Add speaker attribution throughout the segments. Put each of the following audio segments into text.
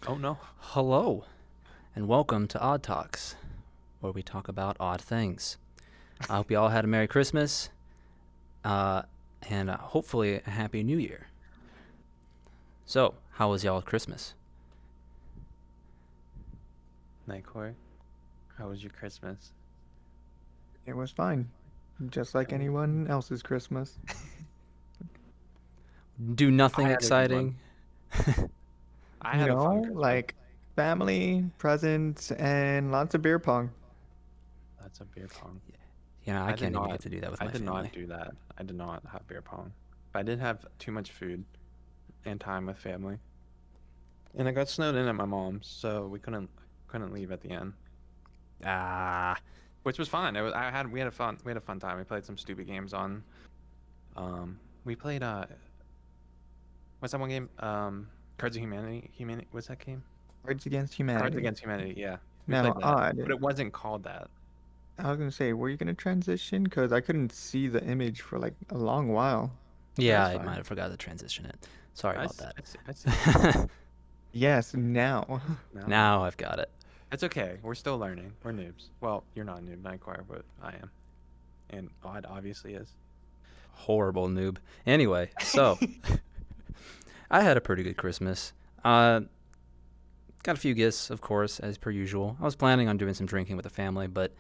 Speaker 1: Oh no.
Speaker 2: Hello, and welcome to Odd Talks, where we talk about odd things. I hope you all had a Merry Christmas uh, and hopefully a Happy New Year. So, how was y'all's Christmas?
Speaker 1: Nightcore, how was your Christmas?
Speaker 3: It was fine, just like anyone else's Christmas.
Speaker 2: Do
Speaker 1: I
Speaker 2: nothing
Speaker 1: had a good one.
Speaker 2: exciting.
Speaker 1: I
Speaker 3: You
Speaker 1: had a fun
Speaker 3: know,
Speaker 1: Christmas.
Speaker 3: like family, presents, and lots of beer pong.
Speaker 1: That's a beer pong.
Speaker 2: I
Speaker 1: I did
Speaker 2: can't even
Speaker 1: not.
Speaker 2: get to do that with
Speaker 1: I
Speaker 2: my
Speaker 1: did not
Speaker 2: family.
Speaker 1: do that. I did not have beer pong. But I did have too much food and time with family. And I got snowed in at my mom's, so we couldn't leave at the end,
Speaker 2: Ah,
Speaker 1: which was fun. It was I had we had a fun time. We played some stupid games on. We played what's that one game? Cards of Humanity. Humanity. What's that game?
Speaker 3: Cards Against
Speaker 1: Cards
Speaker 3: Humanity.
Speaker 1: Against Humanity. Yeah, we
Speaker 3: Now,
Speaker 1: played that, but
Speaker 3: odd.
Speaker 1: it wasn't called that.
Speaker 3: I was gonna say, were you gonna transition? Because I couldn't see the image for like a long while.
Speaker 2: yeah,
Speaker 1: That's
Speaker 2: I might
Speaker 1: fine.
Speaker 2: have forgot to transition it. Sorry about that.
Speaker 1: I see it now.
Speaker 3: Yes, now.
Speaker 1: Now,
Speaker 2: Now I've got it.
Speaker 1: it's okay. We're still learning. We're noobs. Well, you're not a noob, Nightcore, but I am, and Odd obviously is.
Speaker 2: Horrible noob. Anyway, so I had a pretty good Christmas. Uh, got a few gifts, of course, as per usual. I was planning on doing some drinking with the family, but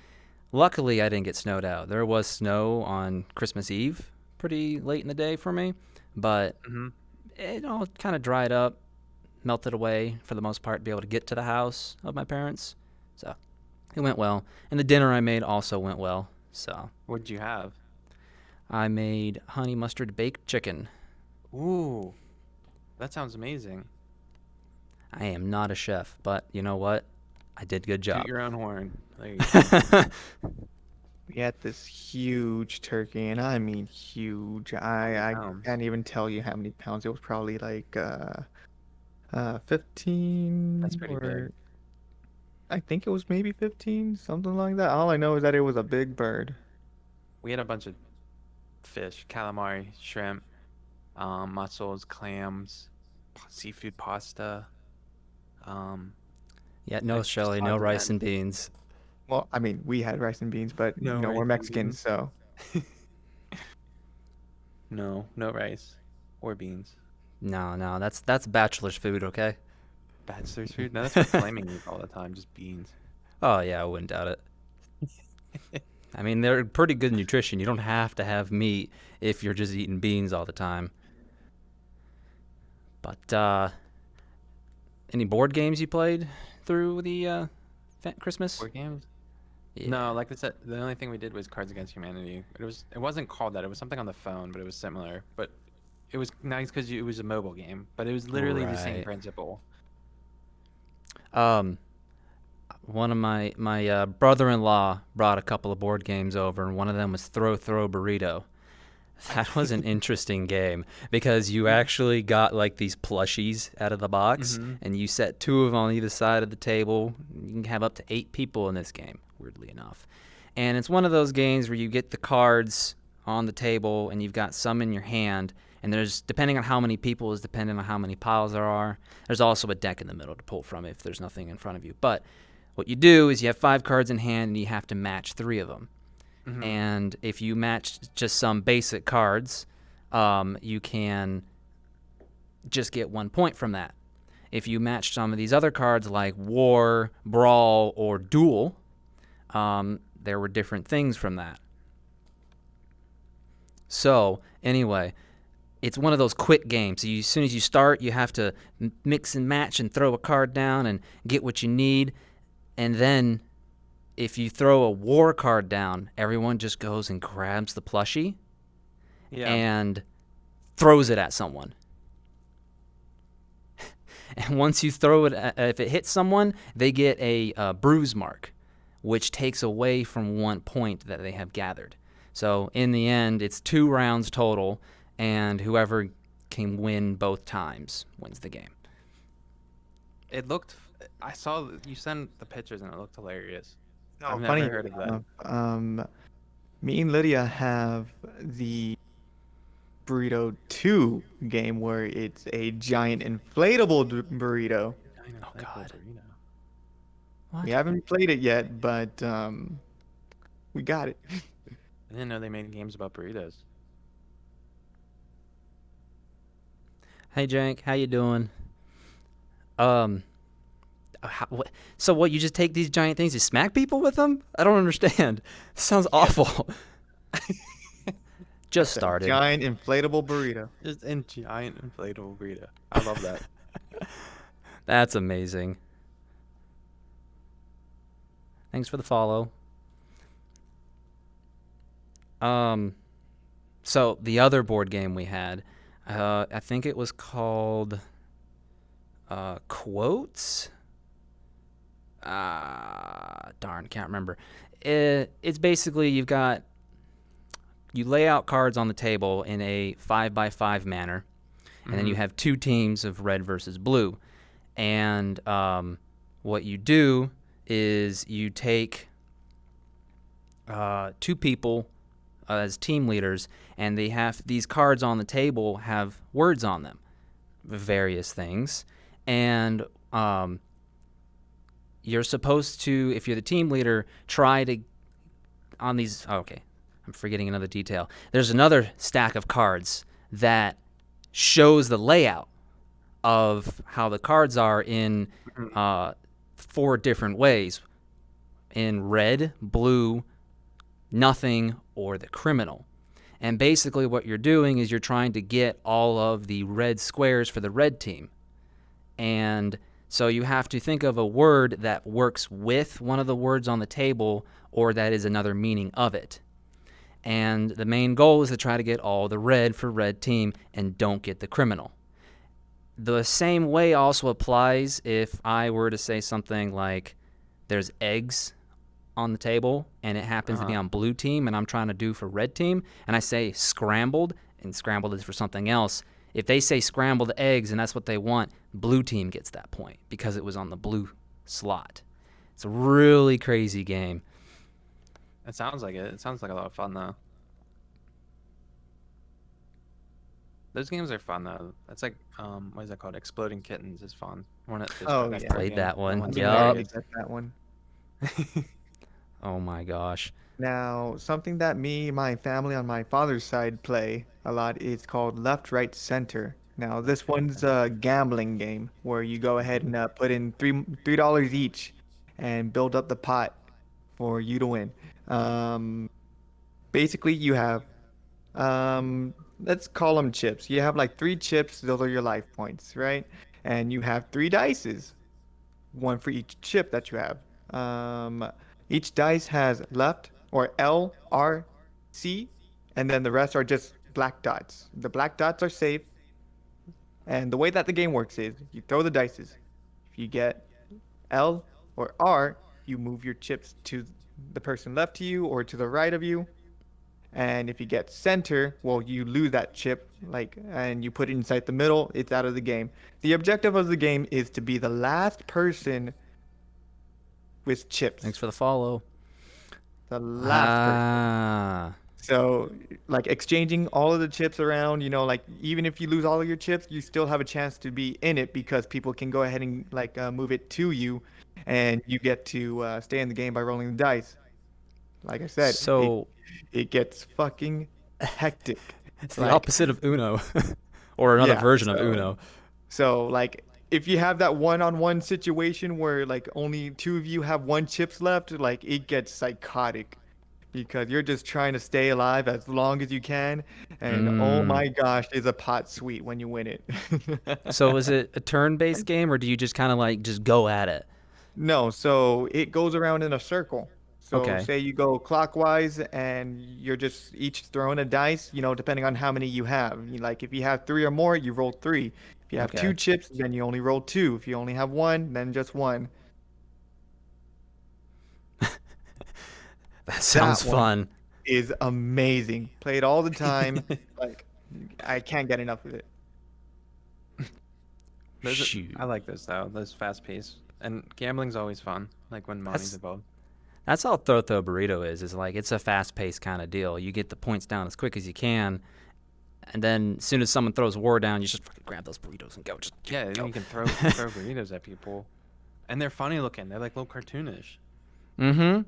Speaker 2: luckily I didn't get snowed out. There was snow on Christmas Eve, pretty late in the day for me, but
Speaker 1: Hmm.
Speaker 2: it all kind of dried up, melted away for the most part to be able to get to the house of my parents. So it went well. And the dinner I made also went well. So
Speaker 1: What did you have?
Speaker 2: I made honey mustard baked chicken.
Speaker 1: Ooh, that sounds amazing.
Speaker 2: I am not a chef, but you know what? I did a good
Speaker 1: Toot
Speaker 2: job.
Speaker 1: your own horn. There you go.
Speaker 3: We had this huge turkey, and I mean huge.
Speaker 1: How many
Speaker 3: I
Speaker 1: pounds?
Speaker 3: can't even tell you how many pounds. It was probably like 15
Speaker 1: That's pretty big.
Speaker 3: or I think it was maybe 15, something like that. All I know is that it was a big bird.
Speaker 1: We had a bunch of fish, calamari, shrimp, mussels, clams, seafood pasta. Um,
Speaker 2: Yeah, no,
Speaker 1: just
Speaker 2: Shelly, no
Speaker 1: odds and
Speaker 2: rice and
Speaker 1: ends.
Speaker 2: beans.
Speaker 3: Well, I mean, we had rice and beans, but
Speaker 1: No rice
Speaker 3: we're
Speaker 1: and
Speaker 3: Mexicans,
Speaker 1: beans.
Speaker 3: so
Speaker 1: No, no rice or beans.
Speaker 2: No, no, that's bachelor's food, okay?
Speaker 1: Bachelor's food? No, that's what Flaming eats all the time, just beans.
Speaker 2: Oh yeah, I wouldn't doubt it. I mean, they're pretty good nutrition. You don't have to have meat if you're just eating beans all the time. But any board games you played through the Christmas?
Speaker 1: Board games? No,
Speaker 2: Yeah.
Speaker 1: like I said, the only thing we did was Cards Against Humanity. It wasn't called that. It was something on the phone, but it was similar. But it was nice because it was a mobile game, but it was literally the same
Speaker 2: Right.
Speaker 1: principle.
Speaker 2: Um, one of my brother-in-law brought a couple of board games over, and one of them was Throw Burrito. That was an interesting game because you actually got like these plushies out of the box,
Speaker 1: Mm-hmm.
Speaker 2: and you set two of them on either side of the table. You can have up to 8 people in this game, weirdly enough. And it's one of those games where you get the cards on the table, and you've got some in your hand. And there's, depending on how many people, is depending on how many piles there are. There's also a deck in the middle to pull from if there's nothing in front of you. But what you do is you have 5 cards in hand, and you have to match 3 of them.
Speaker 1: Mm-hmm.
Speaker 2: And if you match just some basic cards, you can just get 1 point from that. If you match some of these other cards like War, Brawl, or Duel, there were different things from that. So, anyway, it's one of those quick games. So as soon as you start, you have to mix and match and throw a card down and get what you need. And then if you throw a war card down, everyone just goes and grabs the plushie
Speaker 1: Yeah.
Speaker 2: and throws it at someone. And once you throw it, if it hits someone, they get a bruise mark, which takes away from 1 point that they have gathered. So in the end, it's 2 rounds total, and whoever can win both times wins the game.
Speaker 1: It looked. I saw you sent the pictures and it looked hilarious.
Speaker 3: no,
Speaker 1: I've never
Speaker 3: funny
Speaker 1: heard of that.
Speaker 3: enough. Me and Lydia have the Burrito 2 game where it's a giant inflatable burrito.
Speaker 1: Giant
Speaker 2: Oh,
Speaker 1: inflatable
Speaker 2: God.
Speaker 1: burrito.
Speaker 2: What?
Speaker 3: We haven't played it yet, but we got it.
Speaker 1: I didn't know they made games about burritos.
Speaker 2: Hey, Jank, how you doing? So what? You just take these giant things, you smack people with them? I don't understand. This sounds awful. Just
Speaker 3: It's a
Speaker 2: started.
Speaker 3: giant inflatable burrito.
Speaker 1: Just a giant inflatable burrito. I love that.
Speaker 2: That's amazing. Thanks for the follow. So the other board game we had, I think it was called Quotes. Darn, can't remember. It's basically you lay out cards on the table in a 5x5 manner, and then you have two teams of red versus blue. And what you do is you take two people as team leaders, and these cards on the table have words on them, various things, and you're supposed to, if you're the team leader, try to on these. Oh, okay, I'm forgetting another detail. There's another stack of cards that shows the layout of how the cards are in 4 different ways: in red, blue, nothing, or the criminal. And basically what you're doing is you're trying to get all of the red squares for the red team. And so you have to think of a word that works with one of the words on the table, or that is another meaning of it. And the main goal is to try to get all the red for red team and don't get the criminal. The same way also applies if I were to say something like there's eggs on the table and it happens to be on blue team and I'm trying to do for red team, and I say scrambled, and scrambled is for something else. If they say scrambled eggs and that's what they want, blue team gets that point because it was on the blue slot. It's a really crazy game.
Speaker 1: It sounds like it. It sounds like a lot of fun, though. Those games are fun, though. That's like, what is that called? Exploding Kittens is fun.
Speaker 3: Oh, yeah.
Speaker 2: Played that one.
Speaker 3: I've
Speaker 1: one's
Speaker 3: been
Speaker 2: Yup.
Speaker 3: meaning to get that one.
Speaker 2: Oh my gosh.
Speaker 3: Now, something that me and my family on my father's side play a lot is called Left, Right, Center. Now, this one's a gambling game where you go ahead and put in $3 each and build up the pot for you to win. Basically, you have let's call them chips. You have like 3 chips; those are your life points, right? And you have 3 dices, one for each chip that you have. Each dice has left or L, R, C, and then the rest are just black dots. The black dots are safe, and the way that the game works is you throw the dices. If you get L or R, you move your chips to the person left to you or to the right of you. And if you get center, well, you lose that chip, and you put it inside the middle, it's out of the game. The objective of the game is to be the last person with chips.
Speaker 2: Thanks for the follow.
Speaker 3: The last person.
Speaker 2: Ah.
Speaker 3: So, like exchanging all of the chips around, like even if you lose all of your chips, you still have a chance to be in it because people can go ahead and move it to you, and you get to stay in the game by rolling the dice. Like I said,
Speaker 2: So
Speaker 3: it gets fucking hectic.
Speaker 2: it's the opposite of Uno, or another version of Uno.
Speaker 3: So if you have that one-on-one situation where only 2 of you have 1 chips left, it gets psychotic because you're just trying to stay alive as long as you can, and oh my gosh, is a pot sweet when you win it.
Speaker 2: So is it a turn-based game, or do you just kind of just go at it?
Speaker 3: No, so it goes around in a circle. So
Speaker 2: Okay.
Speaker 3: say you go clockwise and you're just each throwing a dice, depending on how many you have. If you have 3 or more, you roll 3. If you have
Speaker 2: Okay.
Speaker 3: 2 chips, then you only roll 2. If you only have 1, then just 1.
Speaker 2: That sounds
Speaker 3: That one
Speaker 2: fun.
Speaker 3: is amazing. Play it all the time. I can't get enough of it.
Speaker 2: Shoot.
Speaker 1: I like those, though. Those fast pace. And gambling's always fun, like when money's involved.
Speaker 2: That's how Throw Burrito is. It's a fast-paced kind of deal. You get the points down as quick as you can, And then as soon as someone throws war down, you just fucking grab those burritos and go. Just
Speaker 1: Yeah,
Speaker 2: go.
Speaker 1: you can throw burritos at people, and they're funny looking. They're like little cartoonish.
Speaker 2: And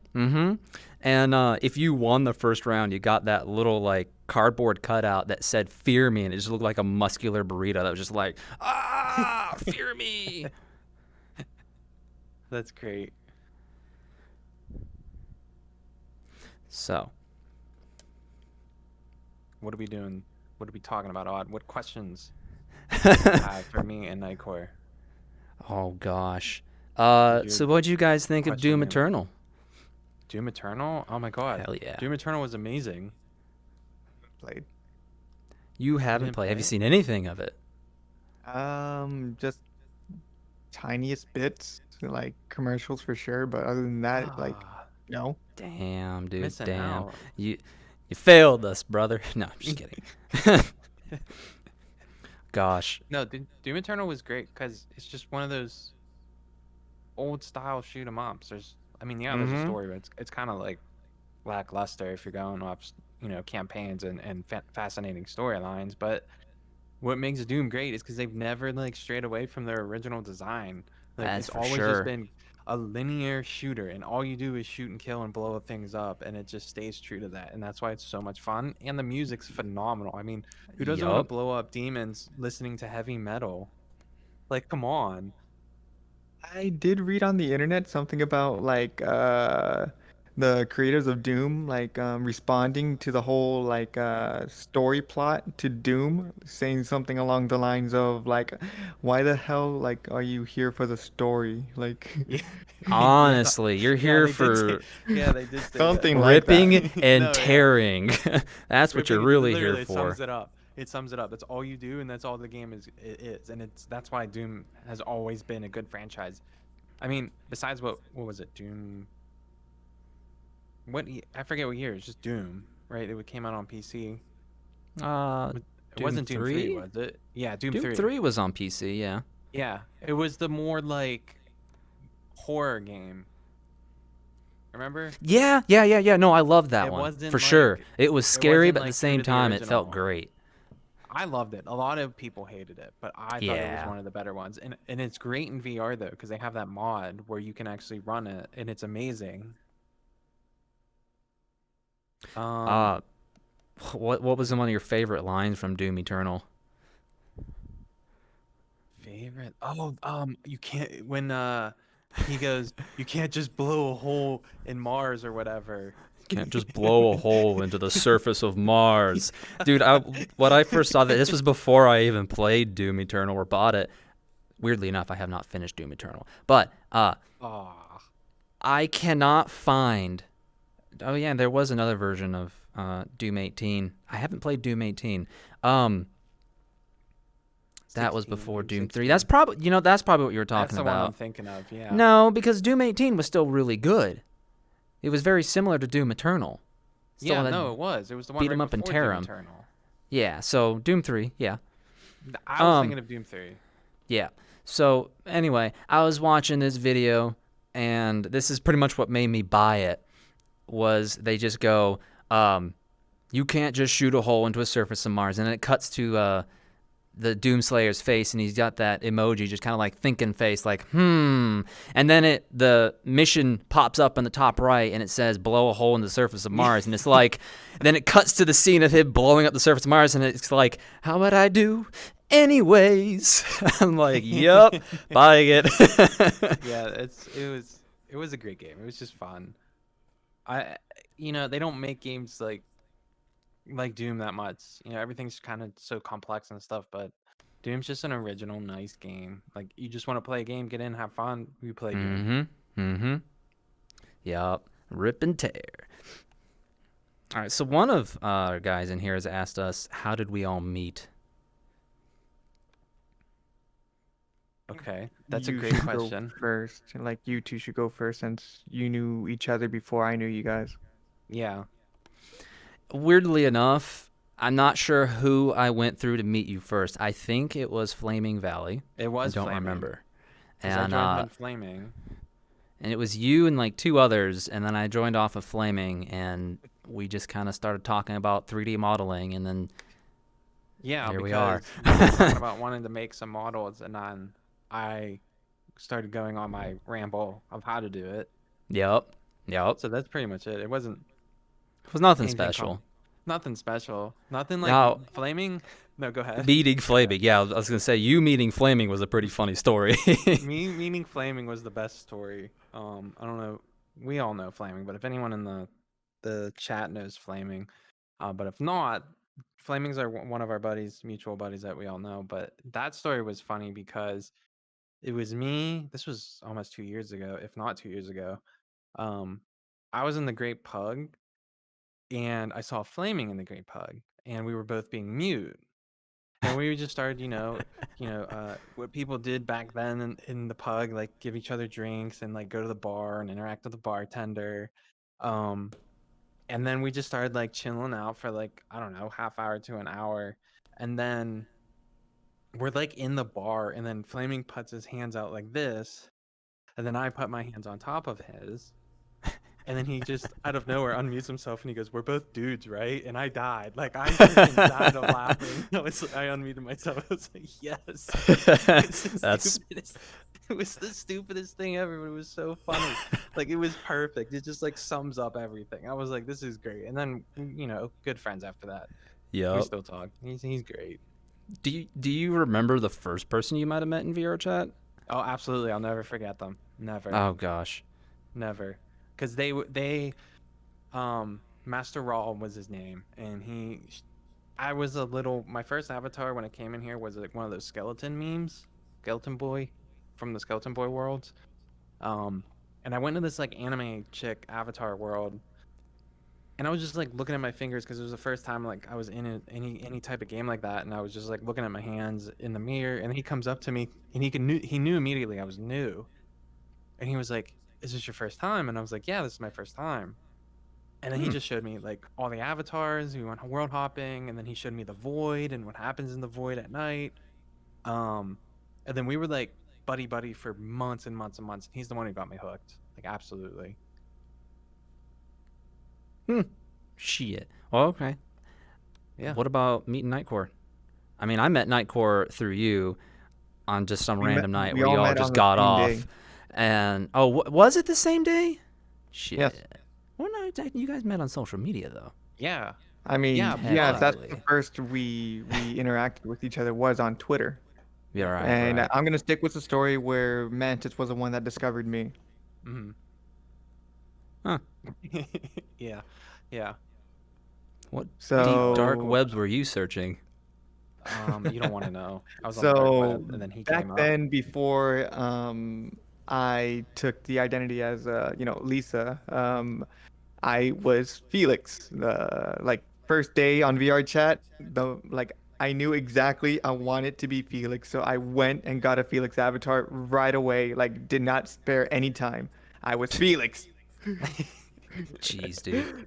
Speaker 2: if you won the first round, you got that little like cardboard cutout that said "Fear me," and it just looked like a muscular burrito that was just like, "Ah, fear me."
Speaker 1: That's great.
Speaker 2: So,
Speaker 1: What are we doing? What are we talking about, Odd? What questions do you have for me and Nightcore?
Speaker 2: oh gosh.
Speaker 1: Your
Speaker 2: So what do you guys think of
Speaker 1: question
Speaker 2: Doom
Speaker 1: game.
Speaker 2: Eternal?
Speaker 1: Doom Eternal? Oh my god.
Speaker 2: Hell yeah.
Speaker 1: Doom Eternal was amazing.
Speaker 3: Played.
Speaker 2: You haven't
Speaker 1: didn't
Speaker 2: played. Have you
Speaker 1: play it?
Speaker 2: seen anything of it?
Speaker 3: Just tiniest bits, like commercials for sure, but other than that, like,
Speaker 1: Ah,
Speaker 3: no.
Speaker 2: Damn, dude.
Speaker 1: missing
Speaker 2: Damn.
Speaker 1: out.
Speaker 2: You failed us, brother. No, I'm just kidding. Gosh.
Speaker 1: No, Doom Eternal was great because it's just one of those old style shoot 'em ups. There's a story, but it's kind of like lackluster if you're going off, campaigns and fascinating storylines. But what makes Doom great is because they've never like strayed away from their original design. Like
Speaker 2: That's
Speaker 1: it's
Speaker 2: for
Speaker 1: always
Speaker 2: sure.
Speaker 1: just been a linear shooter, and all you do is shoot and kill and blow things up, and it just stays true to that, and that's why it's so much fun. And the music's phenomenal. I mean, who doesn't want to
Speaker 2: Yup.
Speaker 1: blow up demons listening to heavy metal? Like, come on.
Speaker 3: I did read on the internet something about like the creators of Doom like responding to the whole like story plot to Doom, saying something along the lines of like, why the hell like are you here for the story? Like
Speaker 1: Yeah, yeah,
Speaker 2: Honestly, you're
Speaker 1: yeah.
Speaker 2: here
Speaker 1: They did say,
Speaker 2: for
Speaker 1: yeah, they did say that.
Speaker 3: something like
Speaker 2: ripping
Speaker 3: that.
Speaker 2: and
Speaker 1: No, yeah.
Speaker 2: tearing. That's what you're
Speaker 1: Ripping,
Speaker 2: really
Speaker 1: literally,
Speaker 2: here
Speaker 1: it
Speaker 2: for.
Speaker 1: sums it up. It sums it up. That's all you do, and that's all the game is, and that's why Doom has always been a good franchise. I mean, besides what was it, Doom? I forget what year. It's just Doom, right? It came out on PC. It
Speaker 2: Doom
Speaker 1: wasn't Doom 3,
Speaker 2: 3?
Speaker 1: was it? Yeah, Doom
Speaker 2: Doom
Speaker 1: 3.
Speaker 2: 3 was on PC, yeah.
Speaker 1: Yeah, it was the more like horror game. Remember?
Speaker 2: Yeah. No, I love that
Speaker 1: It
Speaker 2: one
Speaker 1: wasn't
Speaker 2: for sure.
Speaker 1: like
Speaker 2: It was
Speaker 1: it
Speaker 2: scary,
Speaker 1: wasn't
Speaker 2: but at the
Speaker 1: like true
Speaker 2: same
Speaker 1: to the
Speaker 2: time, it felt
Speaker 1: original.
Speaker 2: great.
Speaker 1: I loved it. A lot of people hated it, but I thought it was
Speaker 2: Yeah.
Speaker 1: one of the better ones. And it's great in VR though, because they have that mod where you can actually run it, and it's amazing.
Speaker 2: Uh, what was one of your favorite lines from Doom Eternal?
Speaker 1: Favorite? Oh, you can't when he goes, you can't just blow a hole in Mars or whatever.
Speaker 2: Can't just blow a hole into the surface of Mars. Dude, when I first saw that, this was before I even played Doom Eternal or bought it. Weirdly enough, I have not finished Doom Eternal. But
Speaker 1: Ah,
Speaker 2: I cannot find... Oh, yeah, there was another version of Doom 18. I haven't played Doom 18. That was
Speaker 1: 16,
Speaker 2: before
Speaker 1: Doom
Speaker 2: Doom 3.
Speaker 1: 16.
Speaker 2: That's probably what you were talking
Speaker 1: that's the one I'm
Speaker 2: about.
Speaker 1: thinking of. Yeah.
Speaker 2: No, because Doom 18 was still really good. It was very similar to Doom Eternal. Still
Speaker 1: Yeah,
Speaker 2: had-
Speaker 1: no, it was. It was the one
Speaker 2: beat
Speaker 1: right
Speaker 2: 'em up and
Speaker 1: before
Speaker 2: tear
Speaker 1: Doom
Speaker 2: 'em.
Speaker 1: Eternal.
Speaker 2: Yeah, so Doom 3, yeah.
Speaker 1: I was thinking of Doom 3.
Speaker 2: Yeah. So anyway, I was watching this video, and this is pretty much what made me buy it. Was they just go, you can't just shoot a hole into a surface of Mars, and then it cuts to the Doomslayer's face, and he's got that emoji, just kind of like thinking face, like and then the mission pops up in the top right, and it says blow a hole in the surface of Mars, and it's like, then it cuts to the scene of him blowing up the surface of Mars, and it's like, how would I do? Anyways, I'm like, yup, buying it.
Speaker 1: Yeah, it was a great game. It was just fun. They don't make games like Doom that much. Everything's kind of so complex and stuff, but Doom's just an original, nice game. Like, you just want to play a game, get in, have fun, you play Doom.
Speaker 2: Yup, rip and tear. All right, so one of our guys in here has asked us, how did we all meet?
Speaker 1: Okay, that's a
Speaker 3: You
Speaker 1: great
Speaker 3: should go
Speaker 1: question.
Speaker 3: first. Like you two should go first since you knew each other before I knew you guys.
Speaker 1: Yeah.
Speaker 2: Weirdly enough, I'm not sure who I went through to meet you first. I think it was Flaming Valley.
Speaker 1: It was
Speaker 2: I don't
Speaker 1: Flaming,
Speaker 2: remember.
Speaker 1: 'cause I
Speaker 2: And
Speaker 1: joined in Flaming.
Speaker 2: and it was you and like two others, and then I joined off of Flaming, and we just kind of started talking about 3D modeling, and then
Speaker 1: Yeah,
Speaker 2: Here we are.
Speaker 1: because we were talking about wanting to make some models, and then I started going on my ramble of how to do it.
Speaker 2: Yep. Yep.
Speaker 1: So that's pretty much it. It wasn't
Speaker 2: It was nothing
Speaker 1: anything
Speaker 2: special.
Speaker 1: nothing special. Nothing like
Speaker 2: Now,
Speaker 1: flaming. No, go ahead.
Speaker 2: meeting Flaming. Yeah, I was gonna say you meeting Flaming was a pretty funny story.
Speaker 1: Me meaning flaming was the best story. I don't know. We all know flaming, but if anyone in the chat knows flaming, but if not, flamings are one of our buddies, mutual buddies that we all know. But that story was funny because it was me. This was almost 2 years ago, if not 2 years ago. Um, I was in the Great Pug, and I saw flaming in the Great Pug, and we were both being mute. And we just started, what people did back then in the pug, like give each other drinks and like go to the bar and interact with the bartender. Um, and then we just started like chilling out for like, I don't know, half hour to an hour. And then we're like in the bar, and then Flaming puts his hands out like this. And then I put my hands on top of his. And then he just out of nowhere unmutes himself and he goes, "We're both dudes, right?" And I died. Like I freaking died of laughing. I unmuted myself. I was like, "Yes."
Speaker 2: That's
Speaker 1: It was the stupidest thing ever, but it was so funny. Like it was perfect. It just like sums up everything. I was like, "This is great." And then good friends after that. We
Speaker 2: yep.
Speaker 1: still talk. He's great.
Speaker 2: Do you remember the first person you might have met in VRChat?
Speaker 1: Oh, absolutely. I'll never forget them. Never.
Speaker 2: Oh gosh.
Speaker 1: Never. Because Master Raw was his name, and I was my first avatar when I came in here was like one of those skeleton memes, skeleton boy from the skeleton boy world. And I went into this like anime chick avatar world, and I was just like looking at my fingers because it was the first time like I was in any type of game like that, and I was just like looking at my hands in the mirror, and he comes up to me, and he knew immediately I was new, and he was like, "Is this your first time?" And I was like, "Yeah, this is my first time." And then he just showed me like all the avatars. We went world hopping, and then he showed me the void and what happens in the void at night. And then we were like buddy for months and months and months. He's the one who got me hooked. Like absolutely.
Speaker 2: Shit. Well, okay.
Speaker 1: Yeah.
Speaker 2: What about meeting Nightcore? I mean, I met Nightcore through you on just some random night
Speaker 3: we
Speaker 2: where you
Speaker 3: all
Speaker 2: all
Speaker 3: met
Speaker 2: just
Speaker 3: on the
Speaker 2: got
Speaker 3: same
Speaker 2: off.
Speaker 3: day.
Speaker 2: And was it the same day? Shit.
Speaker 3: Yes.
Speaker 2: Well, no, you guys met on social media though.
Speaker 1: Yeah.
Speaker 3: I mean,
Speaker 1: Yeah,
Speaker 3: yes, that's
Speaker 2: technically.
Speaker 3: the first we interacted with each other was on Twitter.
Speaker 2: Yeah, right.
Speaker 3: And
Speaker 2: right.
Speaker 3: I'm gonna stick with the story where Mantis was the one that discovered me.
Speaker 1: Mm-hmm.
Speaker 2: Huh.
Speaker 1: Yeah. Yeah.
Speaker 2: What
Speaker 3: So
Speaker 2: deep dark webs were you searching?
Speaker 1: You don't want to know. I was on the dark web, and then he
Speaker 3: back
Speaker 1: came up.
Speaker 3: then, before I took the identity as Lisa, I was Felix. Like first day on VRChat, I knew exactly I wanted to be Felix, so I went and got a Felix avatar right away. Like did not spare any time. I was Felix.
Speaker 2: Jeez, dude.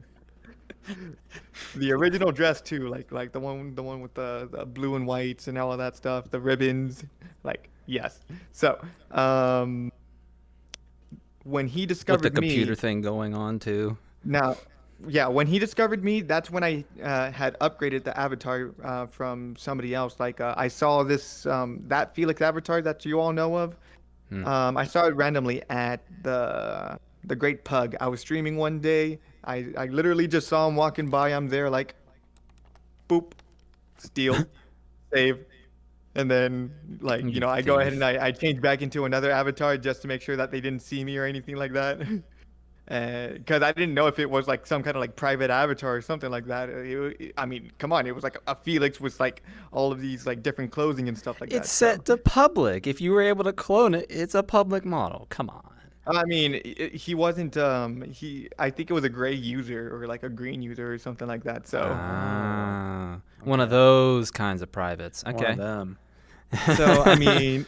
Speaker 3: The original dress too, like the one with the blue and whites and all of that stuff, the ribbons, like yes. So, when he
Speaker 2: With the
Speaker 3: discovered
Speaker 2: computer
Speaker 3: me,
Speaker 2: thing going on too.
Speaker 3: now, yeah, when he discovered me, that's when I had upgraded the avatar from somebody else. Like I saw this that Felix avatar that you all know of. I saw it randomly at the Great Pug. I was streaming one day. I literally just saw him walking by. I'm there like, boop, steal, save, and then like
Speaker 2: You
Speaker 3: I go ahead
Speaker 2: thief.
Speaker 3: and I change back into another avatar just to make sure that they didn't see me or anything like that. Because I didn't know if it was like some kind of like private avatar or something like that. I mean, come on, it was like a Felix with like all of these like different clothing and stuff like
Speaker 2: It's
Speaker 3: that. So
Speaker 2: set to public. If you were able to clone it, it's a public model. Come on.
Speaker 3: I mean, he wasn't. I think it was a gray user or like a green user or something like that. So,
Speaker 2: One of
Speaker 1: Okay.
Speaker 2: those kinds of privates.
Speaker 1: One of
Speaker 2: Okay.
Speaker 1: them.
Speaker 3: so I mean,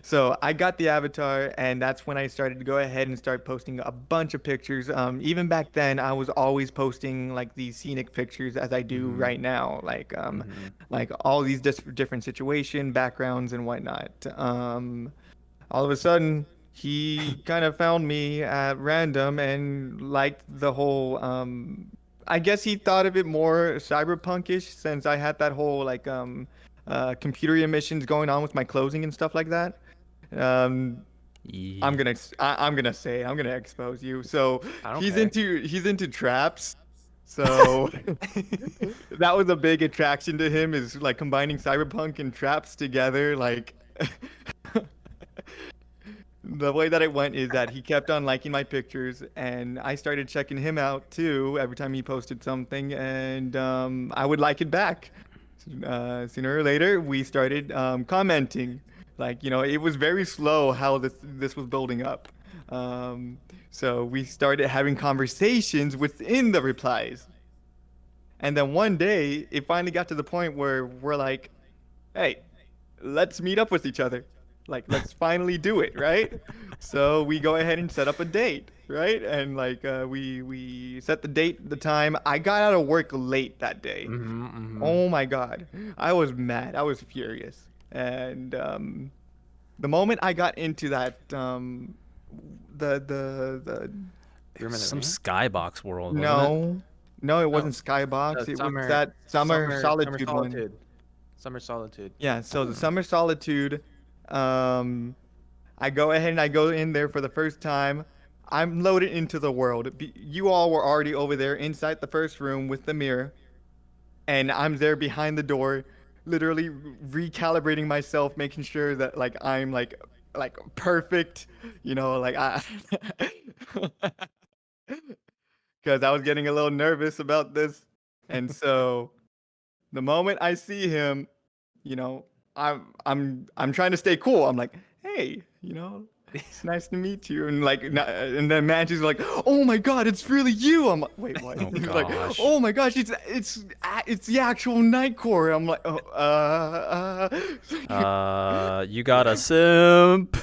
Speaker 3: so I got the avatar, and that's when I started to go ahead and start posting a bunch of pictures. Even back then, I was always posting like these scenic pictures as I do
Speaker 1: Mhm.
Speaker 3: right now,
Speaker 1: Mhm.
Speaker 3: like all these different situation backgrounds and whatnot. All of a sudden he kind of found me at random and liked the whole I guess he thought of it more cyberpunkish since I had that whole like computer emissions going on with my closing and stuff like that. Um,
Speaker 2: Yeah.
Speaker 3: I'm gonna expose you. So
Speaker 1: I don't care.
Speaker 3: he's into traps. So that was a big attraction to him is like combining cyberpunk and traps together. Like the way that it went is that he kept on liking my pictures, and I started checking him out too every time he posted something, and I would like it back. Sooner or later, we started commenting. Like, it was very slow how this was building up. Um, so we started having conversations within the replies. And then one day, it finally got to the point where we're like, hey, let's meet up with each other. Like, let's finally do it, right? So we go ahead and set up a date, right? And like we set the date, the time. I got out of work late that day. Oh my God. I was mad. I was furious. And the moment I got into that the
Speaker 1: Room in the
Speaker 2: Some
Speaker 1: Ring?
Speaker 2: skybox world, wasn't it?
Speaker 3: no, it
Speaker 1: No,
Speaker 3: wasn't Skybox.
Speaker 1: the
Speaker 3: It was that Summer Solitude one.
Speaker 1: Solitude. Summer Solitude.
Speaker 3: Yeah, so the Summer Solitude, I go ahead and I go in there for the first time. I'm loaded into the world. You all were already over there inside the first room with the mirror, and I'm there behind the door, literally recalibrating myself, making sure that like I'm like perfect, like I because I was getting a little nervous about this. And so the moment I see him, you know, I'm trying to stay cool. I'm like, hey, it's nice to meet you. And like, and then Manchi's like, oh my God, it's really you. I'm like, wait, what?
Speaker 2: Oh
Speaker 3: He's like,
Speaker 2: gosh.
Speaker 3: oh my gosh, it's the actual Nightcore. I'm like,
Speaker 2: You got a simp.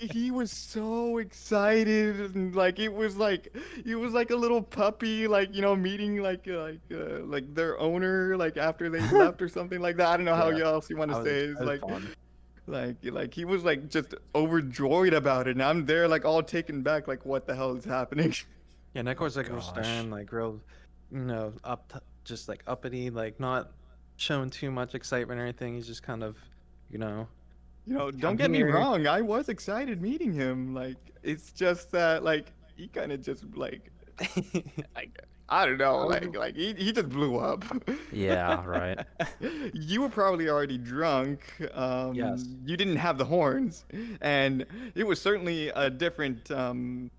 Speaker 3: he was so excited and like it was like a little puppy like meeting like their owner like after they left or something like that. I don't know how
Speaker 1: Yeah.
Speaker 3: else you want to say it. It's
Speaker 1: That was
Speaker 3: like
Speaker 1: fun.
Speaker 3: like he was like just overjoyed about it, and I'm there like all taken back like what the hell is happening.
Speaker 1: Yeah, Nightcore's like real
Speaker 2: Gosh.
Speaker 1: stern, like real, just like uppity, like not showing too much excitement or anything. He's just kind of, you know,
Speaker 3: Don't
Speaker 1: I'm
Speaker 3: get me
Speaker 1: here.
Speaker 3: wrong, I was excited meeting him. Like it's just that like he kind of just like I don't know, like he just blew up.
Speaker 2: Yeah, right.
Speaker 3: You were probably already drunk.
Speaker 1: Yes.
Speaker 3: You didn't have the horns, and it was certainly a different kind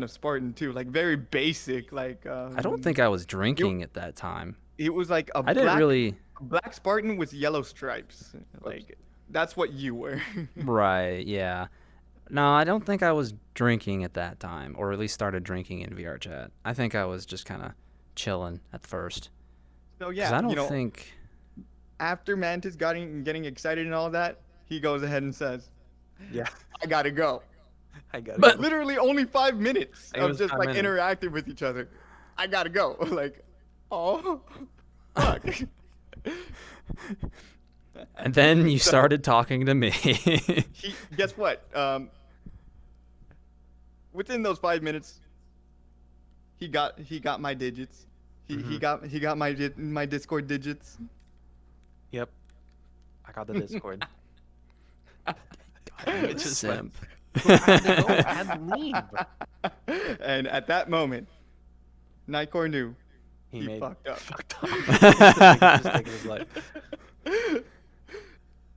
Speaker 3: of Spartan too, like very basic. Like
Speaker 2: I don't think I was drinking at that time.
Speaker 3: it was like a
Speaker 2: I didn't really.
Speaker 3: black Spartan with yellow stripes. Like that's what you were.
Speaker 2: Right, yeah. No, I don't think I was drinking at that time, or at least started drinking in VRChat. I think I was just kind of chilling at first.
Speaker 3: So
Speaker 2: Because
Speaker 3: yeah,
Speaker 2: I don't think.
Speaker 3: after Mantis getting excited and all that, he goes ahead and says,
Speaker 1: Yeah,
Speaker 3: "I gotta go."
Speaker 1: I got
Speaker 2: But-
Speaker 1: it.
Speaker 3: Literally only 5 minutes
Speaker 1: It
Speaker 3: of
Speaker 1: was
Speaker 3: just
Speaker 1: 5
Speaker 3: like
Speaker 1: minutes.
Speaker 3: interacting with each other. I gotta go. Like, oh, fuck.
Speaker 2: And then you started talking to me.
Speaker 3: Guess what? Within those 5 minutes, he got my digits. He got my Discord digits.
Speaker 1: Yep, I got the Discord.
Speaker 2: It's
Speaker 1: just
Speaker 2: simp.
Speaker 1: I had to go. I had to leave.
Speaker 3: And at that moment, Nightcore knew he
Speaker 1: made
Speaker 3: fucked up.
Speaker 1: Fucked up. He was just taking his life.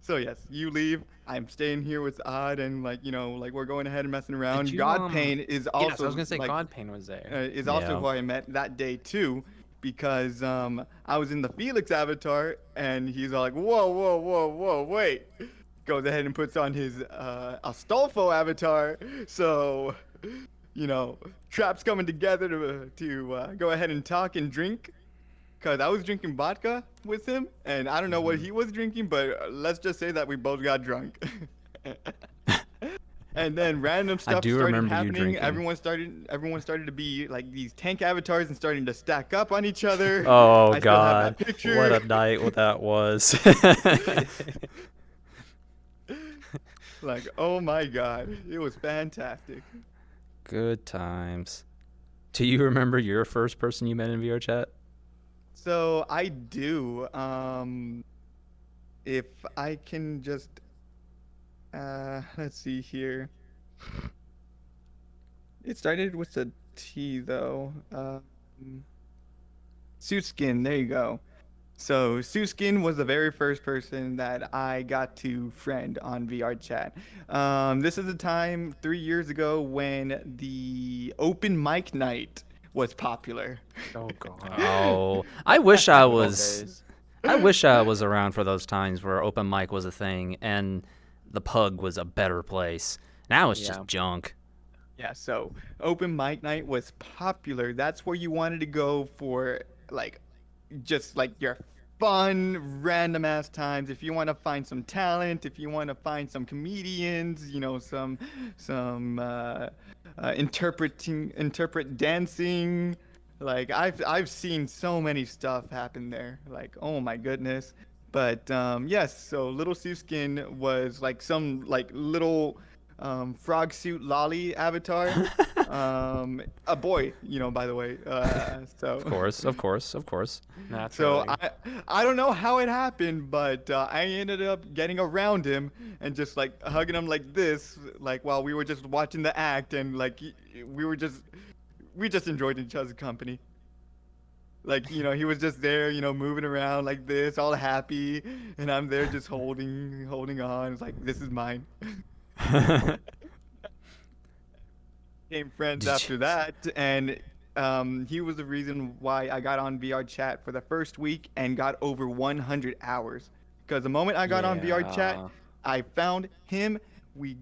Speaker 3: So yes, you leave. I'm staying here with Odd, and like we're going ahead and messing around.
Speaker 1: Did you,
Speaker 3: Godpain is also
Speaker 1: Yes, I was gonna say
Speaker 3: like,
Speaker 1: Godpain was there.
Speaker 3: is also
Speaker 2: Yeah.
Speaker 3: who I met that day too, because I was in the Felix avatar, and he's all like, whoa, wait. Goes ahead and puts on his Astolfo avatar. So, traps coming together to go ahead and talk and drink. Cause I was drinking vodka with him, and I don't know what he was drinking, but let's just say that we both got drunk. And then random stuff
Speaker 2: do
Speaker 3: started
Speaker 2: remember you
Speaker 3: happening.
Speaker 2: drinking.
Speaker 3: Everyone started to be like these tank avatars and starting to stack up on each other.
Speaker 2: Oh
Speaker 3: I still have
Speaker 2: God!
Speaker 3: that picture.
Speaker 2: What a night that was.
Speaker 3: Like, oh my God, it was fantastic.
Speaker 2: Good times. Do you remember your first person you met in VR chat?
Speaker 3: So I do. If I can just let's see here. It started with a T though. Suitskin, there you go. So Suskin was the very first person that I got to friend on VRChat. This is a time 3 years ago when the open mic night was popular.
Speaker 1: Oh god.
Speaker 2: Oh, I wish I
Speaker 1: Good old
Speaker 2: was.
Speaker 1: days.
Speaker 2: I wish I was around for those times where open mic was a thing and the pug was a better place. Now it's
Speaker 1: Yeah.
Speaker 2: just junk.
Speaker 3: Yeah, so open mic night was popular. That's where you wanted to go for like just like your fun random ass times. If you want to find some talent, if you want to find some comedians, some interpret dancing. Like I've seen so many stuff happen there. Like oh my goodness. But yes, so Little Skin was like some like little frog suit lolly avatar. A boy, by the way.
Speaker 2: Of course, of course, of course.
Speaker 3: So
Speaker 1: Naturally.
Speaker 3: I don't know how it happened, but I ended up getting around him and just like hugging him like this, like while we were just watching the act, and like we just enjoyed each other's company. Like he was just there, moving around like this, all happy, and I'm there just holding on. It's like this is mine. Became friends after
Speaker 2: Jeez.
Speaker 3: that, and he was the reason why I got on VR chat for the first week and got over 100 hours. Because the moment I got on VR chat,
Speaker 1: Yeah.
Speaker 3: I found him. We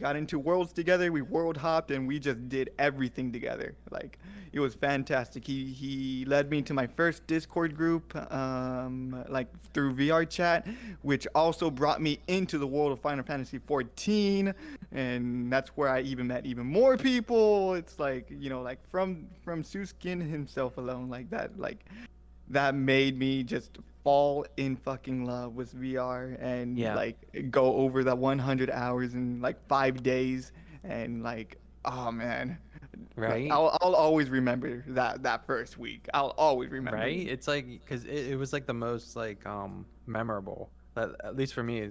Speaker 3: got into worlds together. We world hopped and we just did everything together. Like it was fantastic. He led me to my first Discord group, like through VR chat, which also brought me into the world of Final Fantasy 14, and that's where I even met even more people. It's like like from Suskin himself alone, that made me just fall in fucking love with VR and
Speaker 1: Yeah.
Speaker 3: like go over that 100 hours in like 5 days, and like oh man, like
Speaker 1: Right.
Speaker 3: I'll always remember that first week. I'll always remember
Speaker 1: Right.
Speaker 3: it.
Speaker 1: It's like because it was like the most like memorable. That at least for me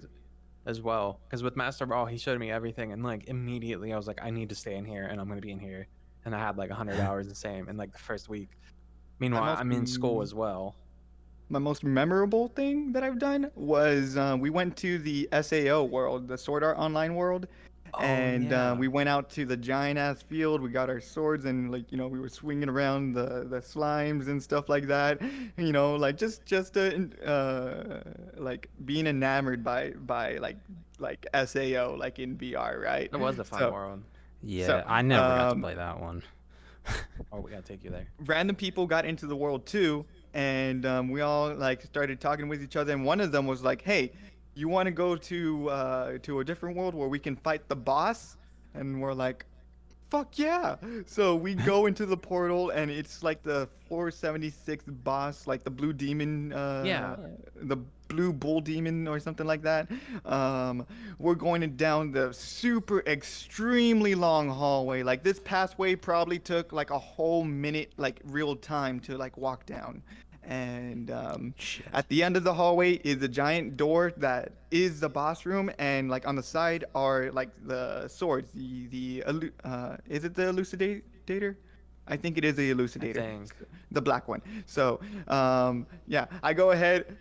Speaker 1: as well. Because with Master Ball, he showed me everything, and like immediately I was like, I need to stay in here, and I'm gonna be in here. And I had like 100 hours the same in like the first week.
Speaker 3: My
Speaker 1: Meanwhile,
Speaker 3: most
Speaker 1: I'm in school
Speaker 3: m-
Speaker 1: as well.
Speaker 3: my most memorable thing that I've done was we went to the SAO world, the Sword Art Online world,
Speaker 1: Oh
Speaker 3: and
Speaker 1: yeah.
Speaker 3: we went out to the giant ass field. We got our swords and like we were swinging around the slimes and stuff like that. Like like being enamored by like SAO like in VR, right?
Speaker 1: It was a fun
Speaker 3: So
Speaker 1: world.
Speaker 3: so
Speaker 2: Yeah, I never got to
Speaker 3: um,
Speaker 2: play that one.
Speaker 1: Oh, we gotta take you there.
Speaker 3: random people got into the world too, and we all like started talking with each other. And one of them was like, "Hey, you want to go to a different world where we can fight the boss?" And we're like, "Fuck yeah!" So we go into the portal, and it's like the 476th boss, like the blue demon,
Speaker 1: Yeah.
Speaker 3: the blue bull demon or something like that. Um, we're going down the super extremely long hallway. Like this pathway probably took like a whole minute, like real time to like walk down. And
Speaker 2: Shit.
Speaker 3: at the end of the hallway is a giant door that is the boss room, and like on the side are like the swords. Is it the elucidator? I think it is the
Speaker 1: I
Speaker 3: elucidator,
Speaker 1: think.
Speaker 3: the black one. So yeah, I go ahead.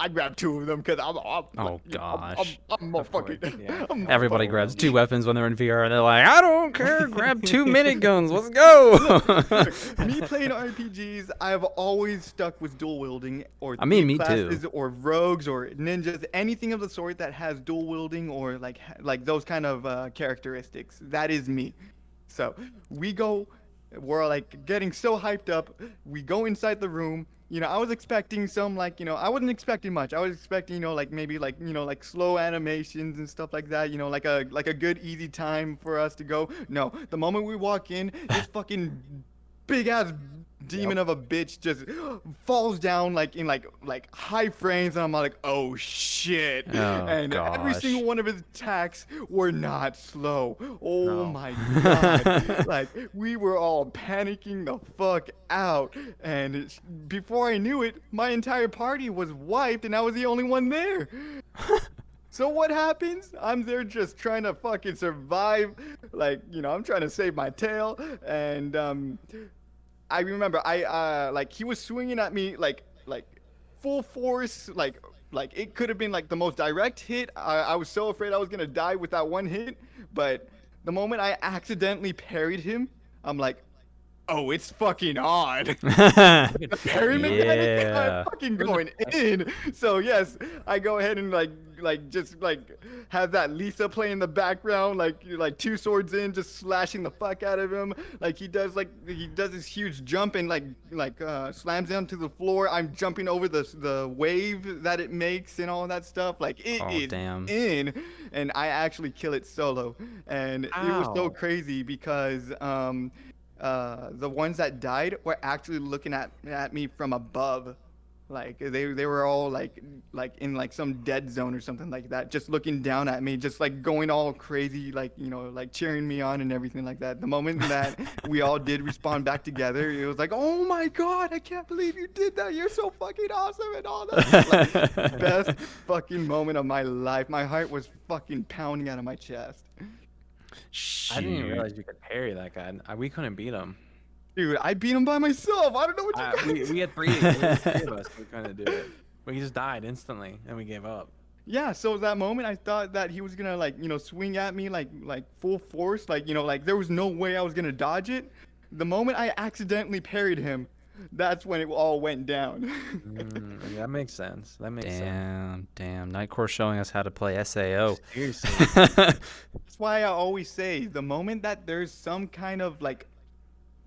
Speaker 3: I grab two of them because I'm like
Speaker 2: Oh gosh.
Speaker 3: I'm more
Speaker 1: Of course.
Speaker 3: fucking
Speaker 1: Yeah.
Speaker 3: I'm more
Speaker 2: Everybody
Speaker 3: fucking
Speaker 2: grabs
Speaker 1: Always.
Speaker 2: two weapons when they're in VR and they're like, I don't care, grab two miniguns, let's
Speaker 3: Look,
Speaker 2: go.
Speaker 3: look, me playing RPGs, I've always stuck with dual wielding or
Speaker 2: I mean,
Speaker 3: thief
Speaker 2: me too.
Speaker 3: classes or rogues or ninjas, anything of the sort that has dual wielding or like those kind of characteristics. That is me. So we go, we're like getting so hyped up. We go inside the room. I was expecting some like, I wasn't expecting much. I was expecting, like maybe like, like slow animations and stuff like that. Like a good easy time for us to go. No, the moment we walk in, this fucking big ass demon of a bitch just falls down like in like high frames, and I'm like, oh shit.
Speaker 2: Oh
Speaker 3: And every
Speaker 2: gosh.
Speaker 3: single one of his attacks were not slow. Oh
Speaker 1: No.
Speaker 3: my god. Like we were all panicking the fuck out, and before I knew it, my entire party was wiped and I was the only one there. So what happens? I'm there just trying to fucking survive. Like, I'm trying to save my tail. And I remember like he was swinging at me like full force, like it could have been like the most direct hit. I was so afraid I was gonna die with that one hit, but the moment I accidentally parried him, I'm like, oh, it's fucking on. The parry mechanic, I'm
Speaker 2: Yeah.
Speaker 3: fucking going in. So yes, I go ahead and just have that Lisa play in the background, like two swords in, just slashing the fuck out of him. Like he does this huge jump and slams down to the floor. I'm jumping over the wave that it makes and all that stuff. Like it
Speaker 2: Oh,
Speaker 3: is
Speaker 2: damn.
Speaker 3: in, and I actually kill it solo, and it was so
Speaker 1: Ow.
Speaker 3: crazy because the ones that died were actually looking at me from above, like they were all like in like some dead zone or something like that, just looking down at me, just like going all crazy, like like cheering me on and everything like that. The moment that we all did respawn back together, it was like, oh my god, I can't believe you did that, you're so fucking awesome and all that. Like, best fucking moment of my life. My heart was fucking pounding out of my chest.
Speaker 1: I didn't even
Speaker 2: Shoot.
Speaker 1: realize you could parry that guy. We couldn't beat him.
Speaker 3: Dude, I beat him by myself. I don't know what you guys.
Speaker 1: We had three of us. We couldn't do it. We just died instantly, and we gave up.
Speaker 3: Yeah, so that moment I thought that he was gonna swing at me like full force, like there was no way I was gonna dodge it. The moment I accidentally parried him, that's when it all went down.
Speaker 1: Yeah, that makes sense. That makes sense.
Speaker 2: Damn. Nightcore showing us how to play SAO.
Speaker 1: Seriously.
Speaker 3: That's why I always say the moment that there's some kind of like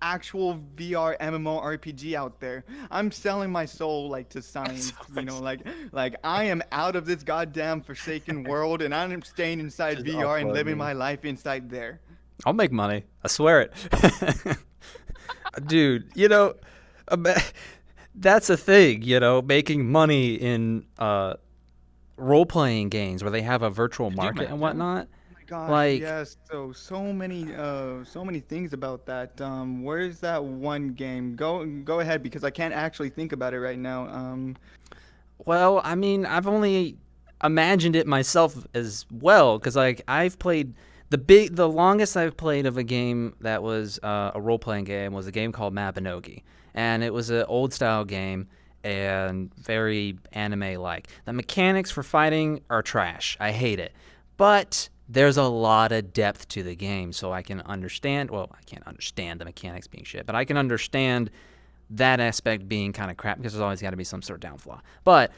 Speaker 3: actual VR MMORPG out there, I'm selling my soul like to science, like I am out of this goddamn forsaken world and I'm staying inside
Speaker 1: Just
Speaker 3: VR and living
Speaker 1: uploading.
Speaker 3: my life inside there.
Speaker 2: I'll make money. I swear it. Dude, that's a thing, making money in role-playing games where they have a virtual
Speaker 1: you
Speaker 2: market and
Speaker 1: imagine?
Speaker 2: whatnot.
Speaker 3: Oh my gosh,
Speaker 2: Like,
Speaker 3: yes. So many things about that. Where's that one game? Go ahead because I can't actually think about it right now.
Speaker 2: well, I mean, I've only imagined it myself as well because like I've played the longest I've played of a game that was a role-playing game was a game called Mabinogi, and it was an old-style game and very anime-like. The mechanics for fighting are trash. I hate it, but there's a lot of depth to the game, so I can understand. Well, I can't understand the mechanics being shit, but I can understand that aspect being kind of crap because there's always got to be some sort of downfall. But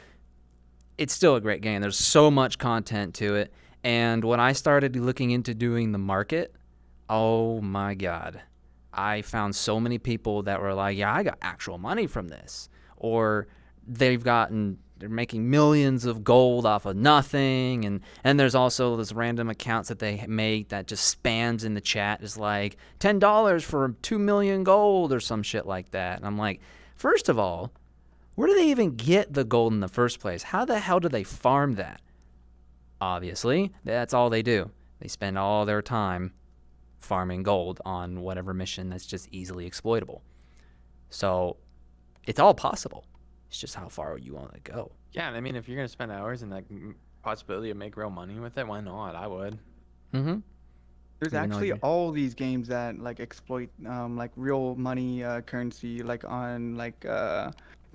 Speaker 2: it's still a great game. There's so much content to it. And when I started looking into doing the market, oh my God, I found so many people that were like, yeah, I got actual money from this. Or they're making millions of gold off of nothing. And there's also this random accounts that they make that just spams in the chat is like $10 for 2 million gold or some shit like that. And I'm like, first of all, where do they even get the gold in the first place? How the hell do they farm that? Obviously, that's all they do. They spend all their time farming gold on whatever mission that's just easily exploitable. So it's all possible. It's just how far you want to go.
Speaker 1: Yeah, and I mean, if you're gonna spend hours and like possibility to make real money with it, why not? I would.
Speaker 2: Mm-hmm.
Speaker 3: There's
Speaker 2: Yeah, no
Speaker 3: actually
Speaker 2: idea.
Speaker 3: all these games that like exploit like real money currency, like on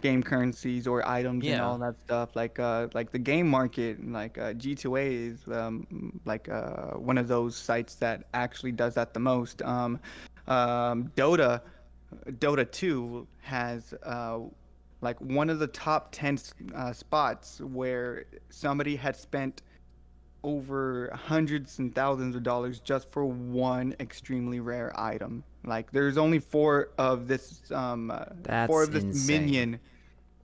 Speaker 3: game currencies or items and
Speaker 1: Yeah.
Speaker 3: all that stuff. Like the game market, like G2A is one of those sites that actually does that the most. Dota 2 has like one of the top 10 spots where somebody had spent over hundreds and thousands of dollars just for one extremely rare item. Like there's only four of
Speaker 2: That's
Speaker 3: four of this
Speaker 2: insane.
Speaker 3: minion,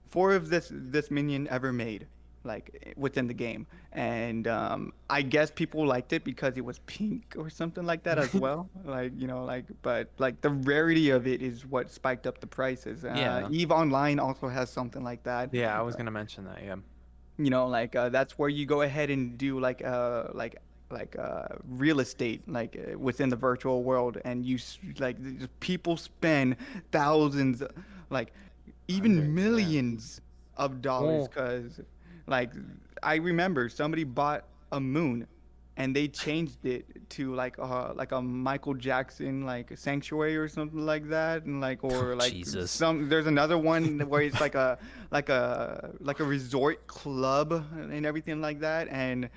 Speaker 3: four of this minion ever made. like within the game. And I guess people liked it because it was pink or something like that as well. Like, like, but like the rarity of it is what spiked up the prices.
Speaker 1: Yeah.
Speaker 3: Eve Online also has something like that.
Speaker 1: Yeah, I was gonna mention that. Yeah.
Speaker 3: Like that's where you go ahead and do like real estate like within the virtual world, and like people spend thousands, like even
Speaker 1: Hundreds. Yeah.
Speaker 3: millions of dollars,
Speaker 1: Well,
Speaker 3: because like I remember somebody bought a moon and they changed it to like a Michael Jackson like sanctuary or something like that, and like
Speaker 2: Oh,
Speaker 3: or like
Speaker 2: Jesus.
Speaker 3: some there's another one where it's like a resort club and everything like that. And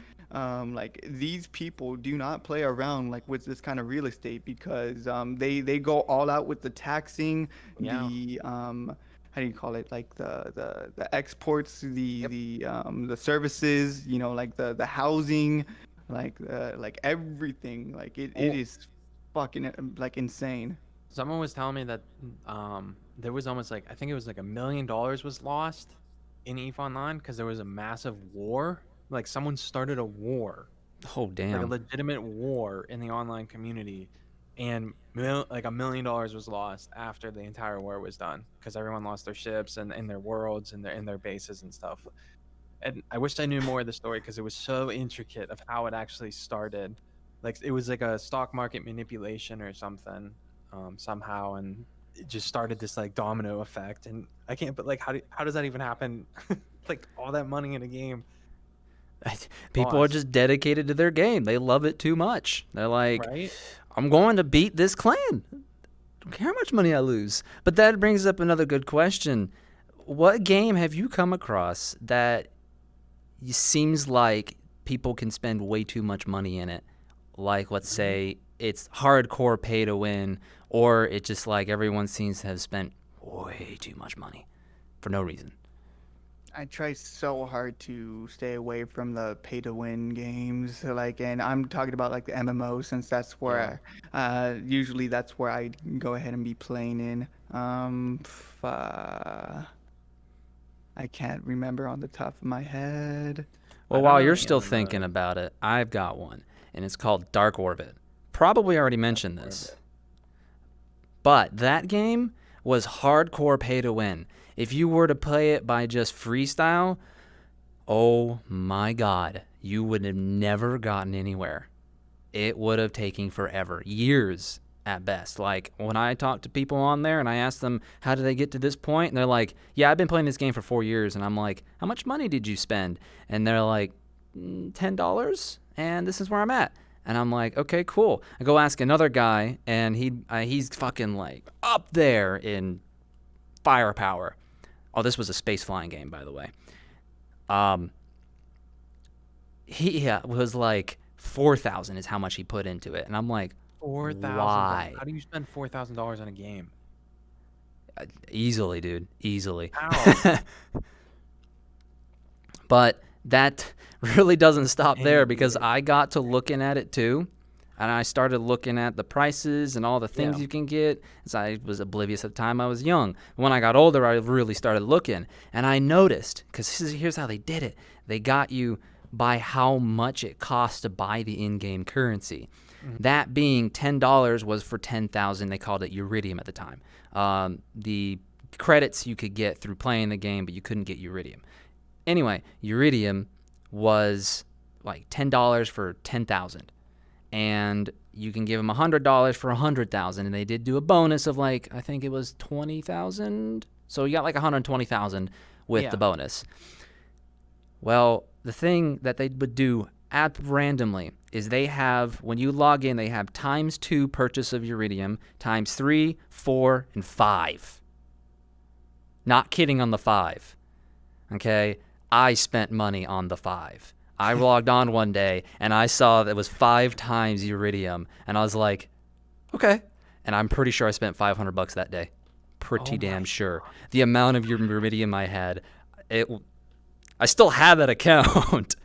Speaker 3: like these people do not play around like with this kind of real estate, because they go all out with the taxing,
Speaker 1: yeah.
Speaker 3: the how do you call it, like the exports,
Speaker 1: Yep.
Speaker 3: the services, like the housing, like everything, like it
Speaker 1: Well,
Speaker 3: is fucking like insane.
Speaker 1: someone was telling me that there was almost like, I think it was like $1 million was lost in EVE Online because there was a massive war. Like someone started a war,
Speaker 2: Oh,
Speaker 1: like a
Speaker 2: damn.
Speaker 1: legitimate war in the online community, and like $1 million was lost after the entire war was done because everyone lost their ships and their worlds and their bases and stuff. And I wished I knew more of the story because it was so intricate of how it actually started. Like it was like a stock market manipulation or something, somehow, and it just started this like domino effect. And I can't. But like, how does that even happen? Like all that money in a game
Speaker 2: People are
Speaker 1: lost,
Speaker 2: just dedicated to their game. They love it too much. They're like,
Speaker 1: right?
Speaker 2: I'm going to beat this clan. Don't care how much money I lose. But that brings up another good question. What game have you come across that seems like people can spend way too much money in it? Like, let's say it's hardcore pay to win, or it's just like everyone seems to have spent way too much money for no reason.
Speaker 3: I try so hard to stay away from the pay to win games, like, and I'm talking about like the MMO, since that's
Speaker 1: Yeah.
Speaker 3: where usually that's where I go ahead and be playing in. I can't remember on the top of my head.
Speaker 2: Well,
Speaker 1: I don't
Speaker 2: while
Speaker 1: know
Speaker 2: you're
Speaker 1: any
Speaker 2: still thinking
Speaker 1: MMOs.
Speaker 2: about it, I've got one, and it's called Dark Orbit. Probably already
Speaker 1: Dark
Speaker 2: mentioned this,
Speaker 1: Orbit.
Speaker 2: but that game was hardcore pay to win. If you were to play it by just freestyle, oh my God, you would have never gotten anywhere. It would have taken forever, years at best. Like when I talk to people on there and I ask them how did they get to this point, and they're like, "Yeah, I've been playing this game for 4 years," and I'm like, "How much money did you spend?" And they're like, $10, and this is where I'm at. And I'm like, okay, cool. I go ask another guy, and he's fucking like up there in firepower. Oh, this was a space flying game, by the way. Um, he was like 4,000 is how much he put into it, and I'm like,
Speaker 1: $4,000.
Speaker 2: why?
Speaker 1: How do you spend $4,000 on a game?
Speaker 2: Easily, dude, easily.
Speaker 1: How?
Speaker 2: But that really doesn't stop there, because
Speaker 1: Idiot.
Speaker 2: I got to looking at it too. And I started looking at the prices and all the things
Speaker 1: Yeah.
Speaker 2: you can get. As I was oblivious at the time I was young. When I got older, I really started looking. And I noticed, because here's how they did it. They got you by how much it costs to buy the in-game currency.
Speaker 1: Mhm.
Speaker 2: That being $10 was for 10,000. They called it Iridium at the time. The credits you could get through playing the game, but you couldn't get Iridium. Anyway, Iridium was like $10 for 10,000. And you can give them $100 for 100,000, and they did do a bonus of like, I think it was 20,000. So you got like 120,000 with the
Speaker 1: Yeah.
Speaker 2: bonus. Well, the thing that they would do randomly is they have, when you log in, they have ×2 purchase of Iridium, ×3, 4, and 5. Not kidding on the 5. Okay, I spent money on the 5. I logged on one day and I saw that it was 5 times Iridium, and I was like, okay. And I'm pretty sure I spent $500 that day. Pretty
Speaker 1: Oh
Speaker 2: damn
Speaker 1: my
Speaker 2: sure.
Speaker 1: God.
Speaker 2: The amount of Iridium I had, I still have that account.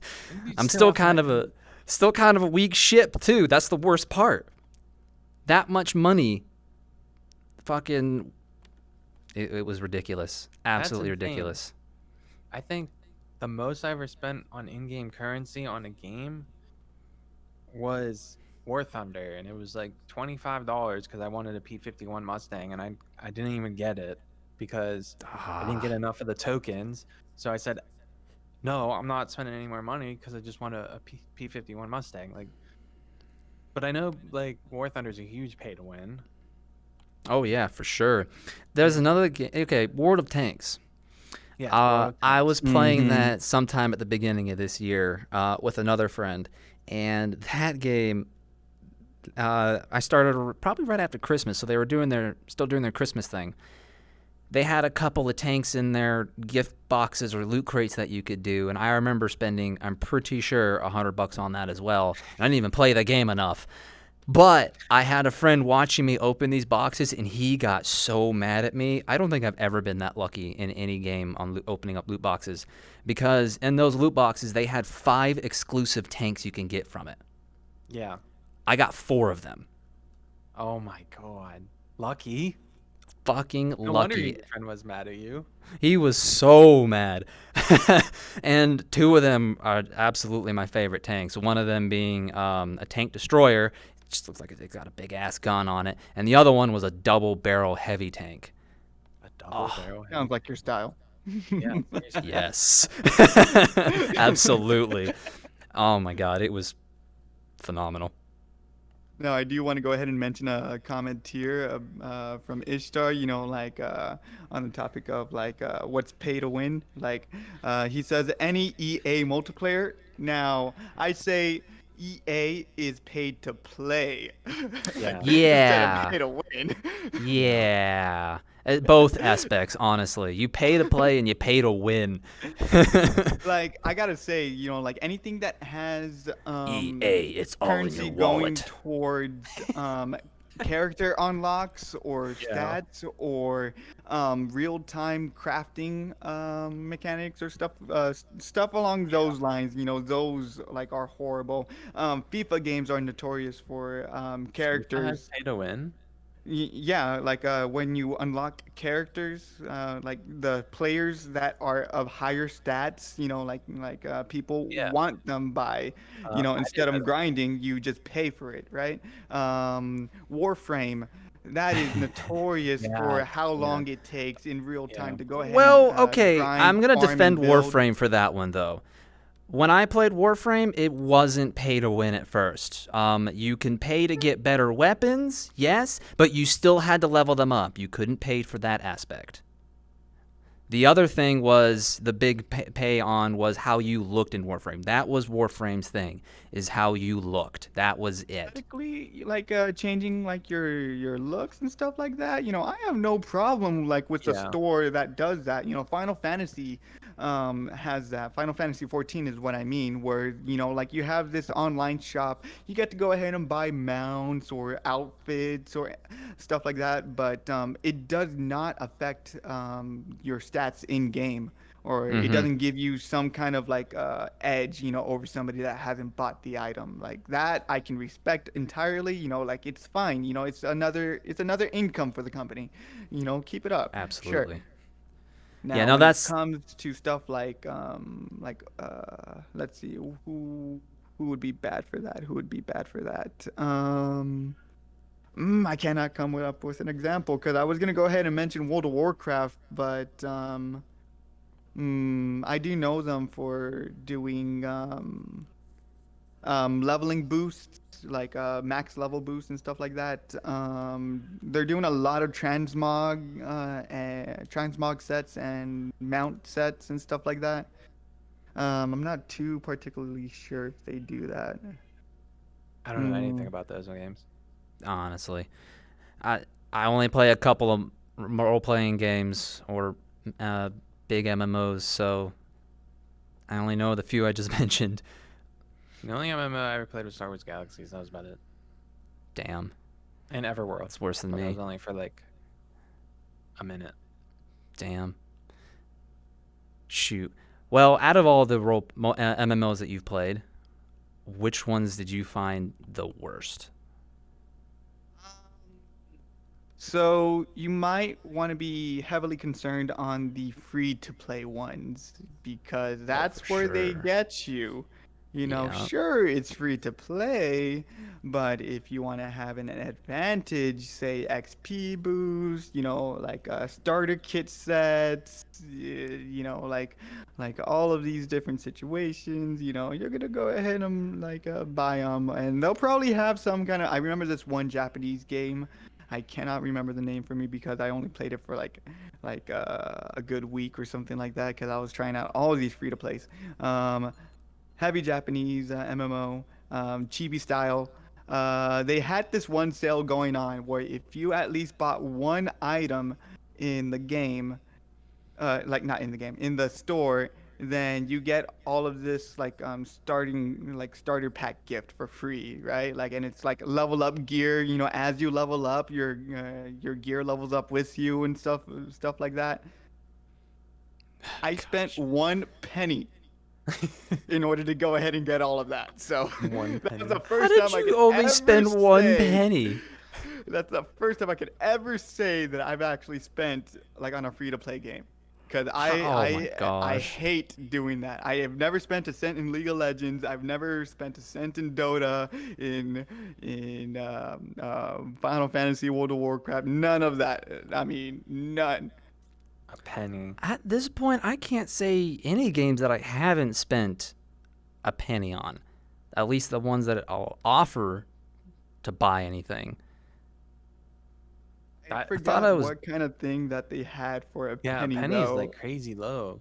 Speaker 1: You
Speaker 2: I'm
Speaker 1: still
Speaker 2: still
Speaker 1: have that.
Speaker 2: kind of a weak ship too. That's the worst part. That much money, fucking, it was ridiculous. Absolutely
Speaker 1: insane.
Speaker 2: ridiculous.
Speaker 1: I think The most I ever spent on in-game currency on a game was War Thunder, and it was like $25 because I wanted a P-51 Mustang, and I didn't even get it because I didn't get
Speaker 2: Ah.
Speaker 1: enough of the tokens. So I said, no, I'm not spending any more money because I just want a P-51 Mustang. Like, but I know like War Thunder's a huge pay to win.
Speaker 2: Oh yeah, for sure. There's another game. Okay, World of Tanks.
Speaker 1: Yes, World of
Speaker 2: I
Speaker 1: Tanks.
Speaker 2: was playing that sometime at the beginning of this year with another friend, and that game. I started probably right after Christmas, so they were still doing their Christmas thing. They had a couple of tanks in their gift boxes or loot crates that you could do, and I remember spending, I'm pretty sure, $100 on that as well. And I didn't even play the game enough. But I had a friend watching me open these boxes, and he got so mad at me. I don't think I've ever been that lucky in any game on opening up loot boxes, because in those loot boxes, they had 5 exclusive tanks you can get from it.
Speaker 1: Yeah.
Speaker 2: I got 4 of them.
Speaker 1: Oh my god. Lucky.
Speaker 2: Fucking
Speaker 1: No wonder
Speaker 2: lucky.
Speaker 1: your friend was mad at you.
Speaker 2: He was so mad. And 2 of them are absolutely my favorite tanks. One of them being a tank destroyer. It just looks like it's got a big ass gun on it. And the other one was a double barrel heavy tank.
Speaker 1: A double barrel.
Speaker 3: Sounds like your style.
Speaker 1: Yeah. Seriously.
Speaker 2: Yes. Absolutely. Oh my god, it was phenomenal.
Speaker 3: No, I do want to go ahead and mention a comment here from Ishtar, on the topic of what's pay to win. He says any EA multiplayer. Now, I say EA is paid to play.
Speaker 1: Yeah.
Speaker 3: Instead
Speaker 2: Yeah.
Speaker 3: of pay to win.
Speaker 2: Yeah. Both aspects, honestly. You pay to play and you pay to win.
Speaker 3: I gotta say, anything that has
Speaker 2: EA, it's all in
Speaker 3: currency
Speaker 2: your
Speaker 3: going
Speaker 2: wallet.
Speaker 3: towards character unlocks or
Speaker 1: Yeah.
Speaker 3: stats or real-time crafting mechanics or stuff along those lines. Those are horrible. FIFA games are notorious for
Speaker 1: FIFA has
Speaker 3: characters.
Speaker 1: pay to win.
Speaker 3: Yeah, when you unlock characters, the players that are of higher stats, people
Speaker 1: Yeah.
Speaker 3: want them by,
Speaker 1: I
Speaker 3: instead
Speaker 1: didn't know
Speaker 3: of
Speaker 1: that.
Speaker 3: grinding, you just pay for it, right? Warframe, that is notorious
Speaker 1: Yeah.
Speaker 3: for how
Speaker 1: Yeah.
Speaker 3: long it takes in real
Speaker 1: Yeah.
Speaker 3: time to go ahead and
Speaker 2: Well, okay,
Speaker 3: grind,
Speaker 2: I'm going to
Speaker 3: farm,
Speaker 2: defend
Speaker 3: and build.
Speaker 2: Warframe for that one, though. When I played Warframe, it wasn't pay to win at first. You can pay to get better weapons, yes, but you still had to level them up. You couldn't pay for that aspect. The other thing was the big pay on was how you looked in Warframe. That was Warframe's thing, is how you looked. That was it.
Speaker 3: Basically, changing your looks and stuff like that. I have no problem with a
Speaker 1: Yeah.
Speaker 3: store that does that. Final Fantasy has that. Final Fantasy 14 is what I mean, where you have this online shop. You get to go ahead and buy mounts or outfits or stuff like that, but it does not affect your stats in game, or it doesn't give you some kind of edge, over somebody that hasn't bought the item. Like that I can respect entirely. It's fine. It's another income for the company. Keep it up. Sure.
Speaker 2: Absolutely.
Speaker 3: Now,
Speaker 2: Yeah, no,
Speaker 3: when
Speaker 2: that's
Speaker 3: it comes to stuff let's see, who would be bad for that? Who would be bad for that? I cannot come up with an example because I was gonna go ahead and mention World of Warcraft, but I do know them for doing leveling boosts, max level boosts and stuff like that. They're doing a lot of transmog sets and mount sets and stuff like that. I'm not too particularly sure if they do that.
Speaker 1: I don't know anything
Speaker 3: Mm.
Speaker 1: about those games.
Speaker 2: honestly. I I only play a couple of role-playing games or big MMOs, so I only know the few I just mentioned.
Speaker 1: The only MMO I ever played was Star Wars Galaxies. That was about it.
Speaker 2: Damn,
Speaker 1: And Everworld.
Speaker 2: that's worse than
Speaker 1: But that
Speaker 2: me.
Speaker 1: was only for like a minute.
Speaker 2: Damn. Shoot. Well, out of all the MMOs that you've played, which ones did you find the worst?
Speaker 3: So you might want to be heavily concerned on the free-to-play ones because
Speaker 2: Oh, for
Speaker 3: that's where they
Speaker 2: sure.
Speaker 3: get you.
Speaker 2: Yeah.
Speaker 3: Sure, it's free to play, but if you want to have an advantage, say XP boost, like starter kit sets, like all of these different situations, you're gonna go ahead and like buy them, and they'll probably have some kind of. I remember this one Japanese game. I cannot remember the name for me because I only played it for a good week or something like that because I was trying out all of these free to plays. Um, Heavy Japanese MMO, chibi style. They had this one sale going on where if you at least bought one item in the game, like not in the game, in the store, then you get all of this starter pack gift for free, right? Like, and it's like level up gear. As you level up, your gear levels up with you and stuff like that. I spent
Speaker 2: Gosh.
Speaker 3: 1 penny in order to go ahead and get all of that. So
Speaker 1: One
Speaker 3: that was the
Speaker 1: penny.
Speaker 2: How
Speaker 3: first
Speaker 2: did
Speaker 3: time I
Speaker 2: you
Speaker 3: could
Speaker 2: only
Speaker 3: ever
Speaker 2: spend one
Speaker 3: say
Speaker 2: penny?
Speaker 3: that's the first time I could ever say that I've actually spent like on a free to play game. Cause
Speaker 2: Oh my
Speaker 3: I
Speaker 2: gosh.
Speaker 3: hate doing that. I have never spent a cent in League of Legends. I've never spent a cent in Dota, in Final Fantasy, World of Warcraft. None of that. I mean, none.
Speaker 1: A penny.
Speaker 2: At this point, I can't say any games that I haven't spent a penny on. At least the ones that I'll offer to buy anything.
Speaker 3: I
Speaker 1: That
Speaker 2: I thought I
Speaker 3: forgot
Speaker 2: was
Speaker 3: what kind of thing that they had for a
Speaker 1: yeah, a
Speaker 3: penny
Speaker 1: penny is like
Speaker 3: though.
Speaker 1: crazy low.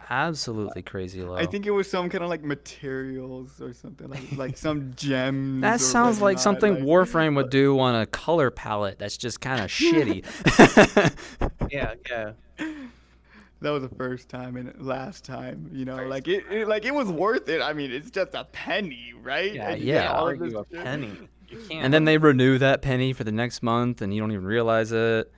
Speaker 2: absolutely crazy
Speaker 3: I
Speaker 2: low.
Speaker 3: think it was some kind of like materials or something like some gems
Speaker 2: That
Speaker 3: or
Speaker 2: sounds like
Speaker 3: whatnot.
Speaker 2: something
Speaker 3: Like
Speaker 2: Warframe would do on a color palette that's just kind of shitty.
Speaker 1: Yeah, yeah.
Speaker 3: that was the first time and last time.
Speaker 1: First
Speaker 3: Like
Speaker 1: time
Speaker 3: like it was worth it. I mean, it's just a penny, right?
Speaker 1: Yeah,
Speaker 3: And
Speaker 1: you
Speaker 3: you get
Speaker 1: can't
Speaker 2: Yeah.
Speaker 3: all of this
Speaker 1: argue a
Speaker 3: shit.
Speaker 1: penny. You
Speaker 2: And
Speaker 1: can't.
Speaker 2: then they renew that penny for the next month and you don't even realize it.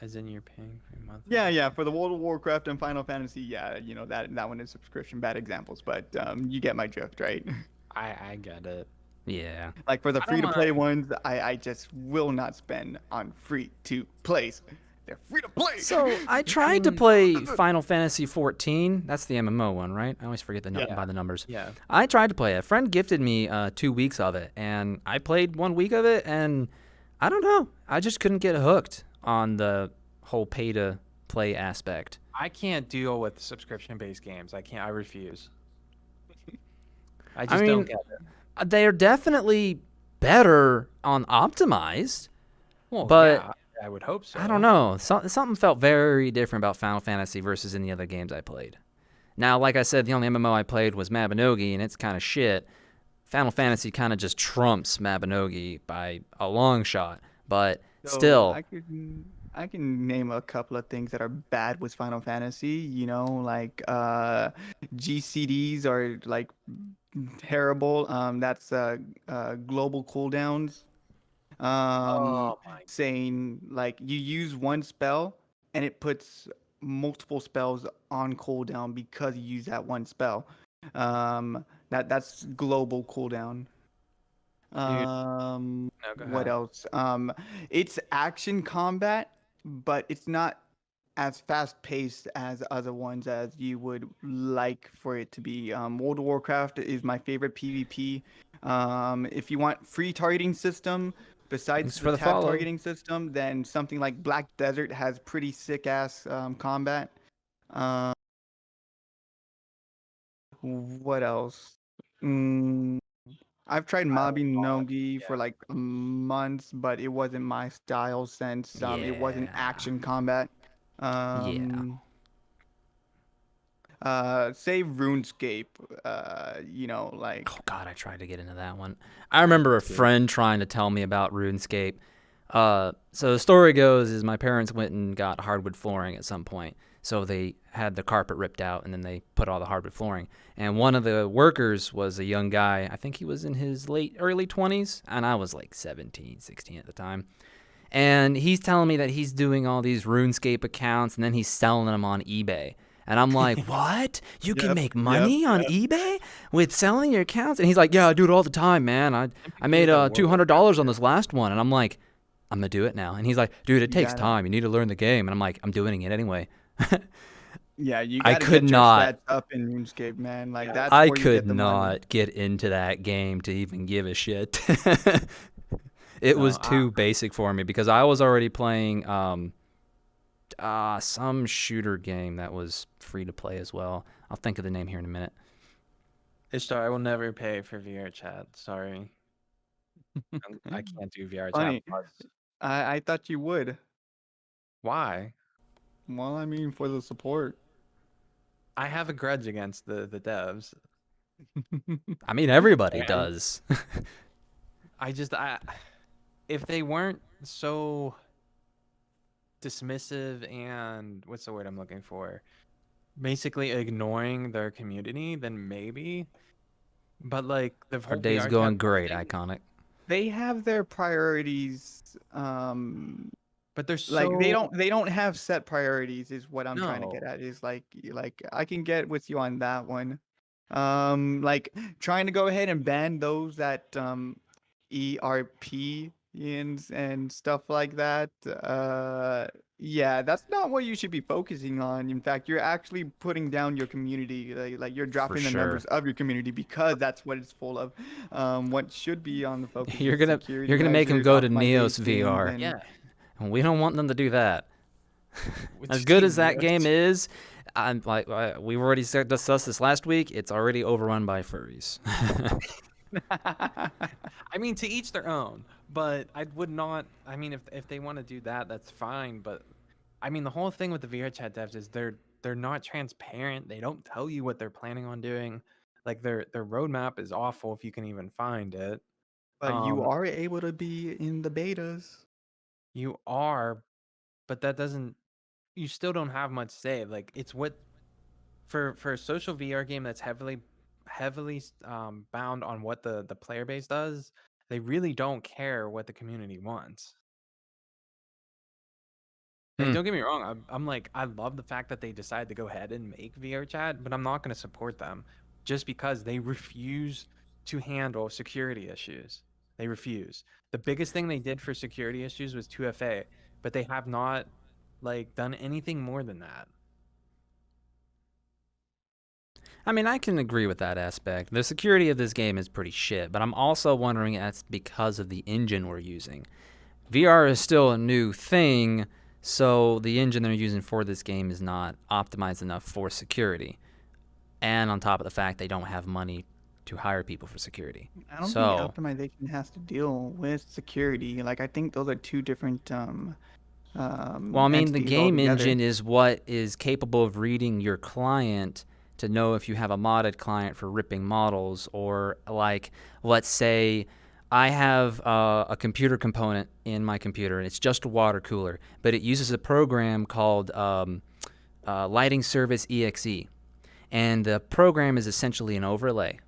Speaker 1: As in you're paying for a month.
Speaker 3: Yeah, yeah. For the World of Warcraft and Final Fantasy, yeah, that one is subscription. Bad examples, but you get my drift, right?
Speaker 1: I get it.
Speaker 2: Yeah.
Speaker 3: Like for the
Speaker 1: I
Speaker 3: free
Speaker 1: don't
Speaker 3: to play
Speaker 1: mind.
Speaker 3: ones, I just will not spend on free to plays. They're free to play.
Speaker 2: So I
Speaker 1: I
Speaker 2: tried to
Speaker 1: mean,
Speaker 2: play Final Fantasy 14. That's the MMO one, right? I always forget the
Speaker 3: Yeah.
Speaker 2: by the numbers.
Speaker 1: yeah.
Speaker 2: I tried to play it. A friend gifted me 2 weeks of it, and I played 1 week of it, and I don't know. I just couldn't get hooked on the whole pay to play aspect.
Speaker 1: I can't deal with subscription-based games. I can't. I refuse. I
Speaker 2: I
Speaker 1: just don't
Speaker 2: mean,
Speaker 1: get it.
Speaker 2: they're definitely better on optimized,
Speaker 1: Well,
Speaker 2: but
Speaker 1: yeah, I would hope so.
Speaker 2: I don't know. Something felt very different about Final Fantasy versus any other games I played. Now, like I said, the only MMO I played was Mabinogi, and it's kind of shit. Final Fantasy kind of just trumps Mabinogi by a long shot, but
Speaker 3: So
Speaker 2: still,
Speaker 3: I can name a couple of things that are bad with Final Fantasy. Like GCDs are like terrible. That's global cooldowns.
Speaker 1: Oh my.
Speaker 3: Saying like you use one spell and it puts multiple spells on cooldown because you use that one spell. That's global cooldown.
Speaker 1: Dude, no, go
Speaker 3: What
Speaker 1: ahead.
Speaker 3: else? It's action combat, but it's not as fast paced as other ones as you would like for it to be. World of Warcraft is my favorite PvP. If you want free targeting system besides
Speaker 2: thanks
Speaker 3: the
Speaker 2: for the
Speaker 3: tab
Speaker 2: follow.
Speaker 3: targeting system, then something like Black Desert has pretty sick ass combat. Um, what else? Mm, I've tried
Speaker 1: I don't recall it.
Speaker 3: Mabinogi for
Speaker 1: Yeah.
Speaker 3: like months, but it wasn't my style since it wasn't
Speaker 2: Yeah.
Speaker 3: action combat.
Speaker 2: Yeah.
Speaker 3: Um, say RuneScape,
Speaker 2: Oh God, I tried to get into that one. I remember a
Speaker 1: Dude.
Speaker 2: friend trying to tell me about RuneScape. So the story goes is my parents went and got hardwood flooring at some point. So they had the carpet ripped out and then they put all the hardwood flooring. And one of the workers was a young guy. I think he was in his early 20s and I was like 17, 16 at the time. And he's telling me that he's doing all these RuneScape accounts and then he's selling them on eBay. And I'm like, what? You can
Speaker 3: Yep,
Speaker 2: make
Speaker 3: yep,
Speaker 2: money on
Speaker 3: yep.
Speaker 2: eBay with selling your accounts? And he's like, yeah, I do it all the time, man. I
Speaker 1: People do
Speaker 2: made
Speaker 1: that in World of Warcraft
Speaker 2: $200 on
Speaker 1: too.
Speaker 2: this last one. And I'm like, I'm gonna do it now. And he's like, dude, it
Speaker 3: You
Speaker 2: takes
Speaker 3: gotta.
Speaker 2: time. You need to learn the game. And I'm like, I'm doing it anyway.
Speaker 3: Yeah, you
Speaker 2: I
Speaker 3: gotta
Speaker 2: could
Speaker 3: get your
Speaker 2: not.
Speaker 3: stats up in RuneScape, man. Like that's
Speaker 2: I
Speaker 3: where you
Speaker 2: could
Speaker 3: get the money.
Speaker 2: not get into that game to even give a shit. It
Speaker 1: No,
Speaker 2: was too basic for me because I was already playing some shooter game that was free to play as well. I'll think of the name here in a minute.
Speaker 1: Ishtar, I will never pay for VRChat. Sorry. I can't do VRChat
Speaker 3: Funny.
Speaker 1: Plus.
Speaker 3: I thought you would.
Speaker 1: Why?
Speaker 3: Well, I mean, for the support.
Speaker 1: I have a grudge against the devs.
Speaker 2: I mean, everybody
Speaker 1: And
Speaker 2: does.
Speaker 1: if they weren't so dismissive and what's the word I'm looking for? Basically ignoring their community, then maybe. But like the
Speaker 2: Our
Speaker 1: whole
Speaker 2: day's
Speaker 1: VRChat
Speaker 2: going
Speaker 1: Plus
Speaker 2: great,
Speaker 1: thing,
Speaker 2: Iconic.
Speaker 3: They have their priorities.
Speaker 1: but they're
Speaker 3: Like
Speaker 1: so
Speaker 3: they don't have set priorities is what I'm trying to get
Speaker 1: no.
Speaker 3: at. Is like I can get with you on that one. Like trying to go ahead and ban those that ERP and stuff like that. Yeah, that's not what you should be focusing on. In fact, you're actually putting down your community. Like you're
Speaker 2: For
Speaker 3: dropping the
Speaker 2: sure.
Speaker 3: numbers of your community because that's what it's full of. What should be on the focus
Speaker 2: You're
Speaker 3: is
Speaker 2: gonna
Speaker 3: security
Speaker 2: make them
Speaker 3: measures,
Speaker 2: go to Neos
Speaker 3: optimizations,
Speaker 2: VR.
Speaker 3: and
Speaker 1: Yeah.
Speaker 2: And we don't want them to do that.
Speaker 1: With
Speaker 2: As good as
Speaker 1: Steam
Speaker 2: that game
Speaker 1: Neos.
Speaker 2: is, I'm like we've already discussed this last week. It's already overrun by furries.
Speaker 1: I mean, to each their own, but I would not. I mean, if they want to do that, that's fine. But I mean, the whole thing with the VRChat devs is they're not transparent. They don't tell you what they're planning on doing. Like their roadmap is awful if you can even find it.
Speaker 3: But you are able to be in the betas.
Speaker 1: You are, but that doesn't. You still don't have much say. Like it's what for a social VR game that's heavily bound on what the player base does. They really don't care what the community wants. Like,
Speaker 2: Hmm.
Speaker 1: don't get me wrong. I'm like, I love the fact that they decided to go ahead and make VRChat, but I'm not going to support them just because they refuse to handle security issues. They refuse. The biggest thing they did for security issues was 2FA, but they have not like done anything more than that.
Speaker 2: I mean, I can agree with that aspect. The security of this game is pretty shit, but I'm also wondering if that's because of the engine we're using. VR is still a new thing, so the engine they're using for this game is not optimized enough for security. And on top of the fact they don't have money to hire people for security.
Speaker 3: I don't
Speaker 2: So,
Speaker 3: think optimization has to deal with security. Like I think those are two different
Speaker 2: well, I mean, the
Speaker 3: entities
Speaker 2: game
Speaker 3: altogether.
Speaker 2: engine is what is capable of reading your client to know if you have a modded client for ripping models, or like, let's say I have a computer component in my computer and it's just a water cooler, but it uses a program called Lighting Service EXE. And the program is essentially an overlay.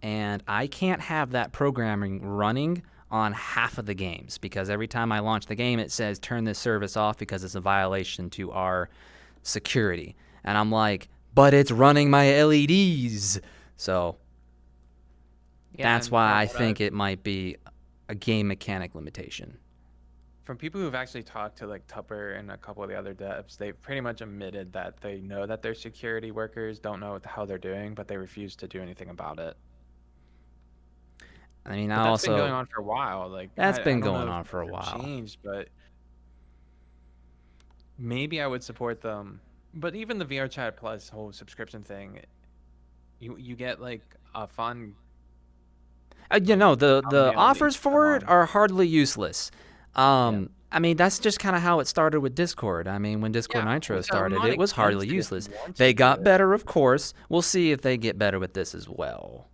Speaker 2: And I can't have that programming running on half of the games because every time I launch the game, it says turn this service off because it's a violation to our security. And I'm like, but it's running my LEDs. So that's
Speaker 1: and
Speaker 2: why
Speaker 1: from
Speaker 2: I
Speaker 1: what
Speaker 2: think it might be a game mechanic limitation.
Speaker 1: from people who've actually talked to like Tupper and a couple of the other devs, they've pretty much admitted that they know that their security workers don't know what the hell they're doing, but they refuse to do anything about it.
Speaker 2: I mean,
Speaker 1: But that's been going on for a while. Like
Speaker 2: That's
Speaker 1: I
Speaker 2: been
Speaker 1: don't
Speaker 2: going
Speaker 1: know if
Speaker 2: on for a
Speaker 1: things have
Speaker 2: while.
Speaker 1: changed, but maybe I would support them. But even the VRChat Plus whole subscription thing, you get like a fun.
Speaker 2: You know, the
Speaker 1: Thumbnail
Speaker 2: offers
Speaker 1: each
Speaker 2: for it
Speaker 1: month.
Speaker 2: are hardly useless. I mean, that's just kind of how it started with Discord. I mean, when Discord
Speaker 1: Yeah,
Speaker 2: Nitro
Speaker 1: which I'm
Speaker 2: started,
Speaker 1: not
Speaker 2: it was hardly
Speaker 1: against it if
Speaker 2: useless.
Speaker 1: you want to
Speaker 2: They
Speaker 1: do
Speaker 2: got
Speaker 1: it.
Speaker 2: better, of course. We'll see if they get better with this as well.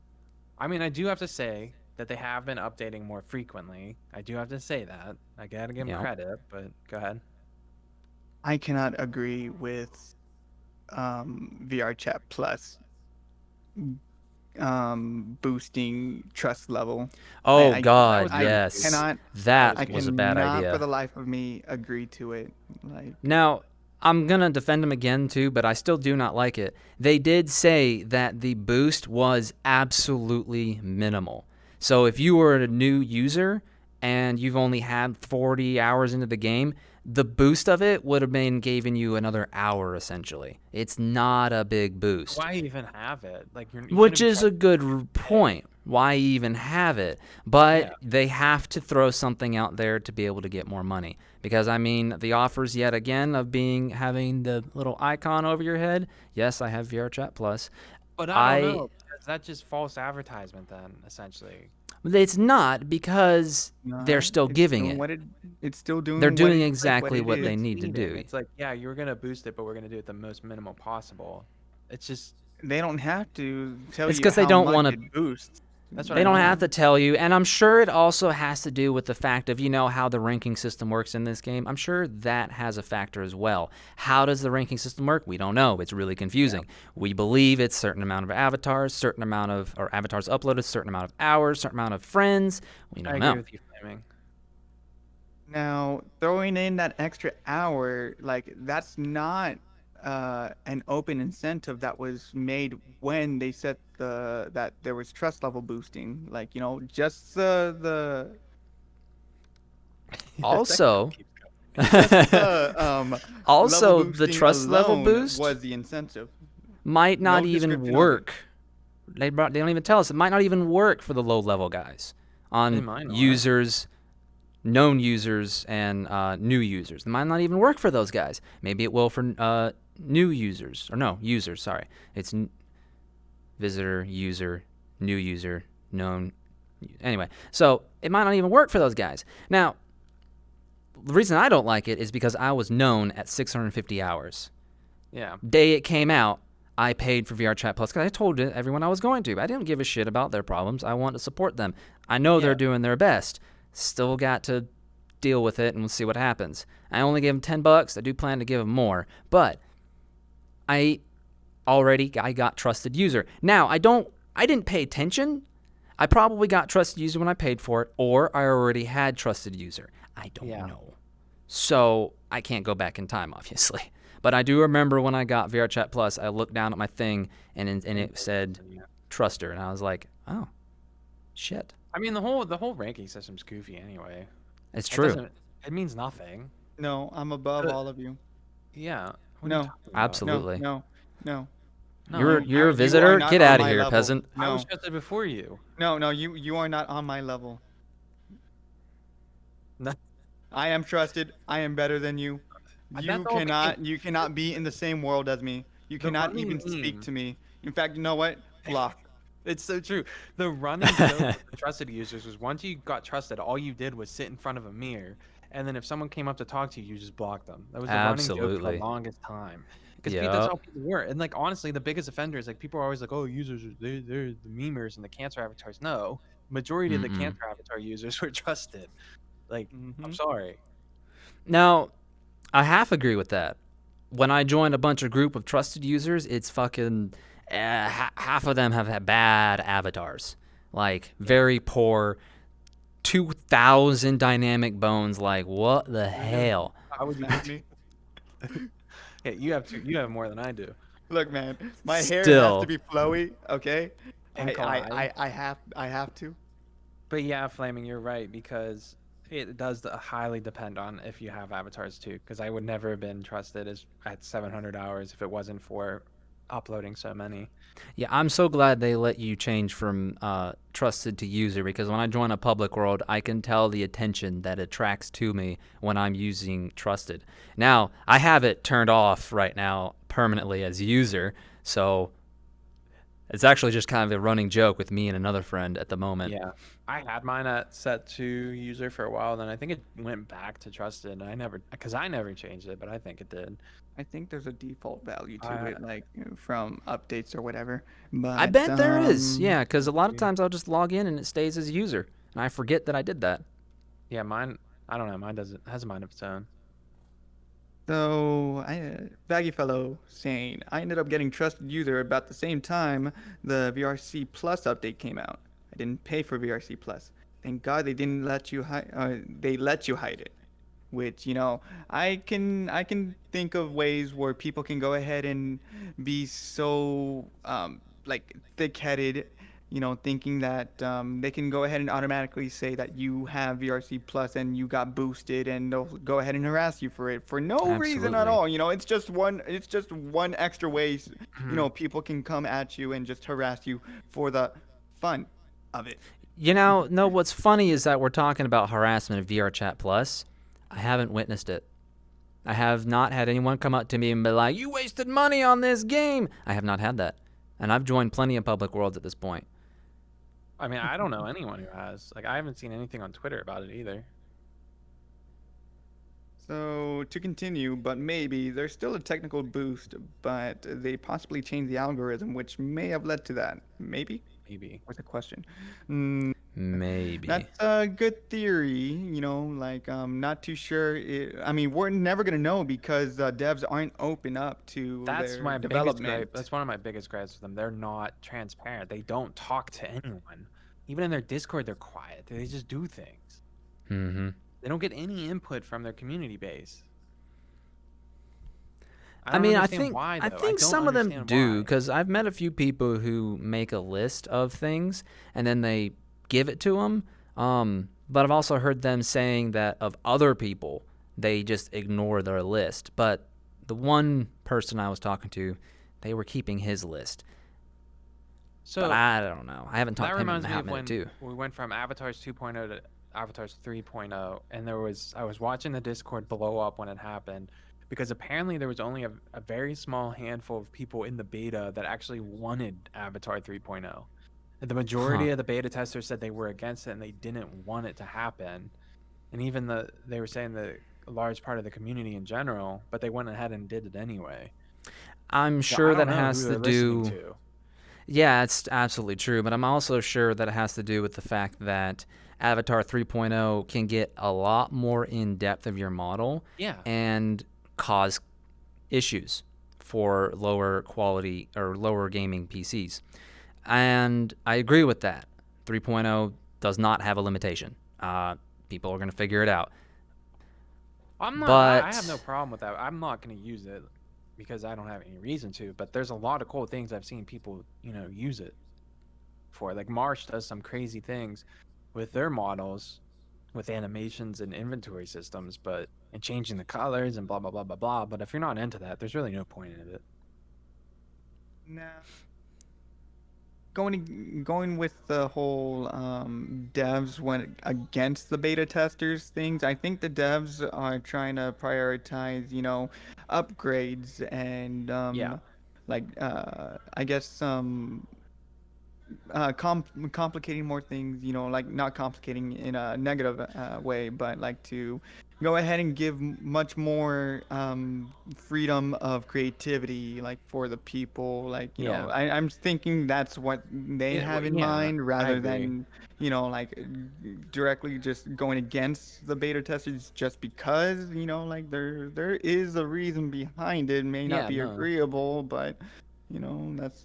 Speaker 1: I mean, I do have to say that they have been updating more frequently. I do have to say that. I gotta give them
Speaker 2: Yeah.
Speaker 1: credit, but go ahead.
Speaker 3: I cannot agree with VRChat Plus boosting trust level.
Speaker 2: Oh
Speaker 3: I-
Speaker 2: God,
Speaker 1: was
Speaker 2: yes,
Speaker 3: cannot-
Speaker 2: that
Speaker 3: I
Speaker 2: was a bad
Speaker 3: cannot
Speaker 2: idea.
Speaker 3: for the life of me agree to it. Like
Speaker 2: Now, I'm going to defend them again too, but I still do not like it. They did say that the boost was absolutely minimal. So if you were a new user and you've only had 40 hours into the game, the boost of it would have been giving you another hour essentially. It's not a big boost.
Speaker 1: Why even have it? Like you
Speaker 2: Which
Speaker 1: could've
Speaker 2: is
Speaker 1: kept
Speaker 2: a good point. Why even have it? But
Speaker 1: Yeah.
Speaker 2: they have to throw something out there to be able to get more money. Because I mean, the offers yet again of having the little icon over your head. Yes, I have VRChat Plus.
Speaker 1: But I don't
Speaker 2: I
Speaker 1: know, because that's just false advertisement then, essentially.
Speaker 2: It's not, because they're
Speaker 3: No,
Speaker 2: still
Speaker 3: it's
Speaker 2: giving
Speaker 3: doing
Speaker 2: it.
Speaker 3: what it. It's still
Speaker 2: They're
Speaker 3: doing
Speaker 2: doing
Speaker 3: what
Speaker 2: exactly
Speaker 3: it
Speaker 2: what they
Speaker 3: is.
Speaker 2: need to
Speaker 1: Misleading.
Speaker 2: do.
Speaker 1: It's like, yeah, you were gonna boost it, but we're gonna do it the most minimal possible. It's just
Speaker 3: They don't have to tell
Speaker 2: It's
Speaker 3: you
Speaker 2: because they
Speaker 3: how
Speaker 2: don't
Speaker 3: much
Speaker 2: want to.
Speaker 3: it boosts.
Speaker 1: that's what
Speaker 2: They
Speaker 1: I
Speaker 2: don't
Speaker 1: mean.
Speaker 2: have to tell you, and I'm sure it also has to do with the fact of how the ranking system works in this game. I'm sure that has a factor as well. How does the ranking system work? We don't know. It's really confusing. We believe it's certain amount of avatars, or avatars uploaded, certain amount of hours, certain amount of friends. We
Speaker 1: I
Speaker 2: don't
Speaker 1: agree
Speaker 2: know.
Speaker 1: with you, Flaming.
Speaker 3: Now, throwing in that extra hour, like that's not an open incentive that was made when they set that there was trust level boosting. Like, just the
Speaker 1: That guy
Speaker 2: Also,
Speaker 1: keeps going.
Speaker 3: just the level
Speaker 2: also the
Speaker 3: boosting
Speaker 2: trust level
Speaker 3: alone
Speaker 2: boost
Speaker 3: was the incentive.
Speaker 2: might not
Speaker 3: No
Speaker 2: even
Speaker 3: description of it.
Speaker 2: work. They don't even tell us. It might not even work for the low level guys
Speaker 1: They
Speaker 2: on
Speaker 1: might not.
Speaker 2: users, known users, and new users. It might not even work for those guys. Maybe it will for new users, or no, users, sorry. It's visitor, user, new user, known. Anyway, so it might not even work for those guys. Now, the reason I don't like it is because I was known at 650 hours.
Speaker 1: Yeah.
Speaker 2: Day it came out, I paid for VRChat Plus because I told everyone I was going to. I didn't give a shit about their problems. I want to support them. I know they're
Speaker 1: Yeah.
Speaker 2: doing their best. Still got to deal with it and we'll see what happens. I only gave them $10. I do plan to give them more, but I got trusted user. Now I didn't pay attention. I probably got trusted user when I paid for it, or I already had trusted user. I don't
Speaker 1: Yeah.
Speaker 2: know. So I can't go back in time, obviously. But I do remember when I got VRChat Plus, I looked down at my thing and it said
Speaker 1: Yeah.
Speaker 2: Truster, and I was like, oh, shit.
Speaker 1: I mean, the whole ranking system's goofy anyway.
Speaker 2: It's
Speaker 1: It
Speaker 2: true.
Speaker 1: doesn't. It means nothing.
Speaker 3: No, I'm above
Speaker 1: But-
Speaker 3: all of you.
Speaker 1: Yeah. What are
Speaker 3: No.
Speaker 1: you talking about?
Speaker 2: Absolutely.
Speaker 3: No, no,
Speaker 1: No.
Speaker 2: You're
Speaker 3: You
Speaker 2: a
Speaker 3: are
Speaker 2: visitor.
Speaker 3: not
Speaker 2: Get
Speaker 3: on
Speaker 2: out of
Speaker 3: my
Speaker 2: here,
Speaker 3: level.
Speaker 2: peasant.
Speaker 1: I was
Speaker 3: No,
Speaker 1: trusted before you.
Speaker 3: no, you are not on my level.
Speaker 1: No.
Speaker 3: I am trusted. I am better than you.
Speaker 1: That's
Speaker 3: You
Speaker 1: okay.
Speaker 3: cannot be in the same world as me. You
Speaker 1: The
Speaker 3: cannot
Speaker 1: running
Speaker 3: even speak
Speaker 1: meme.
Speaker 3: to me. In fact, you know what? Block.
Speaker 1: It's so true. The running joke with the trusted users was once you got trusted, all you did was sit in front of a mirror, and then if someone came up to talk to you, you just blocked them. That was the running joke for
Speaker 2: Absolutely.
Speaker 1: the longest time. Because that's
Speaker 2: Yep.
Speaker 1: how people were. And like honestly, the biggest offenders, like people are always like, "Oh, users are they're the memers and the cancer avatars." No, majority of the
Speaker 2: Mm-mm.
Speaker 1: cancer avatar users were trusted. Like, I'm sorry.
Speaker 2: Now, I half agree with that. When I joined a bunch of group of trusted users, it's fucking half of them have had bad avatars, like very poor, 2,000 dynamic bones. Like what the hell?
Speaker 1: I would be
Speaker 3: Mad me.
Speaker 1: Yeah, you have more than I do.
Speaker 3: Look, man, my hair has
Speaker 2: Still.
Speaker 3: to be flowy. Okay.
Speaker 1: And
Speaker 3: I
Speaker 1: Clyde.
Speaker 3: I have to.
Speaker 1: But yeah, Flaming, you're right because it does highly depend on if you have avatars too. Because I would never have been trusted as at 700 hours if it wasn't for uploading so many.
Speaker 2: Yeah, I'm so glad they let you change from trusted to user, because when I join a public world, I can tell the attention that attracts to me when I'm using trusted. Now, I have it turned off right now permanently as user, so it's actually just kind of a running joke with me and another friend at the moment.
Speaker 1: Yeah, I had mine at set to user for a while. Then I think it went back to trusted. I never changed it, but I think it did.
Speaker 3: I think there's a default value to
Speaker 1: I-
Speaker 3: it, like from updates or whatever. But
Speaker 2: I bet there is,
Speaker 3: um,
Speaker 2: yeah, because a lot of times I'll just log in and it stays as user, and I forget that I did that.
Speaker 1: Yeah, mine. I don't know. Mine has a mind of its own.
Speaker 3: So, Baggy Fellow saying, I ended up getting trusted user about the same time the VRC Plus update came out. I didn't pay for VRC Plus. Thank God they didn't let you hide. They let you hide it, which I can think of ways where people can go ahead and be so like thick-headed thinking that they can go ahead and automatically say that you have VRC Plus and you got boosted, and they'll go ahead and harass you for it for no reason at
Speaker 2: Absolutely.
Speaker 3: all. It's just one extra way, people can come at you and just harass you for the fun of it.
Speaker 2: No, what's funny is that we're talking about harassment of VRChat Plus. I haven't witnessed it. I have not had anyone come up to me and be like, "You wasted money on this game." I have not had that. And I've joined plenty of public worlds at this point.
Speaker 1: I mean, I don't know anyone who has. Like, I haven't seen anything on Twitter about it either.
Speaker 3: So to continue, but maybe there's still a technical boost, but they possibly changed the algorithm, which may have led to that. Maybe?
Speaker 1: Maybe.
Speaker 3: What's the question? Mm,
Speaker 2: Maybe.
Speaker 3: that's a good theory, like not too sure. I mean, we're never gonna know because devs aren't open up to
Speaker 1: That's
Speaker 3: their
Speaker 1: my biggest gripe.
Speaker 3: development.
Speaker 1: That's one of my biggest gripes with them. They're not transparent. They don't talk to anyone. Even in their Discord, they're quiet. They just do things.
Speaker 2: Mm-hmm.
Speaker 1: They don't get any input from their community base.
Speaker 2: I mean, I
Speaker 1: understand
Speaker 2: think
Speaker 1: why,
Speaker 2: I
Speaker 1: though.
Speaker 2: think
Speaker 1: don't
Speaker 2: some of them
Speaker 1: understand
Speaker 2: do
Speaker 1: why.
Speaker 2: because I've met a few people who make a list of things and then they give it to them. But I've also heard them saying that of other people, they just ignore their list. But the one person I was talking to, they were keeping his list.
Speaker 1: So
Speaker 2: But I don't know. I haven't talked
Speaker 1: that
Speaker 2: to him in
Speaker 1: reminds
Speaker 2: a
Speaker 1: me
Speaker 2: half
Speaker 1: of
Speaker 2: minute
Speaker 1: when
Speaker 2: too.
Speaker 1: we went from Avatars 2.0 to Avatars 3.0, and I was watching the Discord blow up when it happened, because apparently there was only a very small handful of people in the beta that actually wanted Avatar 3.0. And the
Speaker 2: Huh.
Speaker 1: majority of the beta testers said they were against it and they didn't want it to happen. And even they were saying that a large part of the community in general, but they went ahead and did it anyway.
Speaker 2: I'm
Speaker 1: So I
Speaker 2: sure
Speaker 1: don't
Speaker 2: that
Speaker 1: know who
Speaker 2: has to
Speaker 1: they're listening
Speaker 2: do.
Speaker 1: to.
Speaker 2: Yeah, it's absolutely true, but I'm also sure that it has to do with the fact that Avatar 3.0 can get a lot more in depth of your model
Speaker 1: Yeah.
Speaker 2: and cause issues for lower quality or lower gaming PCs. And I agree with that. 3.0 does not have a limitation. People are going to figure it out.
Speaker 1: I have no
Speaker 2: But
Speaker 1: problem with that. I'm not going to use it because I don't have any reason to, but there's a lot of cool things I've seen people, use it for. Like Marsh does some crazy things with their models with animations and inventory systems, and changing the colors and blah blah blah blah blah. But if you're not into that, there's really no point in it.
Speaker 3: Nah. Going with the whole devs went against the beta testers things. I think the devs are trying to prioritize, upgrades and
Speaker 1: Yeah.
Speaker 3: like I guess complicating more things, like not complicating in a negative way, but like to go ahead and give much more freedom of creativity, like for the people. Like,
Speaker 1: Yeah.
Speaker 3: I'm thinking that's what they
Speaker 1: Yeah.
Speaker 3: have in
Speaker 1: Yeah.
Speaker 3: mind
Speaker 1: I
Speaker 3: rather
Speaker 1: agree.
Speaker 3: than, like directly just going against the beta testers just because, like there is a reason behind it. May not
Speaker 1: Yeah.
Speaker 3: be
Speaker 1: No.
Speaker 3: agreeable, but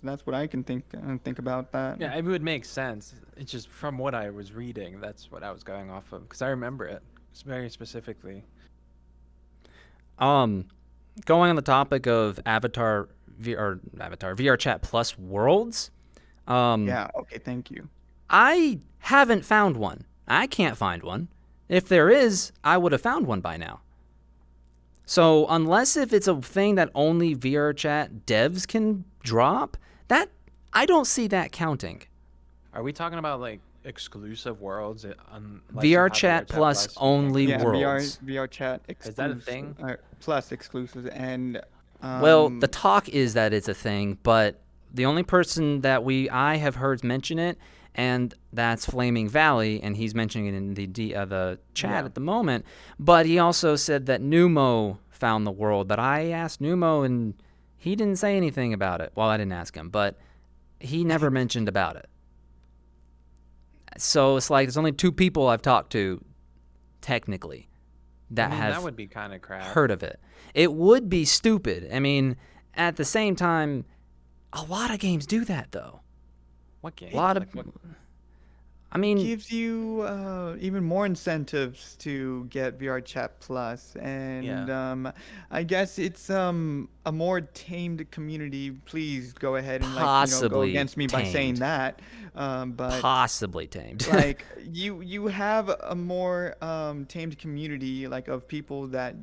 Speaker 3: that's what I can think about that.
Speaker 1: Yeah, it would make sense. It's just from what I was reading, that's what I was going off of because I remember it very specifically.
Speaker 2: um, going on the topic of Avatar VRChat Plus worlds, um,
Speaker 3: Yeah, okay, thank you.
Speaker 2: I haven't found one. I can't find one. If there is, I would have found one by now. So unless if it's a thing that only VRChat devs can drop, that I don't see that counting.
Speaker 1: Are we talking about like exclusive worlds unless you have
Speaker 2: VRChat
Speaker 1: VRChat
Speaker 2: Plus
Speaker 1: Plus? You think?
Speaker 2: only
Speaker 3: Yeah, VR
Speaker 2: worlds.
Speaker 3: VR chat
Speaker 1: Is that a
Speaker 3: exclusive
Speaker 1: thing?
Speaker 3: plus exclusives and
Speaker 2: Well, the
Speaker 3: um
Speaker 2: talk is that it's a thing, but the only person that I have heard mention it, and that's Flaming Valley, and he's mentioning it in the chat
Speaker 1: Yeah.
Speaker 2: at the moment. But he also said that Numo found the world. But I asked Numo, and he didn't say anything about it. Well, I didn't ask him, but he never mentioned about it. So it's like there's only two people I've talked to, technically,
Speaker 1: I
Speaker 2: that
Speaker 1: mean, that
Speaker 2: have
Speaker 1: would be kind of crap.
Speaker 2: heard of it. It would be stupid. I mean, at the same time, a lot of games do that though.
Speaker 1: What game?
Speaker 2: A lot of
Speaker 1: Like, what?
Speaker 2: I mean,
Speaker 3: gives you even more incentives to get VRChat Plus,
Speaker 1: Yeah.
Speaker 3: and I guess it's a more tamed community. Please go ahead and like go
Speaker 2: possibly
Speaker 3: against me by saying
Speaker 2: tamed.
Speaker 3: that, but
Speaker 2: Possibly tamed.
Speaker 3: like you have a more tamed community like of people that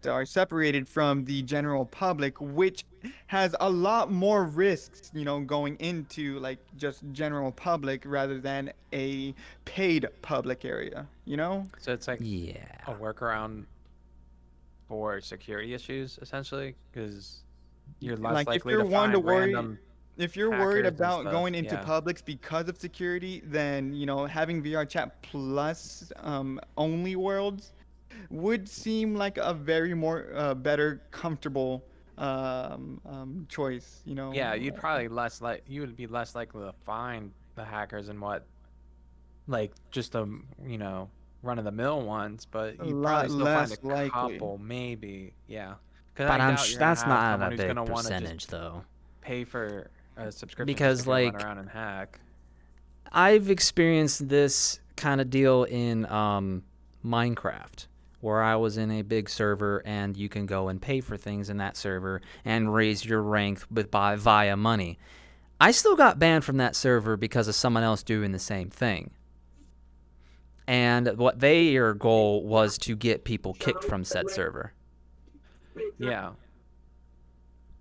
Speaker 3: are separated from the general public, which has a lot more risks, going into like just general public rather than a paid public area.
Speaker 1: So it's like a
Speaker 2: Yeah.
Speaker 1: workaround for security issues, essentially, because you're less
Speaker 3: Like
Speaker 1: likely to find random
Speaker 3: if you're worried
Speaker 1: hackers and
Speaker 3: about
Speaker 1: stuff.
Speaker 3: going into
Speaker 1: Yeah.
Speaker 3: publics because of security, then having VRChat Plus only worlds would seem like a very more better comfortable choice.
Speaker 1: Yeah, you would be less likely to find the hackers and what, like, just run of the mill ones, but
Speaker 3: A
Speaker 1: you'd probably
Speaker 3: lot
Speaker 1: still find a
Speaker 3: less likely.
Speaker 1: couple, maybe. Yeah. Because
Speaker 2: But
Speaker 1: I doubt you're gonna
Speaker 2: that's
Speaker 1: have
Speaker 2: not a
Speaker 1: someone who's
Speaker 2: big
Speaker 1: gonna want to just
Speaker 2: percentage though.
Speaker 1: pay for a subscription just to
Speaker 2: Because
Speaker 1: go run
Speaker 2: like
Speaker 1: around and hack.
Speaker 2: I've experienced this kind of deal in Minecraft, where I was in a big server and you can go and pay for things in that server and raise your rank via money. I still got banned from that server because of someone else doing the same thing. And what their goal was to get people kicked from said server.
Speaker 1: Yeah.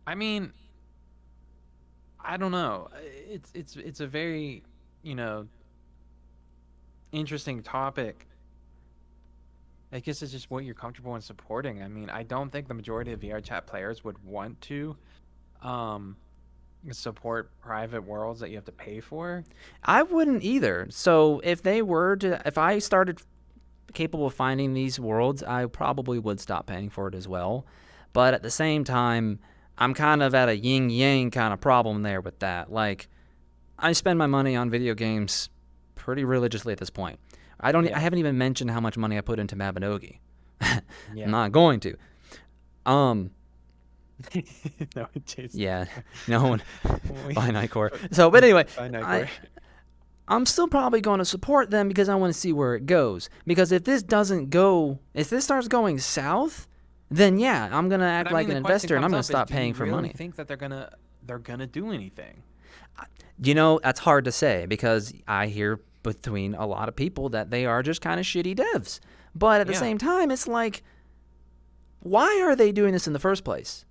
Speaker 1: I mean, I don't know. It's a very, you know, interesting topic. I guess it's just what you're comfortable in supporting. I mean, I don't think the majority of VRChat players would want to um support private worlds that you have to pay for.
Speaker 2: I wouldn't either. So if I started capable of finding these worlds, I probably would stop paying for it as well. But at the same time, I'm kind of at a yin yang kind of problem there with that. Like, I spend my money on video games pretty religiously at this point. I
Speaker 1: Yeah.
Speaker 2: haven't even mentioned how much money I put into Mabinogi. I'm
Speaker 1: Yeah.
Speaker 2: not going to.
Speaker 1: No, Jason.
Speaker 2: Yeah, no one.
Speaker 1: We-
Speaker 2: Obnightcore. So, but anyway,
Speaker 1: Obnightcore.
Speaker 2: I'm still probably going to support them because I want to see where it goes. Because if this starts going south, then yeah, I'm gonna act
Speaker 1: But I
Speaker 2: like
Speaker 1: mean,
Speaker 2: an
Speaker 1: the question
Speaker 2: investor and I'm
Speaker 1: comes
Speaker 2: gonna
Speaker 1: up is,
Speaker 2: stop
Speaker 1: do
Speaker 2: paying
Speaker 1: you
Speaker 2: for
Speaker 1: really
Speaker 2: money.
Speaker 1: think that they're gonna do anything?
Speaker 2: That's hard to say because I hear between a lot of people that they are just kind of shitty devs. But at the
Speaker 1: Yeah.
Speaker 2: same time, it's like, why are they doing this in the first place?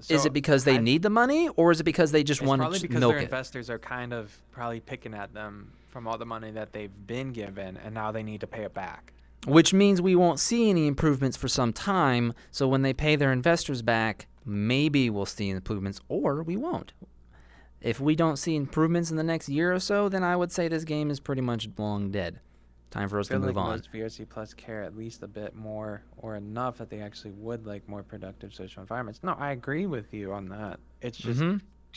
Speaker 2: Is
Speaker 1: So
Speaker 2: it because they need the money, or is it because they just
Speaker 1: It's
Speaker 2: want
Speaker 1: probably
Speaker 2: to
Speaker 1: because
Speaker 2: milk
Speaker 1: their
Speaker 2: it?
Speaker 1: investors are kind of probably picking at them from all the money that they've been given, and now they need to pay it back.
Speaker 2: Which means we won't see any improvements for some time. So when they pay their investors back, maybe we'll see improvements, or we won't. If we don't see improvements in the next year or so, then I would say this game is pretty much long dead. Time for us
Speaker 1: I
Speaker 2: to
Speaker 1: feel
Speaker 2: move
Speaker 1: like
Speaker 2: on.
Speaker 1: most VRC Plus care at least a bit more or enough that they actually would like more productive social environments. No, I agree with you on that. It's just,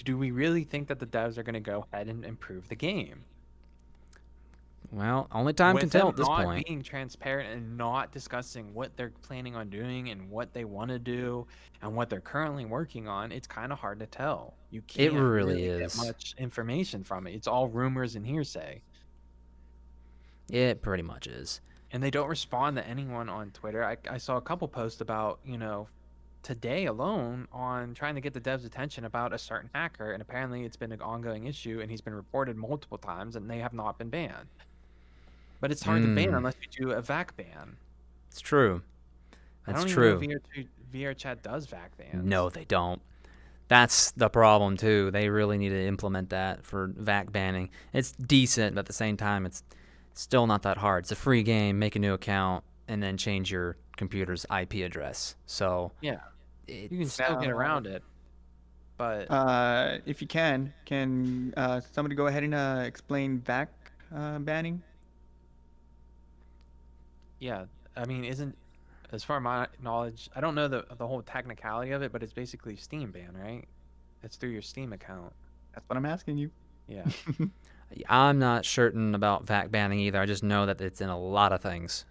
Speaker 1: do we really think that the devs are going to go ahead and improve the game?
Speaker 2: Well, only time can
Speaker 1: With
Speaker 2: tell
Speaker 1: them
Speaker 2: at this
Speaker 1: not
Speaker 2: point.
Speaker 1: being transparent and not discussing what they're planning on doing and what they want to do and what they're currently working on, it's kind of hard to tell. You
Speaker 2: It
Speaker 1: can't
Speaker 2: really
Speaker 1: get
Speaker 2: is.
Speaker 1: much information from it. It's all rumors and hearsay.
Speaker 2: It pretty much is.
Speaker 1: And they don't respond to anyone on Twitter. I saw a couple posts about, today alone on trying to get the devs' attention about a certain hacker, and apparently it's been an ongoing issue, and he's been reported multiple times, and they have not been banned. But it's hard to ban unless you do a VAC ban.
Speaker 2: It's true. That's
Speaker 1: I don't
Speaker 2: true.
Speaker 1: even know if VRChat does VAC bans.
Speaker 2: No, they don't. That's the problem too. They really need to implement that for VAC banning. It's decent, but at the same time, it's still not that hard. It's a free game. Make a new account and then change your computer's IP address. So
Speaker 1: Yeah, you can
Speaker 2: it's
Speaker 1: still get around it. But
Speaker 3: If you can somebody go ahead and explain VAC banning?
Speaker 1: yeah, I mean, as far as my knowledge, I don't know the whole technicality of it, but it's basically Steam ban, right? It's through your Steam account.
Speaker 3: That's what I'm asking you.
Speaker 1: Yeah.
Speaker 2: I'm not certain about VAC banning either. I just know that it's in a lot of things.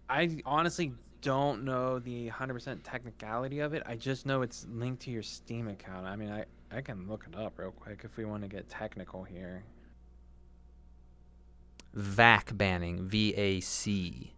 Speaker 1: I honestly don't know the 100% technicality of it. I just know it's linked to your Steam account. I mean, I can look it up real quick if we want to get technical here.
Speaker 2: VAC banning, VAC.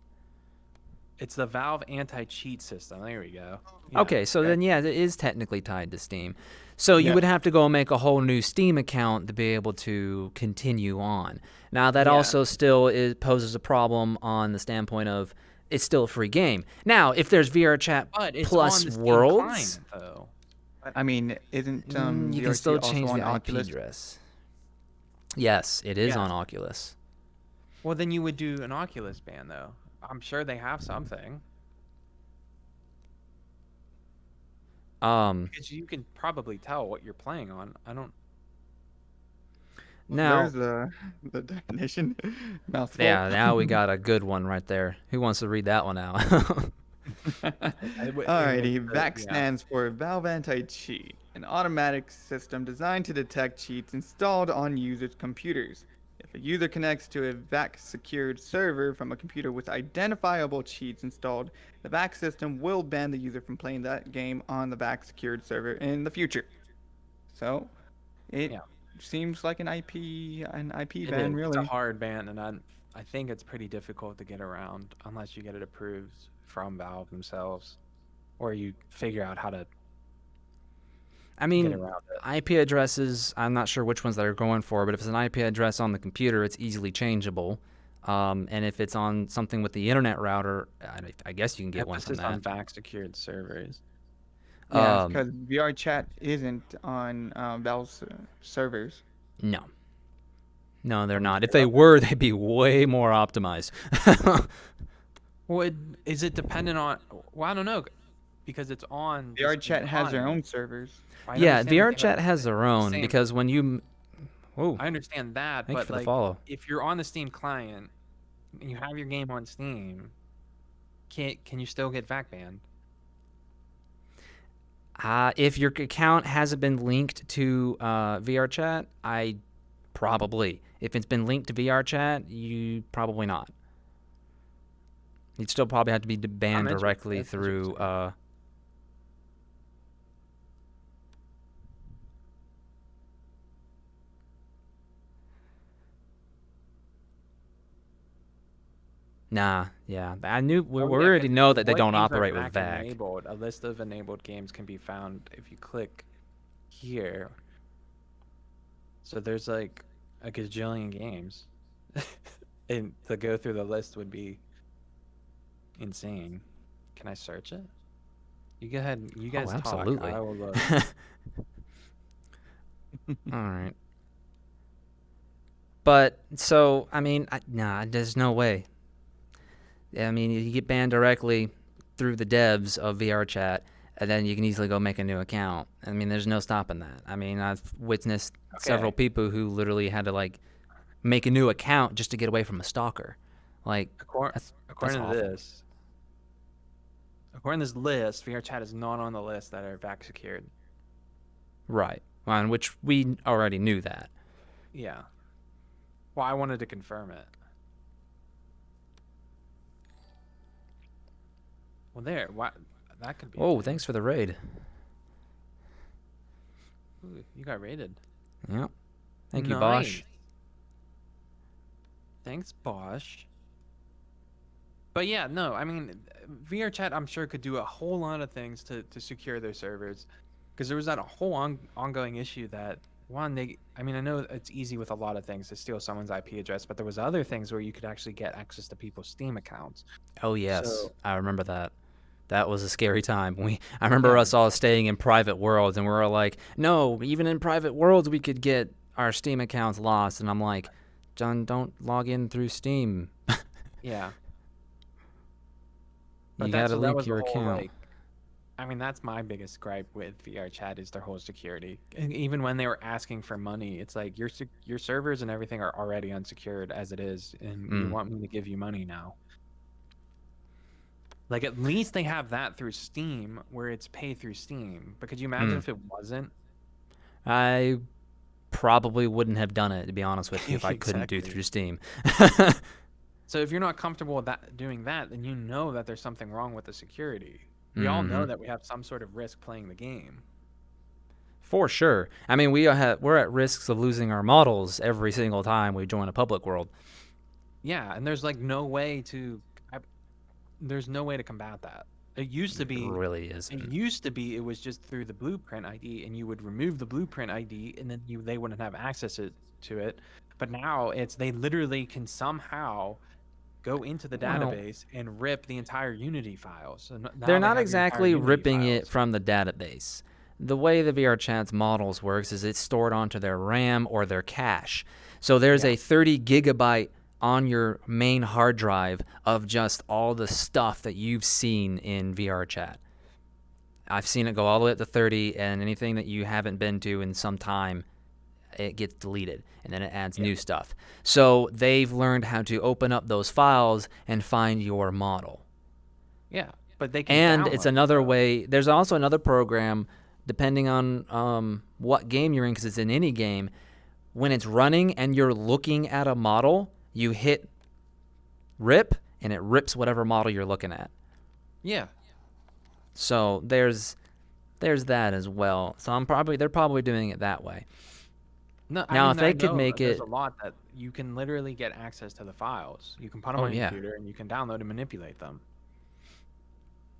Speaker 1: It's the Valve anti-cheat system. There we go. Yeah.
Speaker 2: Okay, so
Speaker 3: Okay.
Speaker 2: then yeah, it is technically tied to Steam. So you
Speaker 3: Yeah.
Speaker 2: would have to go make a whole new Steam account to be able to continue on. Now that
Speaker 1: Yeah.
Speaker 2: also still poses a problem on the standpoint of it's still a free game. Now, if there's VRChat
Speaker 1: But it's
Speaker 2: plus
Speaker 1: on the Steam
Speaker 2: Worlds,
Speaker 1: client, though.
Speaker 3: I mean, isn't
Speaker 2: you can
Speaker 3: VRC
Speaker 2: still
Speaker 3: also
Speaker 2: change
Speaker 3: on
Speaker 2: the
Speaker 3: Oculus?
Speaker 2: IP address. Yes, it is
Speaker 1: Yeah.
Speaker 2: on Oculus.
Speaker 1: Well, then you would do an Oculus ban, though. I'm sure they have something. Because you can probably tell what you're playing on. I don't.
Speaker 2: Now,
Speaker 3: There's the definition. Mouthful.
Speaker 2: yeah, now we got a good one right there. Who wants to read that one out?
Speaker 3: Alrighty, VAC
Speaker 1: Yeah.
Speaker 3: stands for Valve Anti-Cheat, an automatic system designed to detect cheats installed on users' computers. If a user connects to a VAC-secured server from a computer with identifiable cheats installed, the VAC system will ban the user from playing that game on the VAC-secured server in the future. So, it
Speaker 1: Yeah.
Speaker 3: seems like an IP
Speaker 1: It
Speaker 3: ban,
Speaker 1: is.
Speaker 3: really.
Speaker 1: It's a hard ban, and I think it's pretty difficult to get around unless you get it approved from Valve themselves, or you figure out how to
Speaker 2: I
Speaker 1: get
Speaker 2: mean,
Speaker 1: around it.
Speaker 2: IP addresses, I'm not sure which ones they're going for, but if it's an IP address on the computer, it's easily changeable. And if it's on something with the internet router, I guess you can get one from
Speaker 1: Emphasis on
Speaker 2: that.
Speaker 1: VAC secured servers.
Speaker 3: Yeah,
Speaker 2: Um,
Speaker 3: because VRChat isn't on Valve's servers.
Speaker 2: No. No, they're not. If they were, they'd be way more optimized.
Speaker 1: Well, is it dependent on? Well, I don't know, because it's on. the Steam
Speaker 3: VRChat has their
Speaker 1: client.
Speaker 3: own servers.
Speaker 1: I
Speaker 2: Yeah,
Speaker 1: understand that they
Speaker 2: VRChat
Speaker 1: have
Speaker 2: has their own
Speaker 1: same-
Speaker 2: because when you. Whoa,
Speaker 1: I understand that,
Speaker 2: thank you
Speaker 1: but
Speaker 2: for the
Speaker 1: like,
Speaker 2: follow.
Speaker 1: if you're on the Steam client, and you have your game on Steam, can you still get VAC banned?
Speaker 2: If your account hasn't been linked to VRChat, I probably. If it's been linked to VRChat, you probably not. You'd still probably have to be banned
Speaker 1: interested.
Speaker 2: directly
Speaker 1: That's
Speaker 2: through.
Speaker 1: interesting.
Speaker 2: Nah, yeah. I knew we
Speaker 1: Oh, yeah,
Speaker 2: already
Speaker 1: 'cause
Speaker 2: know that they
Speaker 1: what
Speaker 2: don't
Speaker 1: games are
Speaker 2: operate with VAC.
Speaker 1: Enabled? A list of enabled games can be found if you click here. So there's like a gajillion games, and to go through the list would be insane. Can I search it? You go ahead. You guys talk.
Speaker 2: absolutely.
Speaker 1: I will look.
Speaker 2: All right. But so I mean, nah, there's no way. I mean, you get banned directly through the devs of VRChat, and then you can easily go make a new account. I mean, there's no stopping that. I mean, I've witnessed several people who literally had to like make a new account just to get away from a stalker. Like,
Speaker 1: According to
Speaker 2: awful.
Speaker 1: this, according to this list, VRChat is not on the list that are VAC secured.
Speaker 2: right, on which we already knew that.
Speaker 1: Yeah. Well, I wanted to confirm it. Well, there. Why? That could be.
Speaker 2: Oh, thanks for the raid.
Speaker 1: Ooh, you got raided.
Speaker 2: Yep. Thank you, Bosch.
Speaker 1: Nice. Thanks, Bosch. But yeah, no, I mean, VRChat, I'm sure, could do a whole lot of things to secure their servers, because there was that whole ongoing issue that I mean, I know it's easy with a lot of things to steal someone's IP address, but there was other things where you could actually get access to people's Steam accounts.
Speaker 2: Oh yes,
Speaker 1: So-
Speaker 2: I remember that. That was a scary time. I remember us all staying in private worlds, and we were like, "No, even in private worlds, we could get our Steam accounts lost." And I'm like, "John, don't log in through Steam.
Speaker 1: Yeah.
Speaker 2: You
Speaker 1: that
Speaker 2: gotta link
Speaker 1: was the
Speaker 2: your
Speaker 1: whole,
Speaker 2: account."
Speaker 1: like, I mean, that's my biggest gripe with VRChat is their whole security. And even when they were asking for money, it's like your servers and everything are already unsecured as it is, and you want me to give you money now. Like, at least they have that through Steam, where it's pay through Steam. But could you imagine if it wasn't?
Speaker 2: I probably wouldn't have done it, to be honest with you, if I couldn't do
Speaker 1: Exactly.
Speaker 2: through Steam.
Speaker 1: So if you're not comfortable with doing that, then you know that there's something wrong with the security. We all know that we have some sort of risk playing the game.
Speaker 2: For sure. I mean, we're at risks of losing our models every single time we join a public world.
Speaker 1: Yeah, and there's like no way to there's no way to combat that. It used to
Speaker 2: It
Speaker 1: be
Speaker 2: really isn't.
Speaker 1: it was just through the blueprint ID, and you would remove the blueprint ID, and then they wouldn't have access to it. But now they literally can somehow go into the
Speaker 2: Well,
Speaker 1: database and rip the entire Unity files. So
Speaker 2: they're
Speaker 1: now they
Speaker 2: not
Speaker 1: have your entire
Speaker 2: exactly
Speaker 1: Unity
Speaker 2: ripping it
Speaker 1: files.
Speaker 2: from the database. The way the VRChat's models works is it's stored onto their RAM or their cache. So there's
Speaker 1: Yeah.
Speaker 2: a 30 gigabyte on your main hard drive of just all the stuff that you've seen in VRChat. I've seen it go all the way up to 30, and anything that you haven't been to in some time, it gets deleted, and then it adds new stuff. So they've learned how to open up those files and find your model.
Speaker 1: Yeah, but they can
Speaker 2: And
Speaker 1: download
Speaker 2: it's
Speaker 1: it,
Speaker 2: another
Speaker 1: though.
Speaker 2: way. There's also another program, depending on what game you're in, because it's in any game. When it's running and you're looking at a model, you hit rip, and it rips whatever model you're looking at.
Speaker 1: Yeah.
Speaker 2: So there's that as well. So they're probably doing it that way.
Speaker 1: No, I
Speaker 2: Now,
Speaker 1: mean,
Speaker 2: if they
Speaker 1: I
Speaker 2: could
Speaker 1: know
Speaker 2: make
Speaker 1: there's
Speaker 2: it,
Speaker 1: a lot that you can literally get access to the files. You can put them
Speaker 2: oh
Speaker 1: on your
Speaker 2: yeah,
Speaker 1: computer, and you can download and manipulate them.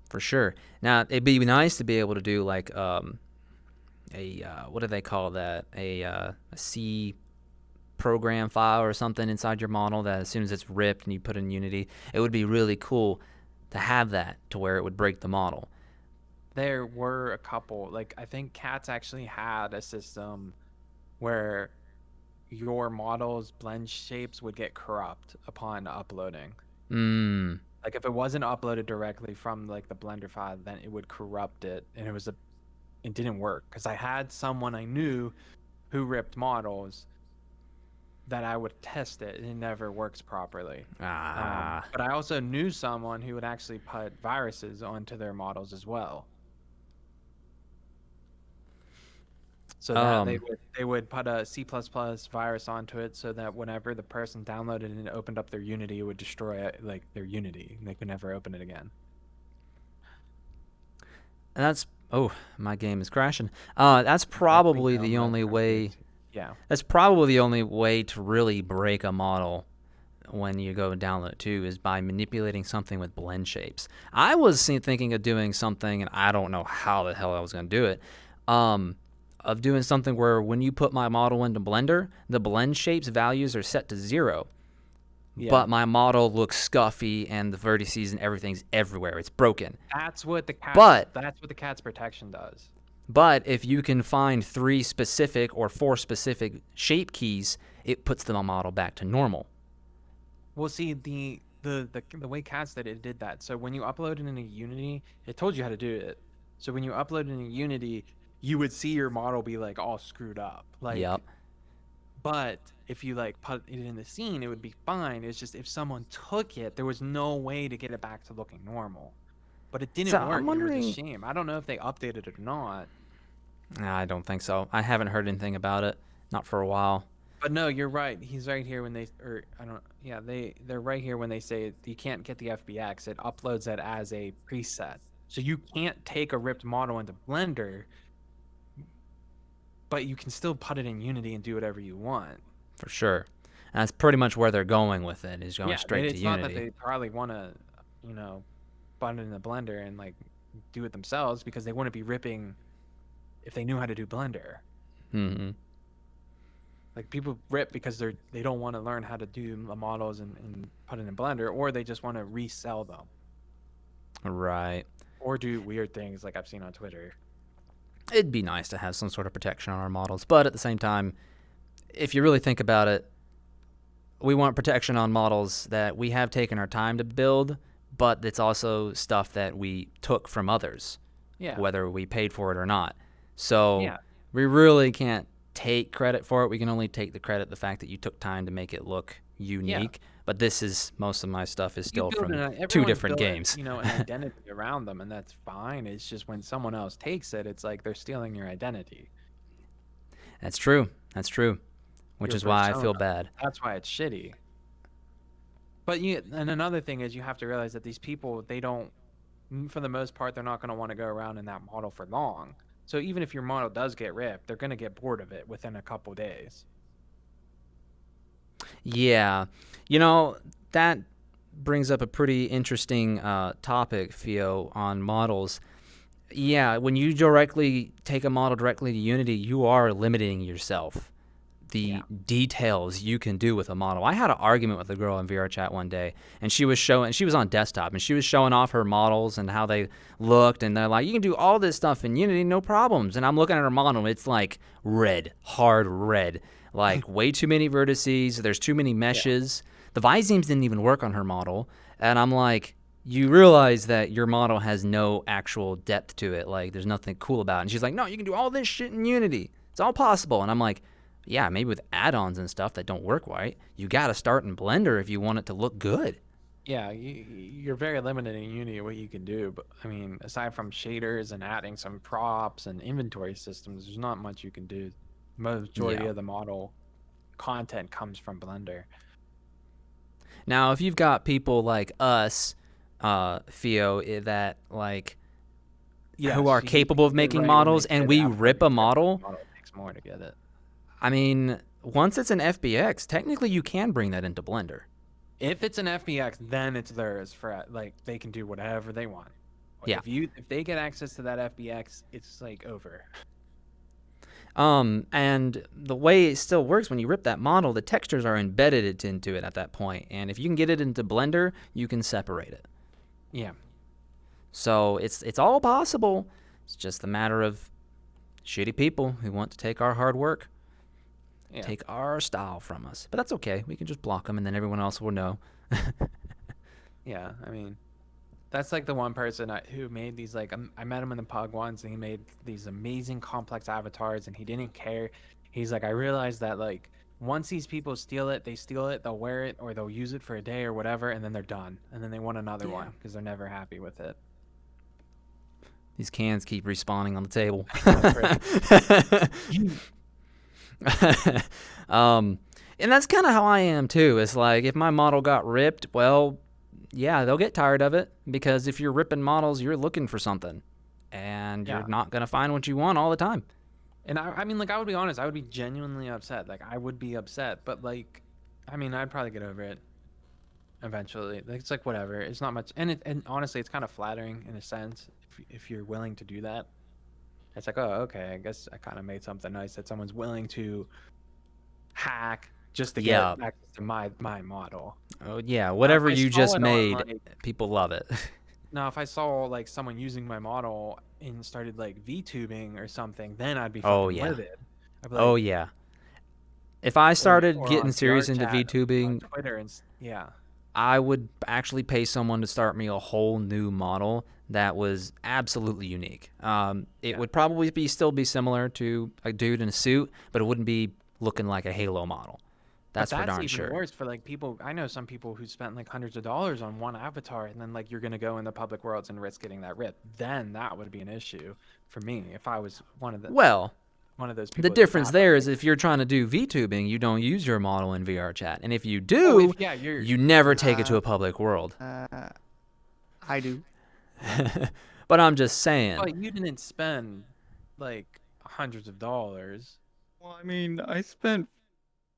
Speaker 2: for sure. Now it'd be nice to be able to do like what do they call that? A C program file or something inside your model that as soon as it's ripped and you put in Unity, it would be really cool to have that to where it would break the model.
Speaker 1: There were a couple, like I think Cats actually had a system where your model's blend shapes would get corrupt upon uploading.
Speaker 2: Mm.
Speaker 1: Like if it wasn't uploaded directly from like the Blender file, then it would corrupt it, and it didn't work because I had someone I knew who ripped models that I would test it, and it never works properly. But I also knew someone who would actually put viruses onto their models as well. So that they would put a C++ virus onto it, so that whenever the person downloaded and opened up their Unity, it would destroy it, like their Unity, and they could never open it again.
Speaker 2: And that's my game is crashing. That's probably the only way.
Speaker 1: Yeah.
Speaker 2: That's probably the only way to really break a model when you go download it too, is by manipulating something with blend shapes. I was thinking of doing something, and I don't know how the hell I was going to do it, of doing something where when you put my model into Blender, the blend shapes values are set to 0. Yeah. But my model looks scuffy, and the vertices and everything's everywhere. It's broken.
Speaker 1: That's what the cat's protection does.
Speaker 2: But if you can find 3 specific or 4 specific shape keys, it puts the model back to normal.
Speaker 1: Well, see, the way Cats did that. So when you upload it into Unity, it told you how to do it. So when you upload it into Unity, you would see your model be like all screwed up. Like,
Speaker 2: yep.
Speaker 1: But if you like put it in the scene, it would be fine. It's just if someone took it, there was no way to get it back to looking normal. But it didn't work. It was a shame. I don't know if they updated it or not.
Speaker 2: I don't think so. I haven't heard anything about it. Not for a while.
Speaker 1: But no, you're right. He's right here when they're right here when they say you can't get the FBX. It uploads it as a preset. So you can't take a ripped model into Blender, but you can still put it in Unity and do whatever you want.
Speaker 2: For sure. And that's pretty much where they're going with it, is going straight to Unity.
Speaker 1: It's not that they probably want to, put it in the Blender and like do it themselves, because they wouldn't be ripping if they knew how to do Blender.
Speaker 2: Mm-hmm.
Speaker 1: Like people rip because they don't want to learn how to do the models and put it in Blender, or they just want to resell them.
Speaker 2: Right.
Speaker 1: Or do weird things like I've seen on Twitter.
Speaker 2: It'd be nice to have some sort of protection on our models, but at the same time, if you really think about it, we want protection on models that we have taken our time to build, but it's also stuff that we took from others, whether we paid for it or not. So we really can't take credit for it. We can only take the credit, the fact that you took time to make it look unique. But most of my stuff is still from 2 different games.
Speaker 1: An identity around them, and that's fine. It's just when someone else takes it, it's like they're stealing your identity.
Speaker 2: That's true. Which is why I feel bad.
Speaker 1: That's why it's shitty. But and another thing is you have to realize that these people, they don't, for the most part, they're not going to want to go around in that model for long. So even if your model does get ripped, they're going to get bored of it within a couple days.
Speaker 2: Yeah. that brings up a pretty interesting topic, Theo, on models. Yeah, when you directly take a model directly to Unity, you are limiting yourself. The details you can do with a model. I had an argument with a girl in VRChat one day, and she was on desktop, and she was showing off her models and how they looked, and they're like, you can do all this stuff in Unity, no problems. And I'm looking at her model, and it's like red, hard red, like way too many vertices, there's too many meshes. The Visemes didn't even work on her model, and I'm like, you realize that your model has no actual depth to it, like there's nothing cool about it. And she's like, no, you can do all this shit in Unity. It's all possible. And I'm like, yeah, maybe with add-ons and stuff that don't work right. You got to start in Blender if you want it to look good.
Speaker 1: Yeah, you're very limited in Unity what you can do. But I mean, aside from shaders and adding some props and inventory systems, there's not much you can do. Majority of the model content comes from Blender.
Speaker 2: Now, if you've got people like us, Theo, that like who are capable of making models, and we rip a model,
Speaker 1: it takes more to get it.
Speaker 2: I mean, once it's an FBX, technically you can bring that into Blender.
Speaker 1: If it's an FBX, then it's theirs for like they can do whatever they want.
Speaker 2: Yeah.
Speaker 1: If they get access to that FBX, it's like over.
Speaker 2: And the way it still works when you rip that model, the textures are embedded into it at that point, and if you can get it into Blender, you can separate it.
Speaker 1: Yeah.
Speaker 2: So it's all possible. It's just a matter of shitty people who want to take our hard work.
Speaker 1: Yeah.
Speaker 2: Take our style from us. But that's okay. We can just block them, and then everyone else will know.
Speaker 1: Yeah, I mean, that's like the one person who made these, like, I met him in the Pug once, and he made these amazing complex avatars, and he didn't care. He's like, I realized that, like, once these people steal it, they'll wear it, or they'll use it for a day or whatever, and then they're done. And then they want another one, because they're never happy with it.
Speaker 2: These cans keep respawning on the table. And that's kind of how I am too. It's like if my model got ripped, well, yeah, they'll get tired of it, because if you're ripping models, you're looking for something, and you're not gonna find what you want all the time.
Speaker 1: And I mean, like, I would be honest, I would be genuinely upset. Like, I would be upset, but like, I mean, I'd probably get over it eventually. Like, it's like whatever. It's not much, and honestly, it's kind of flattering in a sense if you're willing to do that. It's like, oh, okay, I guess I kind of made something nice that someone's willing to hack just to get access to my model.
Speaker 2: Oh yeah, whatever you just made, people love it.
Speaker 1: Now, if I saw like someone using my model and started like VTubing or something, then I'd be livid. I'd be like,
Speaker 2: oh yeah. If I started
Speaker 1: or
Speaker 2: getting
Speaker 1: on
Speaker 2: serious into
Speaker 1: VRChat,
Speaker 2: VTubing,
Speaker 1: on Twitter, and
Speaker 2: I would actually pay someone to start me a whole new model that was absolutely unique. It would probably still be similar to a dude in a suit, but it wouldn't be looking like a Halo model. That's for darn sure.
Speaker 1: That's even worse for like people. I know some people who spent like hundreds of dollars on one avatar, and then like you're gonna go in the public worlds and risk getting that ripped. Then that would be an issue for me if I was one of those people.
Speaker 2: The difference there is if you're trying to do VTubing, you don't use your model in VRChat, and if you do, you never take it to a public world.
Speaker 3: I do.
Speaker 2: But I'm just saying.
Speaker 1: But you didn't spend like hundreds of dollars.
Speaker 3: Well, I mean, I spent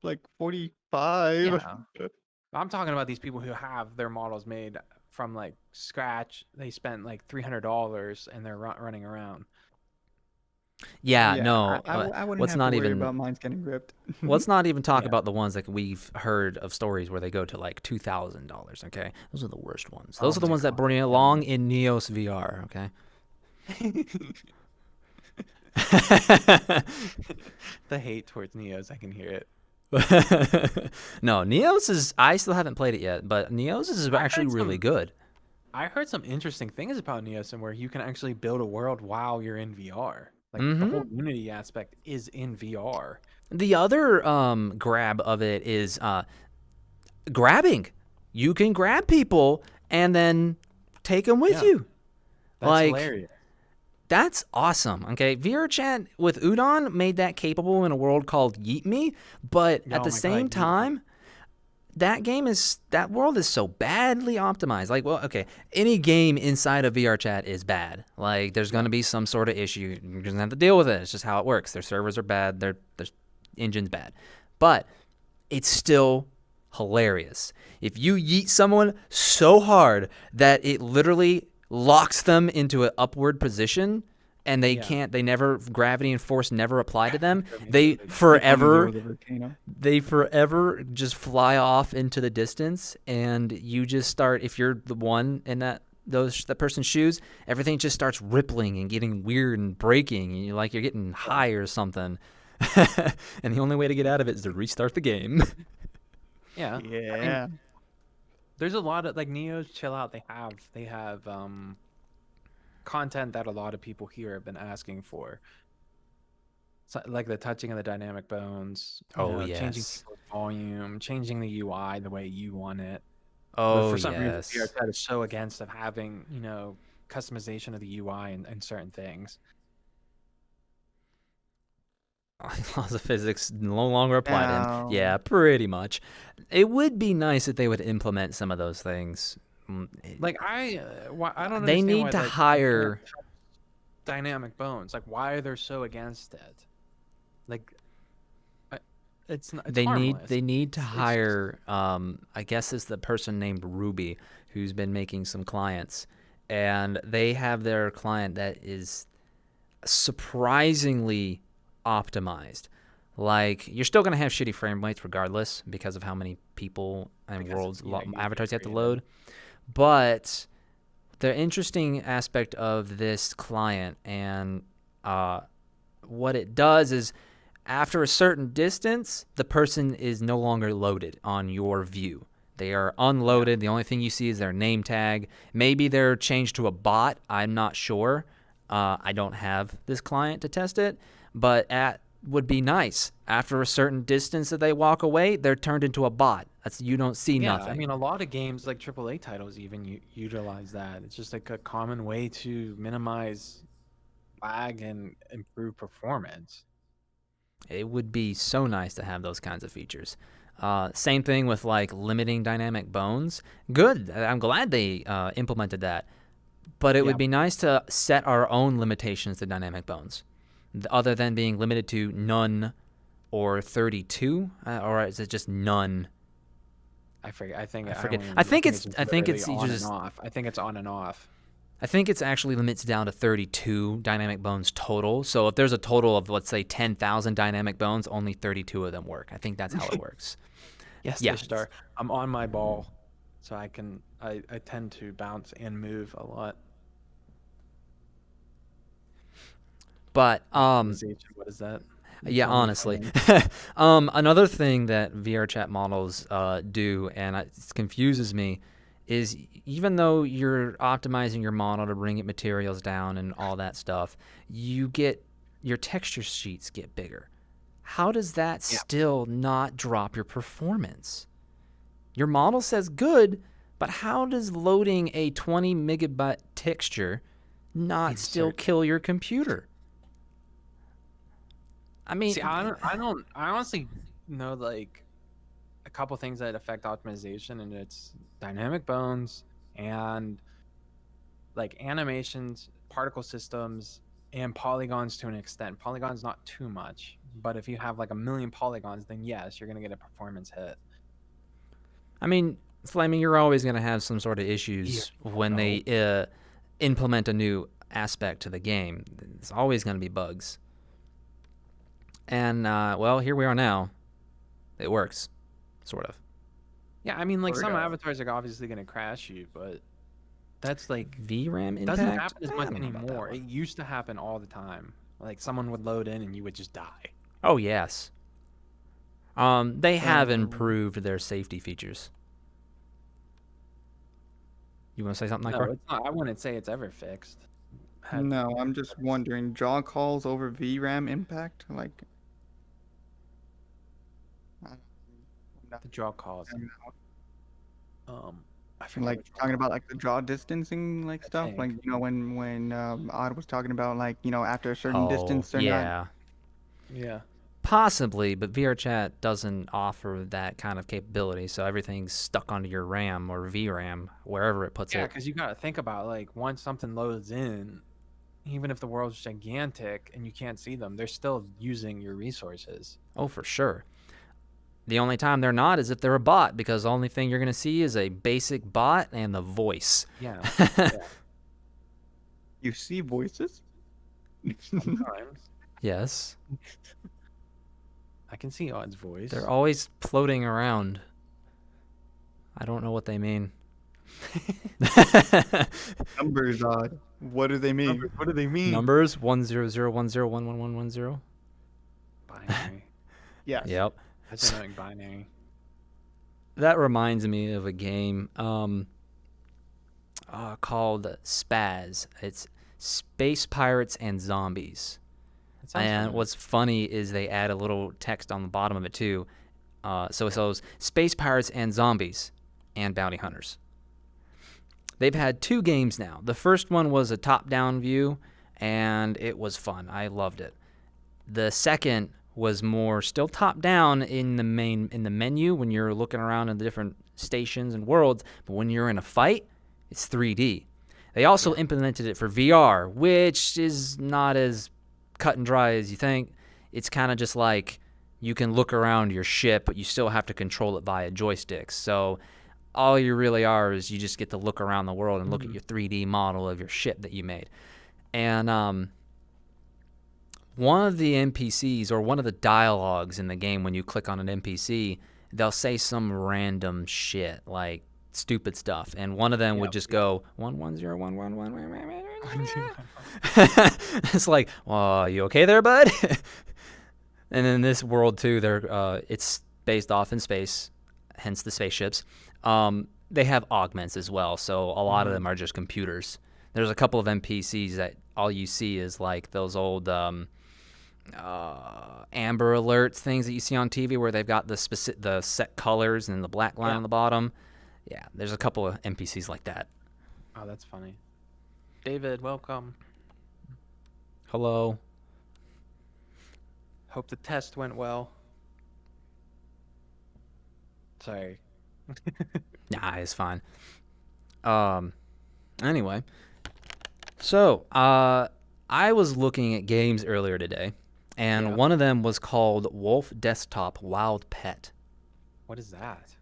Speaker 3: like 45.
Speaker 1: Yeah. I'm talking about these people who have their models made from like scratch. They spent like $300 and they're running around.
Speaker 2: Yeah, no.
Speaker 3: I wouldn't
Speaker 2: let's
Speaker 3: have
Speaker 2: not
Speaker 3: to worry
Speaker 2: even
Speaker 3: about mine getting ripped.
Speaker 2: Let's not even talk about the ones that we've heard of stories where they go to like $2,000. Okay, those are the worst ones. Those are the ones that bring along in Neos VR. Okay.
Speaker 1: The hate towards Neos, I can hear it.
Speaker 2: No, Neos is. I still haven't played it yet, but Neos is actually really good.
Speaker 1: I heard some interesting things about Neos, and where you can actually build a world while you're in VR. Like the whole Unity aspect is in VR.
Speaker 2: The other grab of it is grabbing. You can grab people and then take them with you.
Speaker 1: That's hilarious.
Speaker 2: That's awesome. Okay, VRChat with Udon made that capable in a world called Yeet Me, but at the same time, that world is so badly optimized. Like, well, okay, any game inside of VRChat is bad. Like, there's going to be some sort of issue. You're going to have to deal with it. It's just how it works. Their servers are bad. Their engine's bad. But it's still hilarious. If you yeet someone so hard that it literally locks them into an upward position and they never, gravity and force never apply to them, they forever just fly off into the distance, and you just start, if you're the one in that person's shoes, everything just starts rippling and getting weird and breaking, and you're getting high or something. And the only way to get out of it is to restart the game.
Speaker 1: Yeah. I mean, there's a lot of Neo's Chill Out. They have content that a lot of people here have been asking for. So, like the touching of the dynamic bones. Changing people's volume, changing the UI the way you want it. But for some reason, VRChat is so against of having customization of the UI and certain things.
Speaker 2: Laws of physics no longer apply to him. Yeah, pretty much. It would be nice if they would implement some of those things.
Speaker 1: I don't.
Speaker 2: They need to hire
Speaker 1: dynamic bones. Why are they so against it? It's harmless.
Speaker 2: They need to hire. I guess it's the person named Ruby who's been making some clients, and they have their client that is surprisingly optimized. You're still going to have shitty frame rates regardless because of how many people and worlds avatars you have to load. But the interesting aspect of this client and what it does is, after a certain distance, the person is no longer loaded on your view. They are unloaded. The only thing you see is their name tag. Maybe they're changed to a bot. I'm not sure. I don't have this client to test it, but would be nice. After a certain distance that they walk away, they're turned into a bot. You don't see nothing.
Speaker 1: I mean, a lot of games like AAA titles even utilize that. It's just a common way to minimize lag and improve performance.
Speaker 2: It would be so nice to have those kinds of features. Same thing with limiting dynamic bones. Good. I'm glad they implemented that. But it would be nice to set our own limitations to dynamic bones, other than being limited to none or 32, or is it just none?
Speaker 1: I forget. I forget.
Speaker 2: I think it's
Speaker 1: on and off. I think it's on and off.
Speaker 2: I think it's actually limits down to 32 dynamic bones total. So if there's a total of, let's say, 10,000 dynamic bones, only 32 of them work. I think that's how it works.
Speaker 1: Yes, Star. I'm on my ball, so I tend to bounce and move a lot.
Speaker 2: But
Speaker 1: what is that?
Speaker 2: Yeah, honestly. Another thing that VRChat models do, and it confuses me, is even though you're optimizing your model to bring materials down and all that stuff, your texture sheets get bigger. How does that still not drop your performance? Your model says good, but how does loading a 20 megabyte texture not still kill your computer? I mean,
Speaker 1: see, I honestly know a couple things that affect optimization, and it's dynamic bones and animations, particle systems, and polygons to an extent. Polygons not too much, but if you have 1 million polygons, then yes, you're gonna get a performance hit.
Speaker 2: I mean, Flaming, you're always gonna have some sort of issues when they implement a new aspect to the game. It's always gonna be bugs. And here we are now. It works, sort of.
Speaker 1: Yeah, I mean, some avatars are obviously gonna crash you, but that's
Speaker 2: VRAM impact.
Speaker 1: Doesn't happen as much anymore. It used to happen all the time. Someone would load in and you would just die.
Speaker 2: Oh yes. They have improved their safety features. You want to say something,
Speaker 1: No, it's not. I wouldn't say it's ever fixed.
Speaker 3: No, I'm just wondering. Draw calls over VRAM impact,
Speaker 1: the draw calls.
Speaker 3: I feel talking about the draw distancing stuff, when Odd was talking about after a certain distance or not.
Speaker 1: Yeah.
Speaker 2: Possibly, but VRChat doesn't offer that kind of capability, so everything's stuck onto your RAM or VRAM, wherever it puts it.
Speaker 1: Yeah, because you got to think about once something loads in, even if the world's gigantic and you can't see them, they're still using your resources.
Speaker 2: Oh, for sure. The only time they're not is if they're a bot, because the only thing you're going to see is a basic bot and the voice.
Speaker 1: Yeah. Yeah.
Speaker 3: You see voices?
Speaker 1: Sometimes
Speaker 2: Yes.
Speaker 1: I can see Odd's voice.
Speaker 2: They're always floating around. I don't know what they mean.
Speaker 3: Numbers, Odd. What do they mean?
Speaker 1: What do they mean?
Speaker 2: Numbers 10010111110.
Speaker 1: Binary.
Speaker 3: Yes.
Speaker 2: Yep.
Speaker 1: That's annoying. Binary.
Speaker 2: That reminds me of a game called Spaz. It's Space Pirates and Zombies.
Speaker 1: That sounds
Speaker 2: And
Speaker 1: familiar.
Speaker 2: what's funny is they add a little text on the bottom of it too. So it says Space Pirates and Zombies and Bounty Hunters. They've had 2 games now. The first one was a top-down view, and it was fun. I loved it. The second was more still top-down in the menu when you're looking around in the different stations and worlds, but when you're in a fight, it's 3D. They also implemented it for VR, which is not as cut and dry as you think. It's kind of just like you can look around your ship, but you still have to control it via joysticks. So all you really are is you just get to look around the world and look at your 3D model of your ship that you made. And one of the NPCs, or one of the dialogues in the game when you click on an NPC, they'll say some random shit, like stupid stuff. And one of them would just go, 110111. It's like, well, you okay there, bud? And in this world, too, it's based off in space, hence the spaceships. They have augments as well, so a lot of them are just computers. There's a couple of NPCs that all you see is like those old Amber Alerts things that you see on TV where they've got the set colors and the black line on the bottom. Yeah, there's a couple of NPCs like that.
Speaker 1: Oh, that's funny. David, welcome.
Speaker 2: Hello.
Speaker 1: Hope the test went well. Sorry.
Speaker 2: Nah, it's fine. Anyway, so I was looking at games earlier today, and one of them was called Wolf Desktop Wild Pet.
Speaker 1: What is that?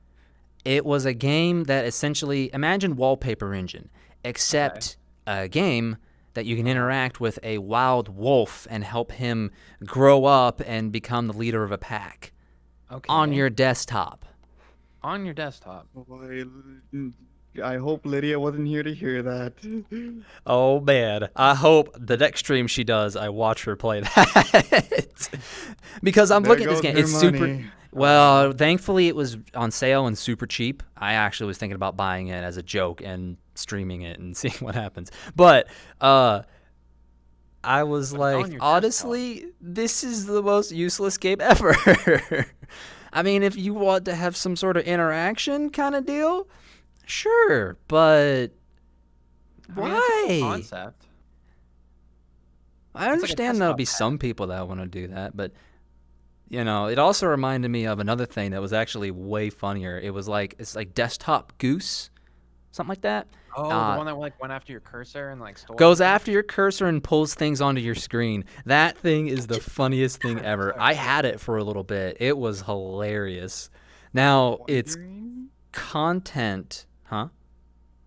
Speaker 2: It was a game that essentially, imagine Wallpaper Engine, except a game that you can interact with a wild wolf and help him grow up and become the leader of a pack on your desktop.
Speaker 1: On your desktop.
Speaker 3: Boy, I hope Lydia wasn't here to hear that.
Speaker 2: Oh, man. I hope the next stream she does, I watch her play that. Because I'm looking at this game. It's super... Well, thankfully it was on sale and super cheap. I actually was thinking about buying it as a joke and streaming it and seeing what happens. But I was like, honestly, this is the most useless game ever. I mean, if you want to have some sort of interaction kind of deal, sure, but why?
Speaker 1: It's a cool concept.
Speaker 2: I understand there'll be some people that want to do that, but you know, it also reminded me of another thing that was actually way funnier. It's like Desktop Goose, something like that.
Speaker 1: Oh, the one that like went after your cursor and like stole.
Speaker 2: Goes after your cursor and pulls things onto your screen. That thing is the funniest thing ever. I had it for a little bit. It was hilarious. Now it's content, huh?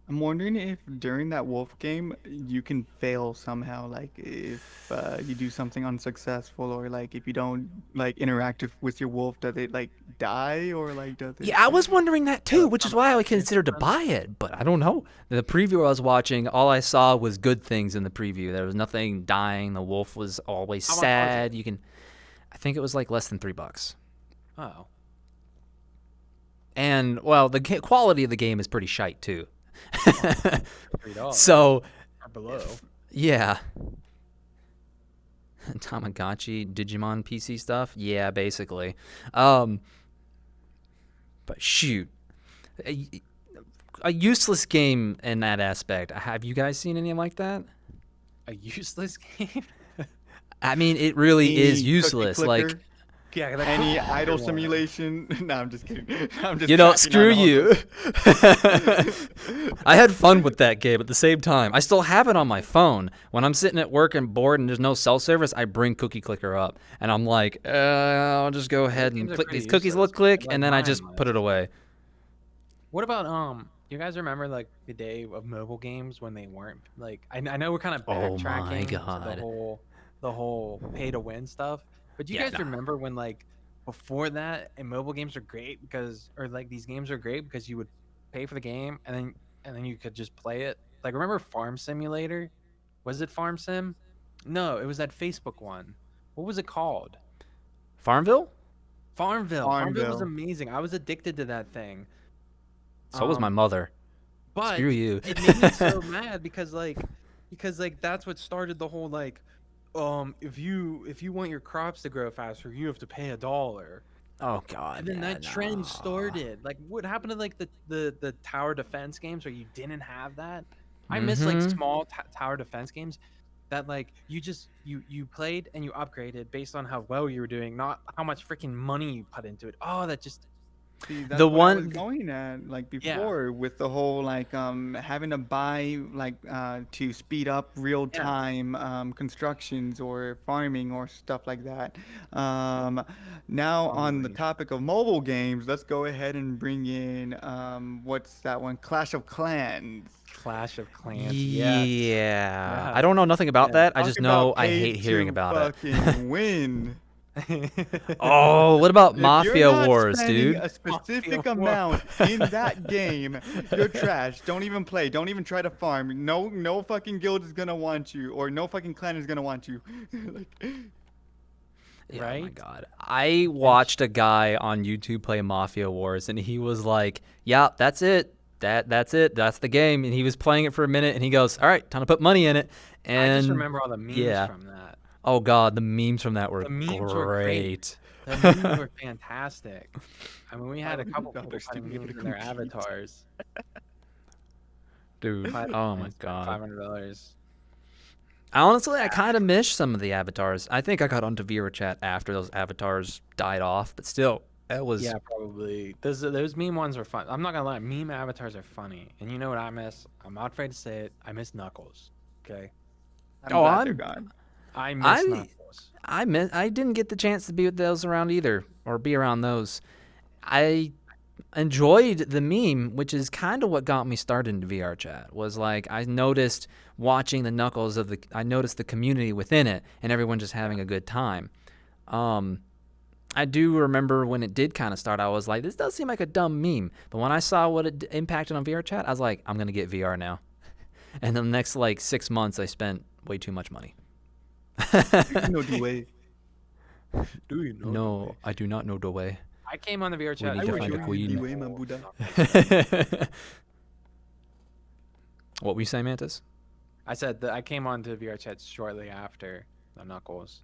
Speaker 3: I'm wondering if during that wolf game you can fail somehow, like if you do something unsuccessful, or like if you don't like interact with your wolf, does it like die, or like does it?
Speaker 2: Yeah, I was wondering that too, which is why I considered to buy it, but I don't know. The preview I was watching, all I saw was good things in the preview. There was nothing dying. The wolf was always sad. I think it was like less than $3.
Speaker 1: Oh.
Speaker 2: And well, the quality of the game is pretty shite too.
Speaker 1: $3.
Speaker 2: So,
Speaker 1: or below.
Speaker 2: Yeah. Tamagotchi, Digimon PC stuff? Yeah, basically. But shoot. A useless game in that aspect. Have you guys seen any like that?
Speaker 1: A useless game?
Speaker 2: I mean, it really is useless. Like,
Speaker 1: Yeah, that
Speaker 3: Any
Speaker 1: cookie
Speaker 3: idle
Speaker 1: clicker one.
Speaker 3: simulation. No, I'm just kidding. I'm just
Speaker 2: You know,
Speaker 3: cracking
Speaker 2: screw
Speaker 3: on all
Speaker 2: you.
Speaker 3: those.
Speaker 2: I had fun with that game at the same time. I still have it on my phone. When I'm sitting at work and bored and there's no cell service, I bring Cookie Clicker up. And I'm like, I'll just go ahead and
Speaker 1: games are
Speaker 2: click
Speaker 1: pretty
Speaker 2: these cookies,
Speaker 1: useless.
Speaker 2: click,
Speaker 1: They're
Speaker 2: and
Speaker 1: like
Speaker 2: then I just put
Speaker 1: mindless.
Speaker 2: it away.
Speaker 1: What about you guys remember like the day of mobile games when they weren't like I know we're kind of
Speaker 2: Oh my
Speaker 1: backtracking to
Speaker 2: God.
Speaker 1: the whole pay to win stuff, but do you
Speaker 2: Yeah,
Speaker 1: guys
Speaker 2: nah.
Speaker 1: remember when like before that and mobile games are great because or like these games are great because you would pay for the game and then you could just play it. Like remember Farm Simulator? Was it Farm Sim? No, it was that Facebook one. What was it called?
Speaker 2: Farmville?
Speaker 1: Farmville. Farmville was
Speaker 3: Farmville.
Speaker 1: amazing. I was addicted to that thing.
Speaker 2: So was my
Speaker 1: Um
Speaker 2: mother.
Speaker 1: But
Speaker 2: Screw you.
Speaker 1: it made me so mad because like that's what started the whole like if you want your crops to grow faster, you have to pay $1.
Speaker 2: Oh God.
Speaker 1: And then
Speaker 2: Yeah,
Speaker 1: that trend
Speaker 2: no.
Speaker 1: started. Like what happened to like the tower defense games where you didn't have that? I miss like
Speaker 2: Mm-hmm.
Speaker 1: small tower defense games that like you played and you upgraded based on how well you were doing, not how much freaking money you put into it. Oh, that just
Speaker 3: See,
Speaker 2: The
Speaker 3: that's what I was
Speaker 2: one.
Speaker 3: going at like
Speaker 1: yeah.
Speaker 3: before with the whole like having to buy like to speed up real
Speaker 1: Yeah.
Speaker 3: time constructions or farming or stuff like that. Um, Now on the
Speaker 1: Farmville.
Speaker 3: topic of mobile games, let's go ahead and bring in what's that one? Clash of Clans.
Speaker 1: Clash of Clans. Yes.
Speaker 2: Yeah. I
Speaker 1: Yes.
Speaker 2: don't know nothing about
Speaker 1: Yes.
Speaker 2: that. I
Speaker 3: Talk
Speaker 2: just know
Speaker 3: about
Speaker 2: I hate
Speaker 3: paid
Speaker 2: hearing
Speaker 3: to
Speaker 2: about it.
Speaker 3: fucking win.
Speaker 2: Oh, what about
Speaker 3: If you're
Speaker 2: Mafia
Speaker 3: not
Speaker 2: Wars,
Speaker 3: spending
Speaker 2: dude?
Speaker 3: a
Speaker 1: Mafia
Speaker 3: specific
Speaker 1: War.
Speaker 3: amount in that game, you're trash. Don't even play. Don't even try to farm. No fucking guild is gonna want you, or no fucking clan is gonna want you. Like,
Speaker 2: Yeah, oh my
Speaker 1: Right?
Speaker 2: God. I
Speaker 1: And
Speaker 2: watched a guy on YouTube play Mafia Wars and he was like, "Yeah, that's it. That's it. That's the game." And he was playing it for a minute and he goes, "All right, time to put money in it."
Speaker 1: I just
Speaker 2: And
Speaker 1: remember all the memes
Speaker 2: yeah.
Speaker 1: from that.
Speaker 2: Oh God, the memes from that were
Speaker 1: The memes were great.
Speaker 2: great.
Speaker 1: The memes were fantastic. I mean, we had a couple
Speaker 3: $500
Speaker 1: people
Speaker 3: to
Speaker 1: putting
Speaker 3: be able to
Speaker 1: memes in their
Speaker 3: compete.
Speaker 1: avatars.
Speaker 2: Dude,
Speaker 1: Clash of
Speaker 2: oh my
Speaker 1: Clans spent
Speaker 2: God.
Speaker 1: $500.
Speaker 2: Honestly, I kind of miss some of the avatars. I think I got onto VRChat after those avatars died off, but still, it was.
Speaker 1: Yeah, probably. Those meme ones were fun. I'm not gonna lie, meme avatars are funny. And you know what I miss? I'm not afraid to say it. I miss Knuckles. Okay,
Speaker 3: I'm
Speaker 2: Oh,
Speaker 3: glad they're gone.
Speaker 1: I miss
Speaker 2: I
Speaker 1: Knuckles.
Speaker 2: I didn't get the chance to be with those around either, or be around those. I enjoyed the meme, which is kind of what got me started into VR chat. Was like I noticed watching the Knuckles of the. I noticed the community within it, and everyone just having a good time. Um, I do remember when it did kind of start. I was like, this does seem like a dumb meme, but when I saw what it impacted on VR chat, I was like, I'm gonna get VR now. And the next like 6 months, I spent way too much money.
Speaker 3: You know the way.
Speaker 1: Do you know?
Speaker 2: No, I do not know the way.
Speaker 1: I came on the VR chat.
Speaker 2: need
Speaker 3: I
Speaker 2: to
Speaker 3: will
Speaker 2: find
Speaker 3: show
Speaker 2: a
Speaker 3: you
Speaker 2: queen.
Speaker 3: the way, my Buddha.
Speaker 2: What were you saying, Mantis?
Speaker 1: I said that I came on to VR chat shortly after the Knuckles.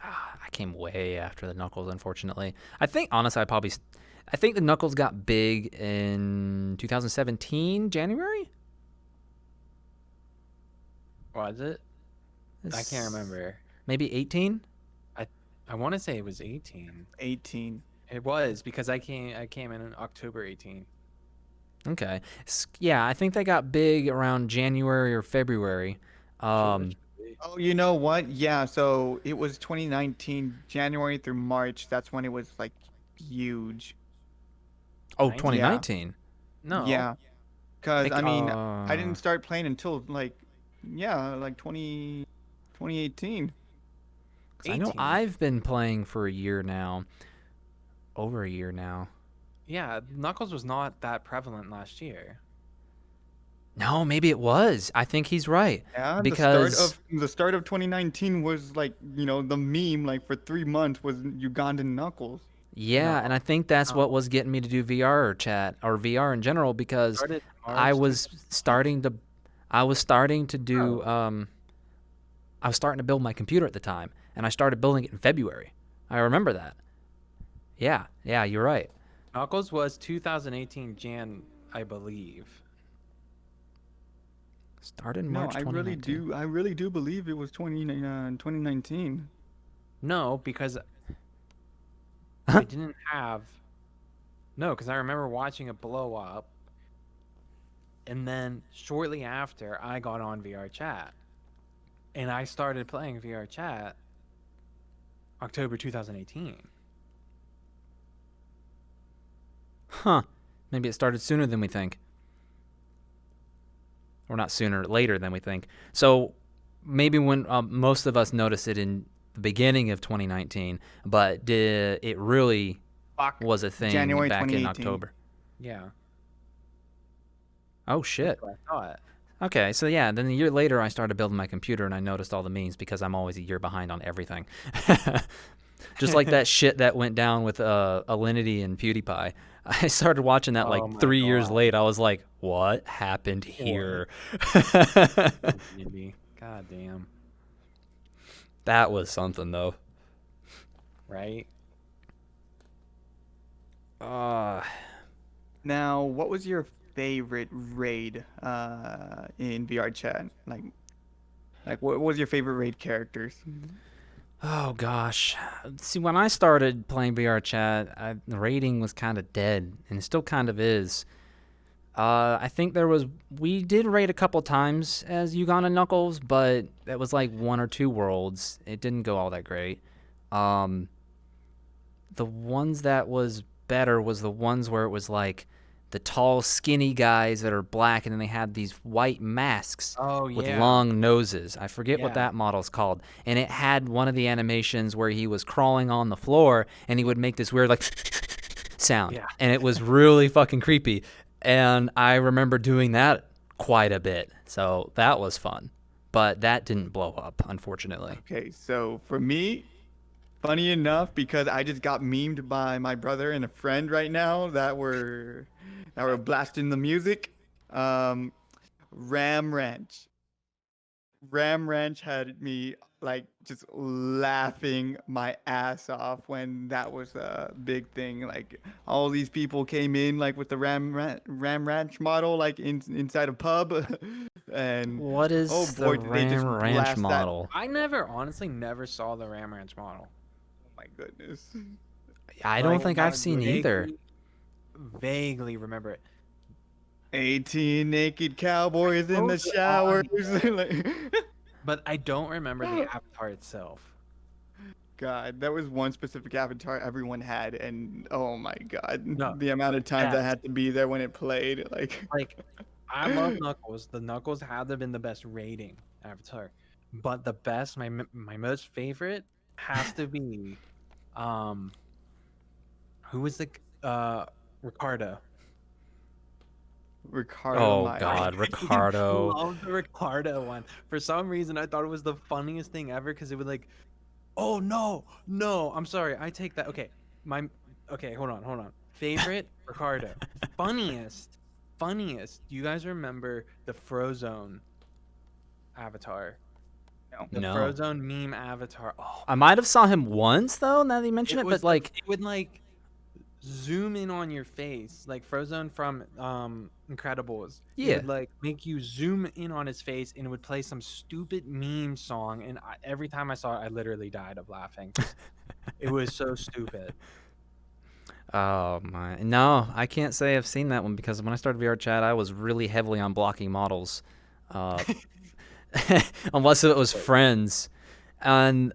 Speaker 2: I came way after the Knuckles, unfortunately. I think, honestly, I think the Knuckles got big in 2017, January?
Speaker 1: Was it? I can't remember.
Speaker 2: Maybe 18?
Speaker 1: I want to say it was 18.
Speaker 3: 18.
Speaker 1: It was because I came in October 18.
Speaker 2: Okay. Yeah, I think they got big around January or February.
Speaker 1: Sure.
Speaker 3: Oh, you know what? Yeah, so it was 2019, January through March. That's when it was like huge.
Speaker 2: Oh,
Speaker 1: 19?
Speaker 3: Yeah.
Speaker 2: 2019.
Speaker 1: No.
Speaker 3: Yeah. Because, I mean, I didn't
Speaker 2: uh,
Speaker 3: start playing until like, yeah, like 2018.
Speaker 2: 'cause I know
Speaker 1: 18.
Speaker 2: I've been playing for a year now. Over a year now.
Speaker 1: Yeah, Knuckles was not that prevalent last year.
Speaker 2: No, maybe it was. I think he's right.
Speaker 3: Yeah,
Speaker 2: Because
Speaker 3: the start of 2019 was like, the meme like for 3 months was Ugandan Knuckles.
Speaker 2: yeah,
Speaker 1: No,
Speaker 2: and I think that's what
Speaker 1: no.
Speaker 2: was getting me to do VR chat or VR in general because
Speaker 1: Started
Speaker 2: I
Speaker 1: March
Speaker 2: was starting to I was starting to do
Speaker 1: Oh,
Speaker 2: I was starting to build my computer at the time and I started building it in February. I remember that. Yeah, you're right.
Speaker 1: Knuckles was 2018 Jan, I believe.
Speaker 2: Started
Speaker 3: No,
Speaker 2: March 2019.
Speaker 3: I really do believe it was 2019.
Speaker 1: No, because I didn't have. No, because I remember watching it blow up, and then shortly after, I got on VRChat, and I started playing VRChat October 2018.
Speaker 2: Huh. Maybe it started sooner than we think. Or not sooner, later than we think. So maybe when most of us noticed it in the beginning of 2019, but it really was a thing
Speaker 3: January
Speaker 2: back in
Speaker 3: 2018.
Speaker 2: October.
Speaker 1: Yeah.
Speaker 2: Oh, shit.
Speaker 1: That's what I thought.
Speaker 2: Okay, so yeah, then a year later I started building my computer and I noticed all the memes because I'm always a year behind on everything. Just like that shit that went down with Alinity and PewDiePie. I started watching that like
Speaker 1: Oh my
Speaker 2: 3 years
Speaker 1: God.
Speaker 2: late. I was like, what happened here?
Speaker 1: Maybe. God damn.
Speaker 2: That was something though.
Speaker 1: Right?
Speaker 3: Now, what was your favorite raid in VRChat? Like what was your favorite raid characters?
Speaker 2: Oh gosh. See, when I started playing VRChat, the rating was kind of dead, and it still kind of is. I think we did raid a couple times as Uganda Knuckles, but that was like 1 or 2 worlds. It didn't go all that great. The ones that was better was the ones where it was like the tall, skinny guys that are black, and then they had these white masks
Speaker 1: Oh,
Speaker 2: with
Speaker 1: yeah.
Speaker 2: long noses. I forget what
Speaker 1: Yeah.
Speaker 2: that model's called. And it had one of the animations where he was crawling on the floor, and he would make this weird, like, sound.
Speaker 1: Yeah.
Speaker 2: And it was really fucking creepy. And I remember doing that quite a bit. So that was fun. But that didn't blow up, unfortunately.
Speaker 3: Okay, so for me, funny enough, because I just got memed by my brother and a friend right now that were blasting the music. Um, Ram Ranch. Ram Ranch had me like just laughing my ass off when that was a big thing. Like all these people came in like with the Ram Ranch model like inside a pub, and
Speaker 2: What is
Speaker 3: oh
Speaker 2: the
Speaker 3: boy, did they just
Speaker 2: Ram Ranch
Speaker 3: blast that!
Speaker 2: model?
Speaker 1: I honestly never saw the Ram Ranch model.
Speaker 3: Oh my goodness.
Speaker 2: I don't
Speaker 1: Like,
Speaker 2: think I've seen either.
Speaker 1: Vaguely remember it.
Speaker 3: 18 naked cowboys in the
Speaker 1: Those are
Speaker 3: showers.
Speaker 1: on
Speaker 3: Like,
Speaker 1: But I don't remember the avatar itself.
Speaker 3: God, that was one specific avatar everyone had, and oh my God,
Speaker 1: No,
Speaker 3: the amount of times I
Speaker 1: yes.
Speaker 3: had to be there when it played. Like,
Speaker 1: Like, I love Knuckles. The Knuckles had to have been the best rating avatar. But the best, my most favorite has to be, um, who was Ricardo.
Speaker 3: Ricardo
Speaker 2: Oh
Speaker 3: Meyer.
Speaker 2: God, Ricardo.
Speaker 1: Love the Ricardo one. For some reason, I thought it was the funniest thing ever because it would like, oh no, I'm sorry, I take that. Okay, hold on. Favorite Ricardo, funniest. Do you guys remember the Frozone avatar? The
Speaker 2: No.
Speaker 1: Frozone meme avatar. Oh,
Speaker 2: I might have saw him once though. Now that you mention it,
Speaker 1: was
Speaker 2: but like,
Speaker 1: it would like zoom in on your face, like Frozone from Incredibles. It
Speaker 2: yeah.
Speaker 1: would like make you zoom in on his face, and it would play some stupid meme song. And every time I saw it, I literally died of laughing. It was so stupid.
Speaker 2: Oh my. No, I can't say I've seen that one because when I started VRChat, I was really heavily on blocking models, unless it was friends, and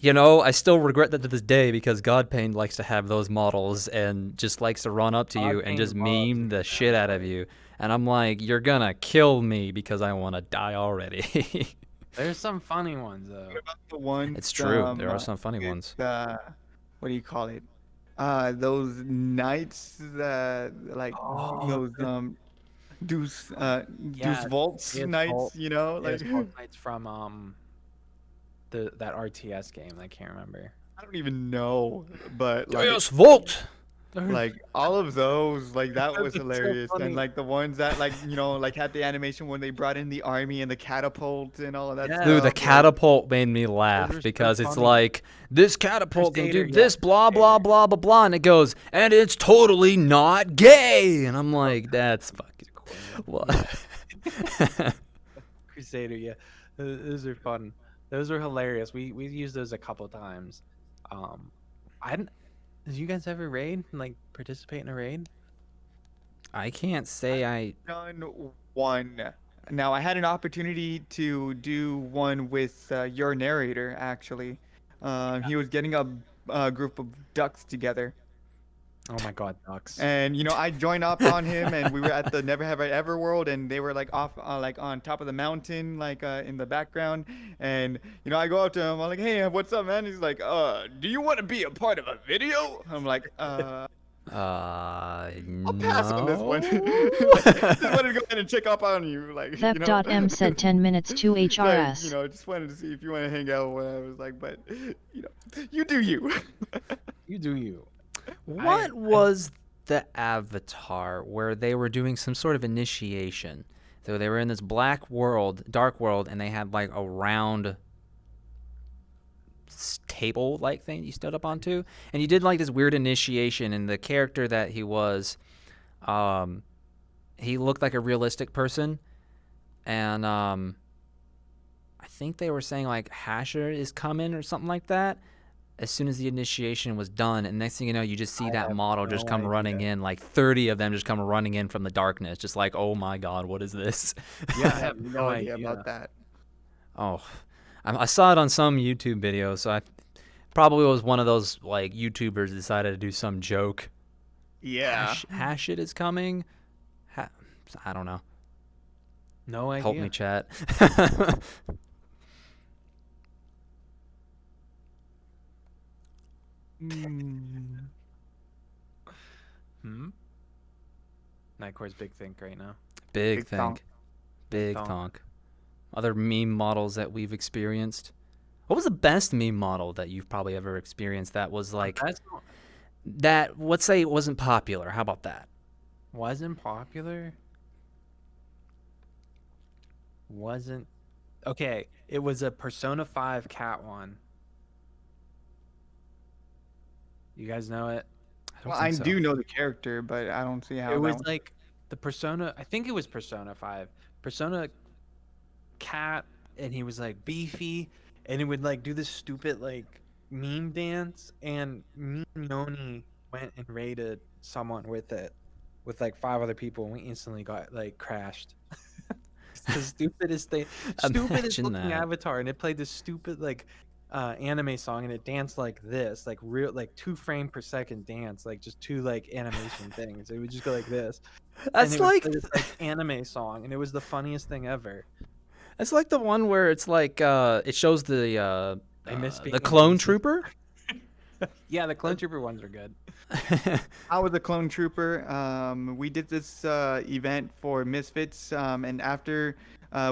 Speaker 2: I still regret that to this day because Godpain likes to have those models and just likes to run up to you and
Speaker 1: Godpain
Speaker 2: just
Speaker 1: loves
Speaker 2: meme the
Speaker 1: his
Speaker 2: shit out of you. And I'm like, you're gonna kill me because I want to die already.
Speaker 1: There's some funny ones though.
Speaker 3: What about the ones?
Speaker 2: It's true. There are some funny ones.
Speaker 3: What do you call it? Those knights that like
Speaker 1: Oh,
Speaker 3: those deuce deuce
Speaker 1: yeah,
Speaker 3: vaults
Speaker 1: it's
Speaker 3: knights.
Speaker 1: Vault.
Speaker 3: Like
Speaker 1: It's Vault Knights from that RTS game. I can't remember.
Speaker 3: I don't even know, but like.
Speaker 2: Deus Volt.
Speaker 3: Like all of those, like that was
Speaker 1: Those are so
Speaker 3: hilarious,
Speaker 1: funny.
Speaker 3: and like the ones that like had the animation when they brought in the army and the catapult and all of that
Speaker 1: Yeah.
Speaker 3: stuff.
Speaker 2: Dude, the
Speaker 3: like-
Speaker 2: catapult made me
Speaker 1: Those
Speaker 2: laugh
Speaker 1: are so
Speaker 2: because it's
Speaker 1: funny.
Speaker 2: like, this catapult can do
Speaker 1: Crusader,
Speaker 2: this,
Speaker 1: yeah,
Speaker 2: blah, blah,
Speaker 1: Crusader.
Speaker 2: blah, blah, blah, and it goes, and it's totally not gay. And I'm like, that's fucking, what?
Speaker 1: Crusader, yeah, those are fun. Those are hilarious. We used those a couple times. I didn't. Did you guys ever raid? Like participate in a raid?
Speaker 2: I can't say I.
Speaker 3: Done one. Now I had an opportunity to do one with your narrator actually. He was getting a group of ducks together.
Speaker 1: Oh my god, ducks.
Speaker 3: And I joined up on him, and we were at the Never Have I Ever world, and they were like off, like on top of the mountain, like in the background. And I go up to him, I'm like, "Hey, what's up, man?" He's like, "Do you want to be a part of a video?" I'm like, I'll pass on this one.
Speaker 2: No.
Speaker 3: Just wanted to go ahead and check up on you, like,
Speaker 4: Vep.m said 10 minutes to HRS.
Speaker 3: Like, just wanted to see if you want to hang out. When I was like, but you do you.
Speaker 1: You do you.
Speaker 2: What was the avatar where they were doing some sort of initiation? So they were in this dark world, and they had like a round table-like thing you stood up onto, and you did like this weird initiation. And the character that he was, he looked like a realistic person, and I think they were saying like Hasher is coming or something like that. As soon as the initiation was done, and next thing you know, you just see that model just come running in, like 30 of them just come running in from the darkness, just like, oh my god, what is this?
Speaker 3: Yeah, I have no idea about that.
Speaker 2: Oh, I saw it on some YouTube video, so I probably was one of those like YouTubers decided to do some joke.
Speaker 3: Yeah.
Speaker 2: Hash it is coming. I don't know.
Speaker 1: No idea.
Speaker 2: Help me, chat.
Speaker 1: Nightcore's big think right now.
Speaker 2: Big
Speaker 3: Big
Speaker 2: thing.
Speaker 3: thonk.
Speaker 2: Big
Speaker 1: Thonk.
Speaker 2: thonk. Other meme models that we've experienced. What was the best meme model that you've probably ever experienced that was like that? Let's say it wasn't popular. How about that?
Speaker 1: Wasn't popular. Wasn't okay. It was a Persona 5 cat one. You guys know it?
Speaker 2: don't
Speaker 3: Well,
Speaker 2: think
Speaker 3: I
Speaker 2: so.
Speaker 3: do know the character, but I don't see how
Speaker 1: It
Speaker 3: that
Speaker 1: was
Speaker 3: one.
Speaker 1: like the Persona. I think it was Persona 5. Persona cat, and he was like beefy, and he would like do this stupid like meme dance. And me and Yoni went and raided someone with it, with like 5 other people, and we instantly got like crashed. It's the stupidest thing, stupidest
Speaker 2: Imagine
Speaker 1: looking
Speaker 2: that.
Speaker 1: avatar, and it played this stupid like anime song, and it danced like this, like real, like 2 frame per second dance, like just 2 like animation things. It would just go like this, and
Speaker 2: That's
Speaker 1: it would
Speaker 2: like
Speaker 1: play this like anime song, and it was the funniest thing ever.
Speaker 2: it's like the one where it's like it shows the
Speaker 1: I miss being
Speaker 2: the clone
Speaker 1: inclusive.
Speaker 2: trooper.
Speaker 1: Yeah, the Clone Trooper ones are good.
Speaker 3: I was a clone trooper. We did this event for Misfits, and after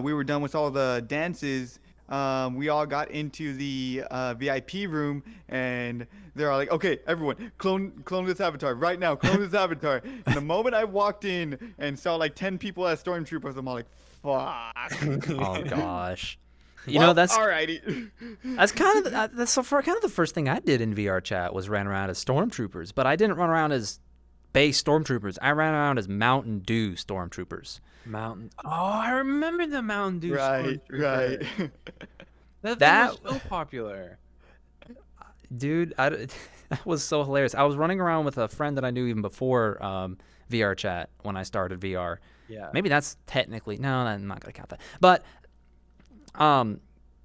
Speaker 3: we were done with all the dances, we all got into the VIP room, and they're all like, "Okay, everyone, clone this avatar right now. Clone this avatar." And the moment I walked in and saw like 10 people as stormtroopers, I'm all like, "Fuck."
Speaker 2: Oh gosh. You know, that's
Speaker 3: alrighty.
Speaker 2: kind of that's kind of the first thing I did in VRChat was ran around as stormtroopers, but I didn't run around as base stormtroopers. I ran around as Mountain Dew stormtroopers.
Speaker 1: Mountain. Oh, I remember the Mountain Dew.
Speaker 3: Right, right.
Speaker 1: That
Speaker 2: That-
Speaker 1: thing was so popular.
Speaker 2: Dude, that was so hilarious. I was running around with a friend that I knew even before VRChat when I started VR.
Speaker 1: Yeah.
Speaker 2: Maybe that's technically no, I'm not gonna count that. But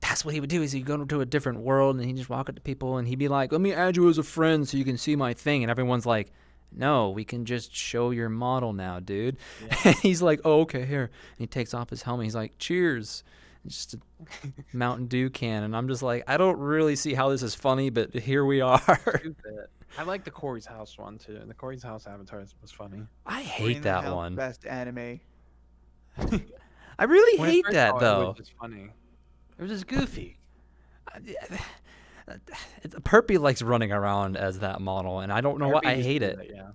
Speaker 2: that's what he would do. Is he'd go to a different world and he'd just walk up to people and he'd be like, "Let me add you as a friend so you can see my thing." And everyone's like, "No, we can just show your model now, dude."
Speaker 1: Yeah.
Speaker 2: And he's like, "Oh, okay, here." And he takes off his helmet. He's like, "Cheers." It's just a Mountain Dew can, and I'm just like, I don't really see how this is funny, but here we are.
Speaker 1: Stupid. I like the Corey's House one too. The Corey's House avatar was funny.
Speaker 2: I
Speaker 3: Brain
Speaker 2: hate
Speaker 3: in
Speaker 2: that
Speaker 3: Hell,
Speaker 2: one.
Speaker 3: Best anime.
Speaker 2: I really
Speaker 1: When I
Speaker 2: hate
Speaker 1: first
Speaker 2: that
Speaker 1: saw it,
Speaker 2: though.
Speaker 1: It was just funny. It was just goofy.
Speaker 2: Perpy likes running around as that model, and I don't know why. I
Speaker 1: Everybody
Speaker 2: hate
Speaker 1: used to
Speaker 2: it.
Speaker 1: do that, yeah.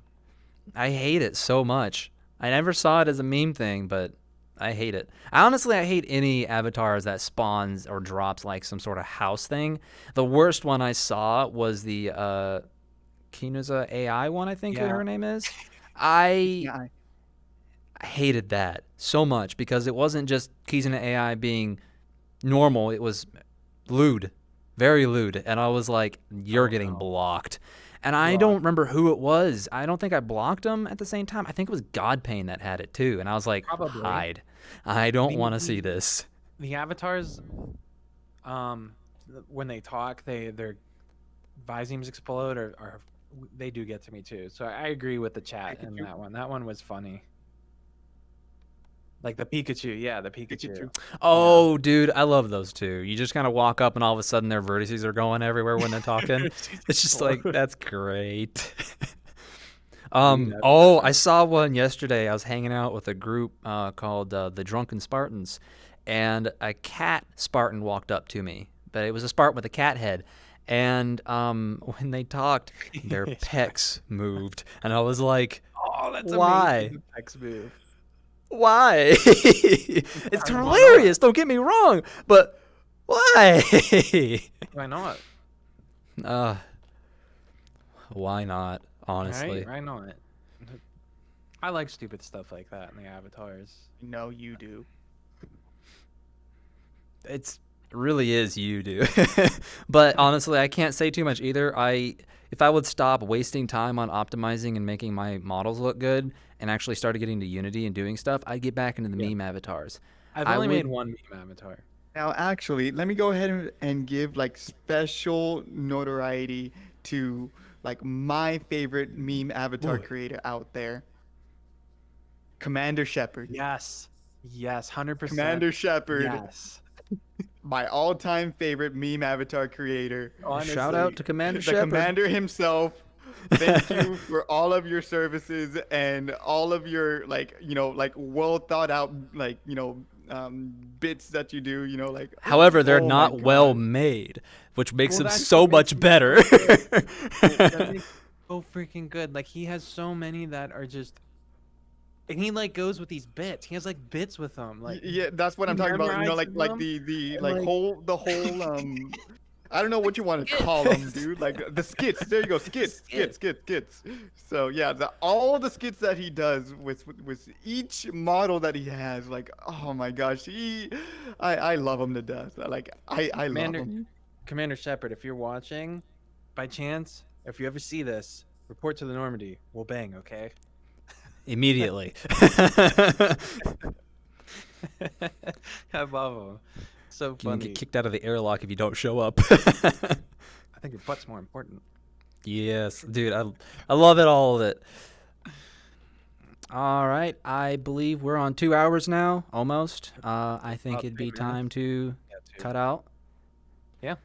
Speaker 2: I hate it so much. I never saw it as a meme thing, but I hate it. I hate any avatars that spawns or drops like some sort of house thing. The worst one I saw was the Kinuza AI one, I think
Speaker 1: Yeah.
Speaker 2: her name is. I
Speaker 3: Yeah,
Speaker 2: hated that so much because it wasn't just Kizuna AI being normal, it was lewd. Very lewd. And I was like, you're getting
Speaker 1: no.
Speaker 2: blocked. And I
Speaker 1: Block.
Speaker 2: don't remember who it was. I don't think I blocked him at the same time. I think it was Godpain that had it too. And I was like,
Speaker 1: Probably.
Speaker 2: hide. I don't
Speaker 1: The-
Speaker 2: want to see
Speaker 1: the-
Speaker 2: this.
Speaker 1: The avatars, when they talk, their visemes explode, or they do get to me too. So I agree with the chat in
Speaker 3: Pikachu.
Speaker 1: that one. That one was funny. Like the Pikachu, yeah, the Pikachu.
Speaker 2: Oh, dude, I love those two. You just kind of walk up and all of a sudden their vertices are going everywhere when they're talking. It's just like, that's great. I saw one yesterday. I was hanging out with a group called the Drunken Spartans, and a cat Spartan walked up to me, but it was a Spartan with a cat head. And when they talked, their pecs moved, and I was like,
Speaker 1: Oh, that's
Speaker 2: why?
Speaker 1: amazing. The X move.
Speaker 2: Why? It's hilarious. Don't get me wrong, but why?
Speaker 1: Why not?
Speaker 2: Why not? Honestly,
Speaker 1: Right? Why not? I like stupid stuff like that in the avatars.
Speaker 3: No, you do.
Speaker 2: it really is you, dude. But honestly, I can't say too much either. If I would stop wasting time on optimizing and making my models look good and actually started getting to Unity and doing stuff, I'd get back into the meme avatars.
Speaker 1: I've
Speaker 2: I
Speaker 1: only made
Speaker 2: would-
Speaker 1: one meme avatar.
Speaker 3: Now, actually, let me go ahead and give like special notoriety to like my favorite meme avatar creator out there, Commander Shepard.
Speaker 1: Yes. Yes, 100%.
Speaker 3: Commander Shepard,
Speaker 1: Yes.
Speaker 3: my all-time favorite meme avatar creator.
Speaker 2: Shout out to Commander
Speaker 3: The
Speaker 2: Shepard.
Speaker 3: commander himself. Thank you for all of your services and all of your like well thought out bits that you do.
Speaker 2: However, they're
Speaker 3: oh my
Speaker 2: not
Speaker 3: God.
Speaker 2: well made, which makes
Speaker 1: Well,
Speaker 2: them
Speaker 1: that's
Speaker 2: so
Speaker 1: what
Speaker 2: much
Speaker 1: makes
Speaker 2: better.
Speaker 1: That makes so freaking good. Like he has so many that are just, and he like goes with these bits. He has like bits with them. Like
Speaker 3: Yeah, that's what I'm
Speaker 1: he
Speaker 3: talking about.
Speaker 1: memorizes
Speaker 3: Like
Speaker 1: them,
Speaker 3: the
Speaker 1: and,
Speaker 3: like
Speaker 1: like-
Speaker 3: whole I don't know what you want to call them, dude. Like the skits. There you go, skits. So yeah, all the skits that he does with each model that he has, like, oh my gosh, I love him to death. Like I love
Speaker 1: Commander,
Speaker 3: him.
Speaker 1: Commander Shepard, if you're watching, by chance, if you ever see this, report to the Normandy. We'll bang, okay?
Speaker 2: Immediately.
Speaker 1: I love him. So
Speaker 2: You can
Speaker 1: funny.
Speaker 2: get kicked out of the airlock if you don't show up.
Speaker 1: I think your butt's more important.
Speaker 2: Yes, dude, I love it, all of it. All right, I believe we're on 2 hours now, almost. I think
Speaker 1: About
Speaker 2: it'd
Speaker 1: 3
Speaker 2: be time to
Speaker 1: Yeah, too.
Speaker 2: cut out.
Speaker 1: Yeah.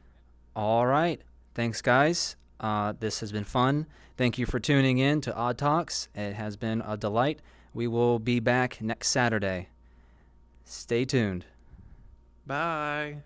Speaker 2: All right, thanks, guys. This has been fun. Thank you for tuning in to Odd Talks. It has been a delight. We will be back next Saturday. Stay tuned.
Speaker 1: Bye.